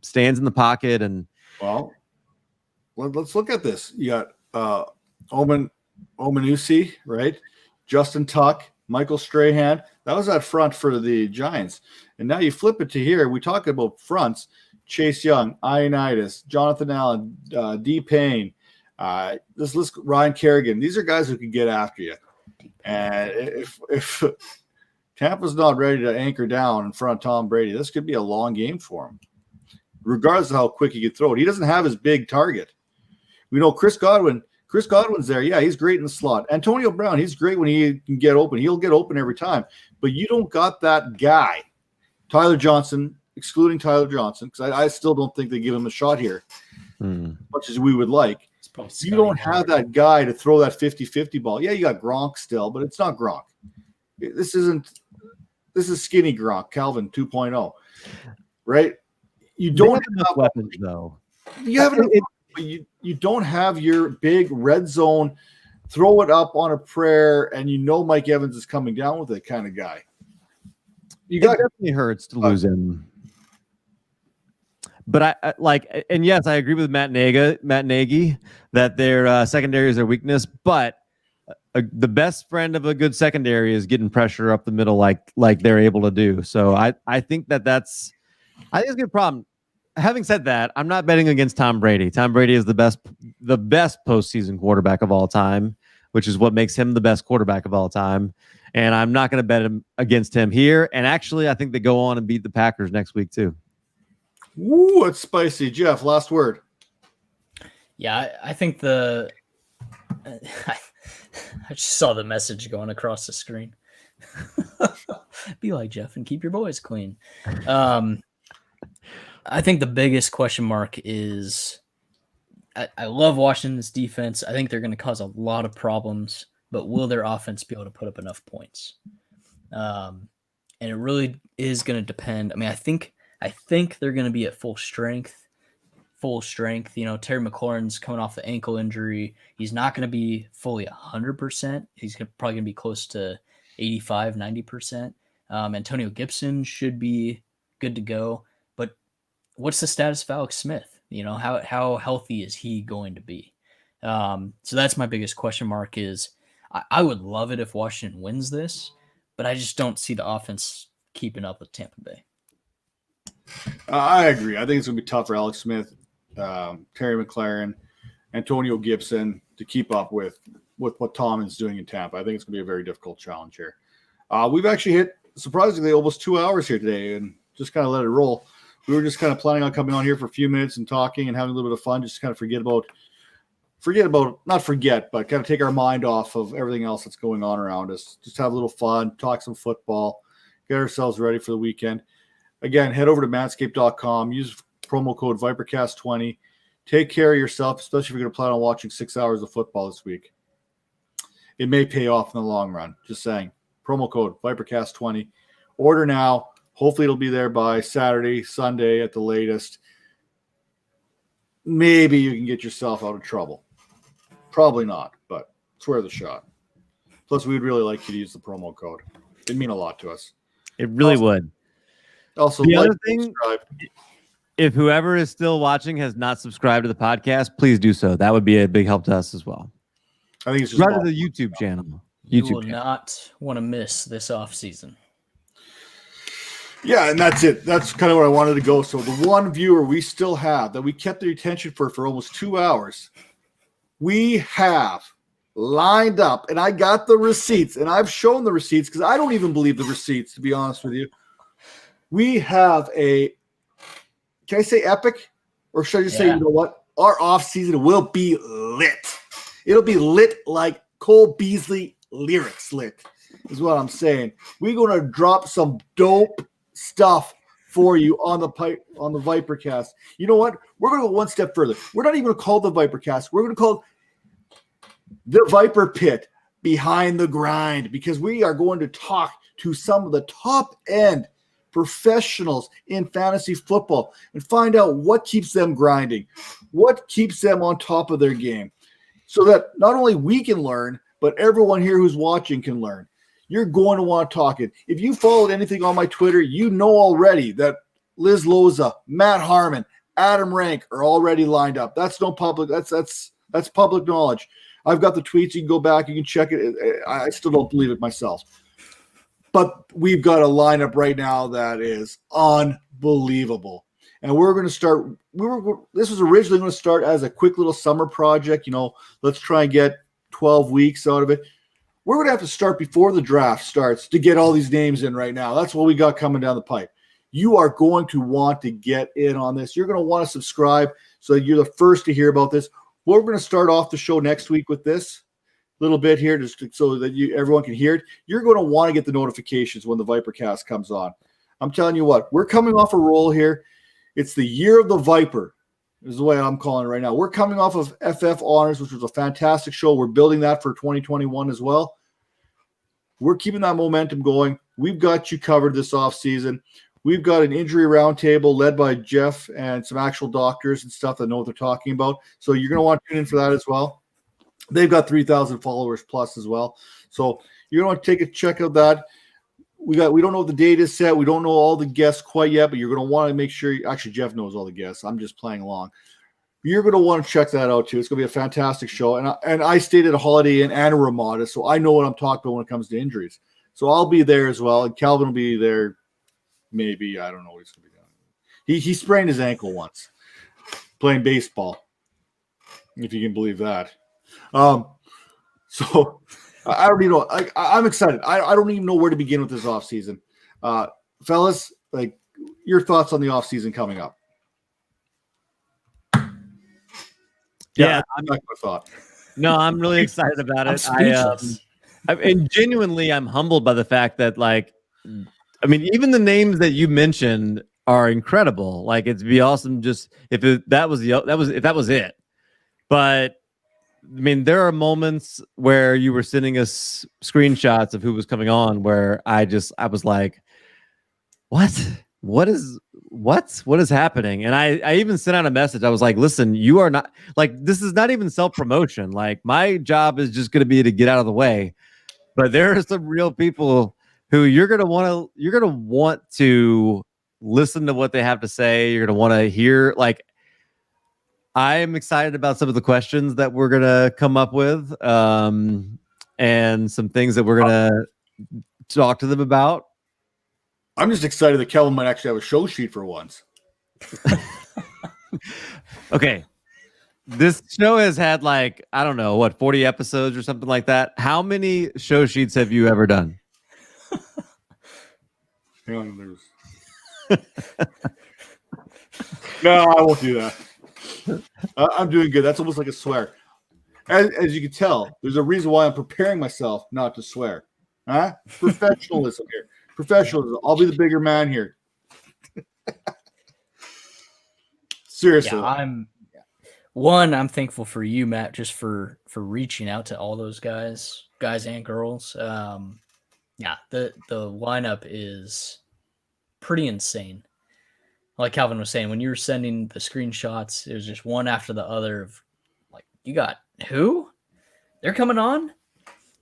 stands in the pocket and. Well, let's look at this. You got Omanusi, right? Justin Tuck, Michael Strahan. That was that front for the Giants. And now you flip it to here. We talk about fronts. Chase Young, Ioannidis, Jonathan Allen, D. Payne. This list, Ryan Kerrigan. These are guys who can get after you. And if Tampa's not ready to anchor down in front of Tom Brady, this could be a long game for him, regardless of how quick he can throw it. He doesn't have his big target. We know Chris Godwin's there. Yeah, he's great in the slot. Antonio Brown, he's great when he can get open. He'll get open every time. But you don't got that guy. Tyler Johnson, excluding Tyler Johnson, because I still don't think they give him a shot here, much as we would like. You don't have that guy to throw that 50-50 ball. Yeah, you got Gronk still, but it's not Gronk. This is skinny Gronk, Calvin 2.0, right? You don't have enough weapons, though. You have enough. You don't have your big red zone, throw it up on a prayer, and Mike Evans is coming down with it kind of guy. It definitely hurts to lose him. But yes, I agree with Matt Nagy that their secondary is their weakness. But the best friend of a good secondary is getting pressure up the middle, like they're able to do. So I think it's a good problem. Having said that, I'm not betting against Tom Brady. Tom Brady is the best postseason quarterback of all time, which is what makes him the best quarterback of all time. And I'm not going to bet against him here. And actually, I think they go on and beat the Packers next week too. Ooh, it's spicy. Jeff, last word. Yeah, I think I just saw the message going across the screen. Be like Jeff and keep your boys clean. I think the biggest question mark is I love Washington's defense. I think they're going to cause a lot of problems, but will their offense be able to put up enough points? And it really is going to depend. I mean, I think they're going to be at full strength. Terry McLaurin's coming off the ankle injury. He's not going to be fully 100%. He's probably going to be close to 85, 90%. Antonio Gibson should be good to go. But what's the status of Alex Smith? How healthy is he going to be? So that's my biggest question mark is I would love it if Washington wins this, but I just don't see the offense keeping up with Tampa Bay. I agree. I think it's going to be tough for Alex Smith, Terry McLaurin, Antonio Gibson to keep up with what Tom is doing in Tampa. I think it's going to be a very difficult challenge here. We've actually hit, surprisingly, almost 2 hours here today and just kind of let it roll. We were just kind of planning on coming on here for a few minutes and talking and having a little bit of fun, just kind of not forget, but kind of take our mind off of everything else that's going on around us. Just have a little fun, talk some football, get ourselves ready for the weekend. Again, head over to manscaped.com, use promo code ViperCast20. Take care of yourself, especially if you're going to plan on watching 6 hours of football this week. It may pay off in the long run. Just saying. Promo code ViperCast20. Order now. Hopefully it'll be there by Saturday, Sunday at the latest. Maybe you can get yourself out of trouble. Probably not, but it's worth a shot. Plus, we'd really like you to use the promo code. It'd mean a lot to us. It really would. Also, the other thing, if whoever is still watching has not subscribed to the podcast, please do so. That would be a big help to us as well. I think it's just right to the YouTube channel. You will not want to miss this off season. Yeah, and that's it. That's kind of where I wanted to go. So the one viewer we still have that we kept their attention for almost 2 hours, we have lined up, and I got the receipts, and I've shown the receipts because I don't even believe the receipts, to be honest with you. We have can I say epic? Or should I just say, you know what? Our off season will be lit. It'll be lit like Cole Beasley lyrics lit, is what I'm saying. We're going to drop some dope stuff for you on the ViperCast. You know what? We're going to go one step further. We're not even going to call it the ViperCast. We're going to call it the Viper Pit behind the grind, because we are going to talk to some of the top end professionals in fantasy football and find out what keeps them grinding, what keeps them on top of their game, so that not only we can learn, but everyone here who's watching can learn. You're going to want to talk it. If you followed anything on my Twitter, you know already that Liz Loza, Matt Harmon, Adam Rank are already lined up. That's no public. That's public knowledge. I've got the tweets. You can go back. You can check it. I still don't believe it myself. But we've got a lineup right now that is unbelievable. And we're going to start. This was originally going to start as a quick little summer project. Let's try and get 12 weeks out of it. We're going to have to start before the draft starts to get all these names in right now. That's what we got coming down the pipe. You are going to want to get in on this. You're going to want to subscribe so that you're the first to hear about this. We're going to start off the show next week with this little bit here, just so that everyone can hear it. You're going to want to get the notifications when the ViperCast comes on. I'm telling you what, we're coming off a roll here. It's the year of the Viper, is the way I'm calling it right now. We're coming off of FF Honors, which was a fantastic show. We're building that for 2021 as well. We're keeping that momentum going. We've got you covered this offseason. We've got an injury roundtable led by Jeff and some actual doctors and stuff that know what they're talking about. So you're going to want to tune in for that as well. They've got 3,000 followers plus as well. So you're going to want to take a check out that. We don't know what the date is set. We don't know all the guests quite yet, but you're going to want to make sure. Actually, Jeff knows all the guests. I'm just playing along. You're going to want to check that out too. It's going to be a fantastic show. And I stayed at a Holiday Inn and a Ramada, so I know what I'm talking about when it comes to injuries. So I'll be there as well, and Calvin will be there. Maybe, I don't know what he's going to be doing. He sprained his ankle once playing baseball, if you can believe that. So I don't even know. I'm excited. I don't even know where to begin with this offseason. Fellas, your thoughts on the offseason coming up? Yeah, I'm not my thought. No, I'm really excited about it. I'm speechless. And genuinely, I'm humbled by the fact that, even the names that you mentioned are incredible. It'd be awesome just if that was it. But there are moments where you were sending us screenshots of who was coming on where I was like, what is happening? And I even sent out a message. I was like, listen, you are not this is not even self-promotion. My job is just going to be to get out of the way. But there are some real people who you're going to want to listen to what they have to say. You're going to want to hear. I am excited about some of the questions that we're going to come up with, and some things that we're going to talk to them about. I'm just excited that Kelvin might actually have a show sheet for once. Okay. This show has had 40 episodes or something like that. How many show sheets have you ever done? Hang on, no, I won't do that. I'm doing good. That's almost like a swear. As you can tell, there's a reason why I'm preparing myself not to swear. Huh? Professionalism here. Professionalism. I'll be the bigger man here. Seriously. Yeah, I'm thankful for you, Matt, just for reaching out to all those guys and girls. Yeah, the lineup is pretty insane. Like Calvin was saying, when you were sending the screenshots, it was just one after the other of you got who? They're coming on?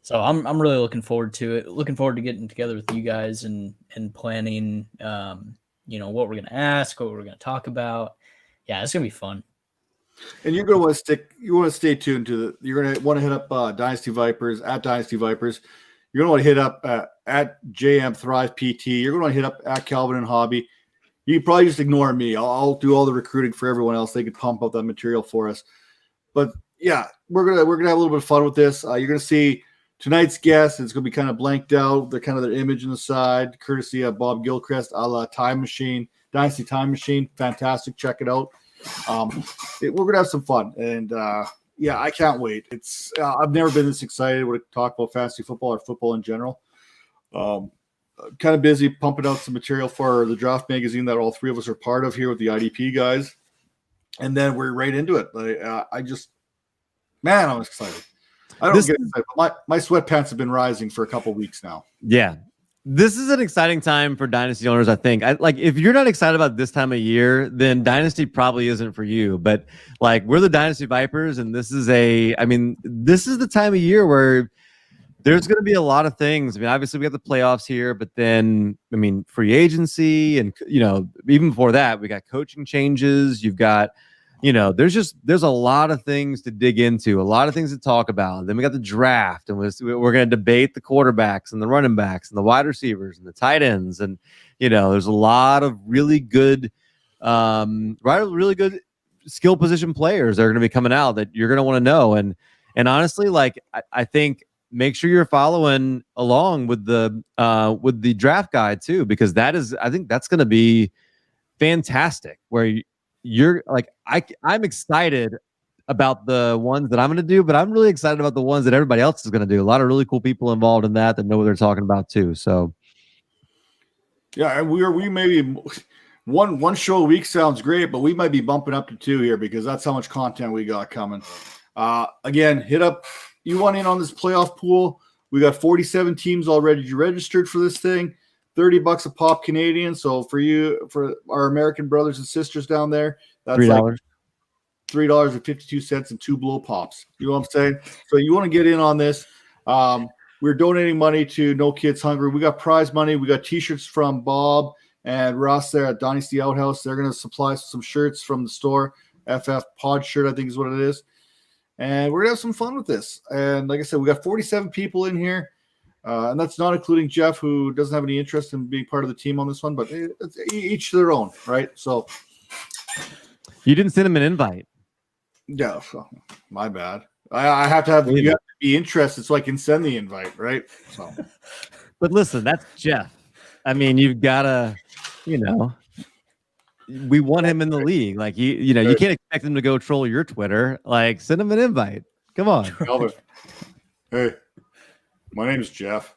So I'm really looking forward to it. Looking forward to getting together with you guys and planning what we're gonna ask, what we're gonna talk about. Yeah, it's gonna be fun. And you're gonna want to stay tuned to you're gonna want to hit up Dynasty Vipers at Dynasty Vipers. You're gonna want to hit up at JM Thrive PT. You're gonna want to hit up at Calvin and Hobby. You can probably just ignore me. I'll do all the recruiting for everyone else. They could pump out that material for us. But yeah, we're gonna have a little bit of fun with this. You're gonna see tonight's guest. It's gonna be kind of blanked out. They're kind of their image on the side, courtesy of Bob Gilchrist, a la Time Machine, Dynasty Time Machine. Fantastic. Check it out. We're gonna have some fun, and I can't wait. It's I've never been this excited when I talk about fantasy football or football in general. Kind of busy pumping out some material for the draft magazine that all three of us are part of here with the IDP guys, and then we're right into it. I'm excited. I don't This get excited, but my sweatpants have been rising for a couple weeks now. Yeah. This is an exciting time for Dynasty owners, I think. Like if you're not excited about this time of year, then Dynasty probably isn't for you. But like we're the Dynasty Vipers, and this is this is the time of year where there's going to be a lot of things. I mean, obviously we got the playoffs here, but then free agency, and even before that, we got coaching changes. You've got there's a lot of things to dig into, a lot of things to talk about. Then we got the draft, and we're going to debate the quarterbacks and the running backs and the wide receivers and the tight ends. And, there's a lot of really good skill position players that are going to be coming out that you're going to want to know. And honestly, like, I think make sure you're following along with the draft guide too, because I think that's going to be fantastic, where you're like, I'm excited about the ones that I'm going to do, but I'm really excited about the ones that everybody else is going to do. A lot of really cool people involved in that know what they're talking about too. So yeah, we maybe one show a week sounds great, but we might be bumping up to 2 here because that's how much content we got coming. Again, hit up, you want in on this playoff pool. We got 47 teams already registered for this thing. $30 a pop Canadian. So for our American brothers and sisters down there, that's $3. like $3.52 and 2 blow pops. You know what I'm saying? So you want to get in on this. We're donating money to No Kids Hungry. We got prize money. We got t-shirts from Bob and Russ there at Dynasty Outhouse. They're going to supply some shirts from the store. FF Pod shirt, I think is what it is. And we're going to have some fun with this. And like I said, we got 47 people in here. And that's not including Jeff, who doesn't have any interest in being part of the team on this one, but it's each their own, right? So you didn't send him an invite. Yeah, my bad. I have to have you have to be interested so I can send the invite, right? So, but listen, that's Jeff. I mean, you've got to, we want him in the league. Like you can't expect him to go troll your Twitter. Like, send him an invite. Come on, Calvin. Hey. My name is Jeff.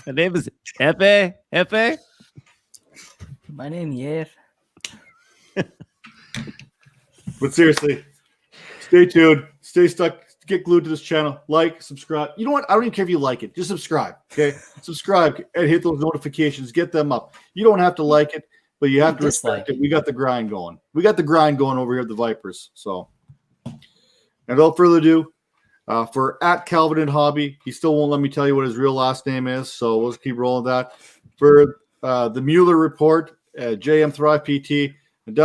The name is Efe. My name is Jeff. But seriously, stay tuned. Stay stuck. Get glued to this channel. Like, subscribe. You know what? I don't even care if you like it. Just subscribe. Okay? Subscribe and hit those notifications. Get them up. You don't have to like it, but you have to respect it. We got the grind going. We got the grind going over here at the Vipers. So, and without further ado, for at Calvin and Hobby, he still won't let me tell you what his real last name is, so we'll just keep rolling that. For the Mueller Report, JM Thrive PT,